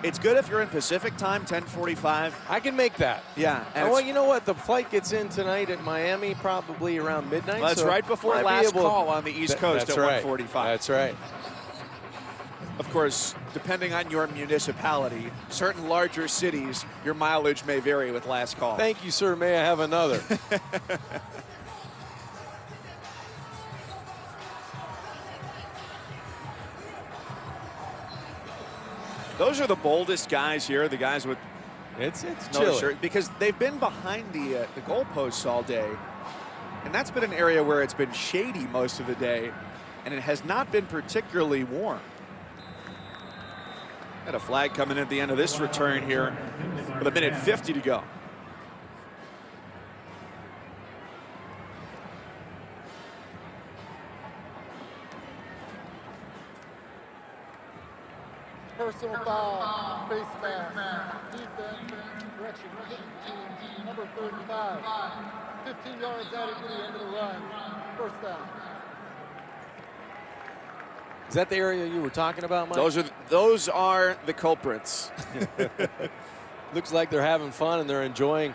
[SPEAKER 1] It's good if you're in Pacific time, 10:45.
[SPEAKER 2] I can make that.
[SPEAKER 1] Yeah. And
[SPEAKER 2] Well, you know what? The flight gets in tonight at Miami probably around midnight.
[SPEAKER 1] that's
[SPEAKER 2] so
[SPEAKER 1] right before
[SPEAKER 2] might be
[SPEAKER 1] last
[SPEAKER 2] able-
[SPEAKER 1] call on the East Coast
[SPEAKER 2] That's
[SPEAKER 1] at
[SPEAKER 2] right.
[SPEAKER 1] 1:45.
[SPEAKER 2] That's right.
[SPEAKER 1] Of course, depending on your municipality, certain larger cities, your mileage may vary with last call.
[SPEAKER 2] Thank you, sir. May I have another?
[SPEAKER 1] Those are the boldest guys here, the guys with
[SPEAKER 2] It's
[SPEAKER 1] no
[SPEAKER 2] chilly.
[SPEAKER 1] shirt, because they've been behind the goalposts all day. And that's been an area where it's been shady most of the day, and it has not been particularly warm. Got a flag coming in at the end of this return here with 1:50 to go.
[SPEAKER 3] Personal foul, face mask, defense, direction, team, number 35. 15 yards added to the end of the run. First down.
[SPEAKER 2] Is that the area you were talking about, Mike?
[SPEAKER 1] Those are the culprits.
[SPEAKER 2] Looks like they're having fun and they're enjoying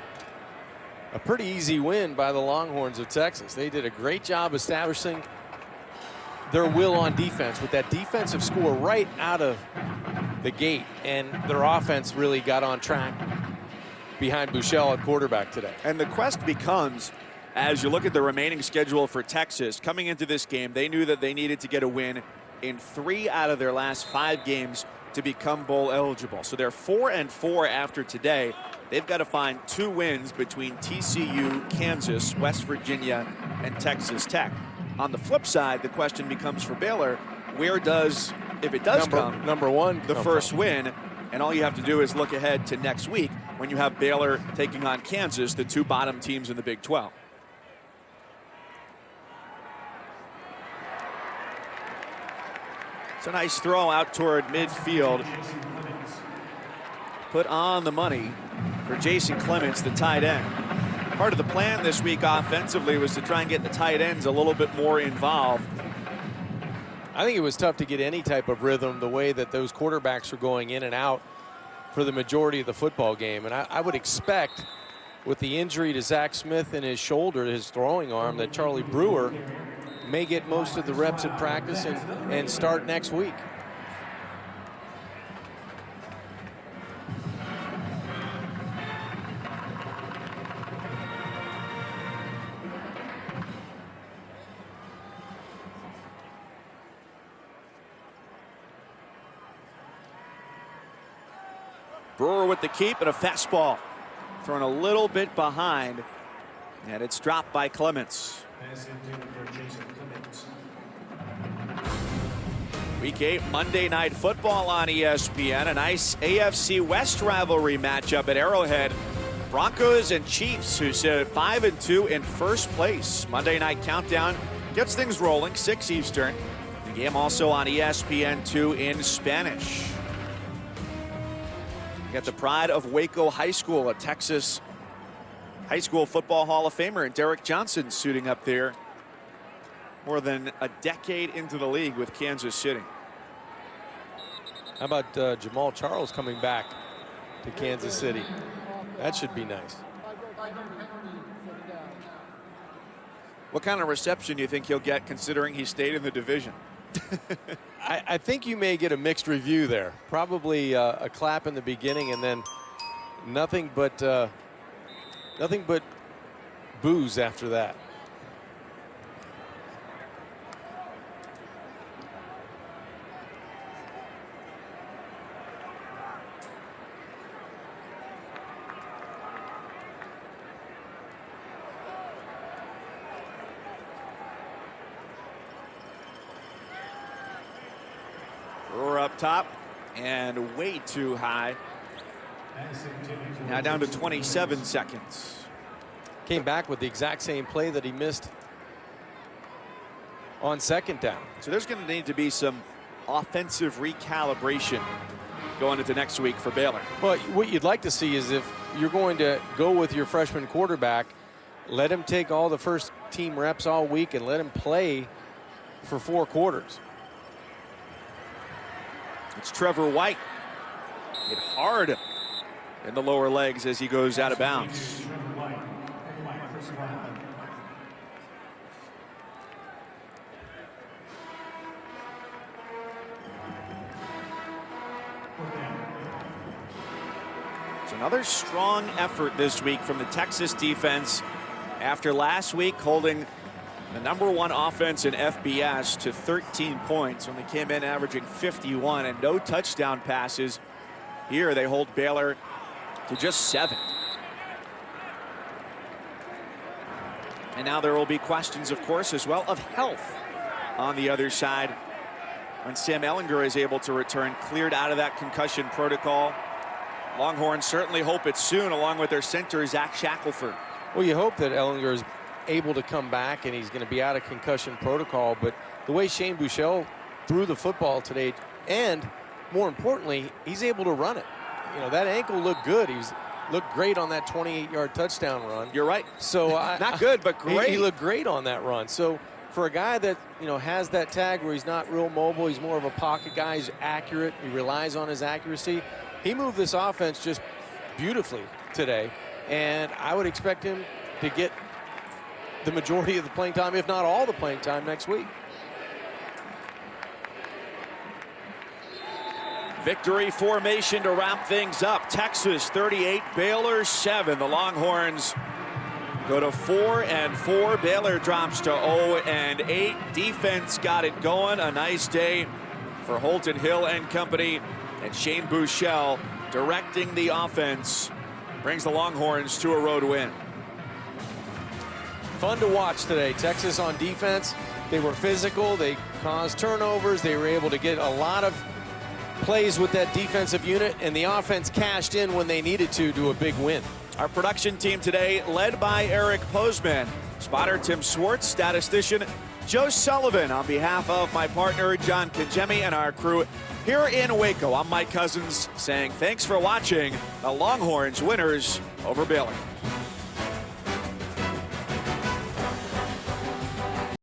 [SPEAKER 2] a pretty easy win by the Longhorns of Texas. They did a great job establishing their will on defense with that defensive score right out of the gate, and their offense really got on track behind Buechele at quarterback today.
[SPEAKER 1] And the quest becomes, as you look at the remaining schedule for Texas, coming into this game, they knew that they needed to get a win in 3 out of their last 5 games to become bowl eligible. So they're 4-4 after today. They've got to find 2 wins between TCU, Kansas, West Virginia, and Texas Tech. On the flip side, the question becomes for Baylor, where does, if it does come,
[SPEAKER 2] number one,
[SPEAKER 1] the first win? And all you have to do is look ahead to next week when you have Baylor taking on Kansas, the 2 bottom teams in the Big 12. It's a nice throw out toward midfield. Put on the money for Jason Clements, the tight end. Part of the plan this week offensively was to try and get the tight ends a little bit more involved.
[SPEAKER 2] I think it was tough to get any type of rhythm the way that those quarterbacks were going in and out for the majority of the football game. And I would expect with the injury to Zach Smith in his shoulder, his throwing arm, that Charlie Brewer may get most of the reps at practice and start next week.
[SPEAKER 1] Brewer with the keep and a fastball. Thrown a little bit behind, and it's dropped by Clements. Week 8 Monday Night Football on ESPN. A nice AFC West rivalry matchup at Arrowhead. Broncos and Chiefs, who sit at 5-2 in first place. Monday Night Countdown gets things rolling, 6 Eastern. The game also on ESPN2 in Spanish. You got the pride of Waco High School, a Texas high school football Hall of Famer, and Derek Johnson suiting up there more than a decade into the league with Kansas City.
[SPEAKER 2] How about Jamal Charles coming back to Kansas City? That should be nice.
[SPEAKER 1] What kind of reception do you think he'll get considering he stayed in the division?
[SPEAKER 2] I think you may get a mixed review there. Probably a clap in the beginning and then nothing but boos after that.
[SPEAKER 1] Brewer up top and way too high. Now down to 27 seconds.
[SPEAKER 2] Came back with the exact same play that he missed on second down.
[SPEAKER 1] So there's going to need to be some offensive recalibration going into next week for Baylor.
[SPEAKER 2] Well, what you'd like to see is if you're going to go with your freshman quarterback, let him take all the first team reps all week and let him play for 4 quarters.
[SPEAKER 1] It's Trevor White. Hit hard in the lower legs as he goes out of bounds. It's another strong effort this week from the Texas defense after last week holding the #1 offense in FBS to 13 points when they came in averaging 51 and no touchdown passes. Here they hold Baylor to just 7. And now there will be questions, of course, as well, of health on the other side when Sam Ehlinger is able to return, cleared out of that concussion protocol. Longhorns certainly hope it's soon, along with their center, Zach Shackelford.
[SPEAKER 2] Well, you hope that Ehlinger is able to come back and he's going to be out of concussion protocol, but the way Shane Buechele threw the football today, and more importantly, he's able to run it. You know, that ankle looked good. Looked great on that 28-yard touchdown run.
[SPEAKER 1] You're right.
[SPEAKER 2] So
[SPEAKER 1] not good, but great.
[SPEAKER 2] He looked great on that run. So for a guy that, you know, has that tag where he's not real mobile, he's more of a pocket guy, he's accurate, he relies on his accuracy. He moved this offense just beautifully today, and I would expect him to get the majority of the playing time, if not all the playing time, next week.
[SPEAKER 1] Victory formation to wrap things up. Texas 38, Baylor 7. The Longhorns go to 4-4. Baylor drops to 0-8. Defense got it going. A nice day for Holton Hill and company. And Shane Buechele directing the offense brings the Longhorns to a road win.
[SPEAKER 2] Fun to watch today. Texas on defense. They were physical. They caused turnovers. They were able to get a lot of plays with that defensive unit, and the offense cashed in when they needed to do a big win.
[SPEAKER 1] Our production team today led by Eric Postman, spotter Tim Swartz, statistician Joe Sullivan. On behalf of my partner John Kajemi and our crew here in Waco, I'm Mike Cousins saying thanks for watching the Longhorns winners over Baylor.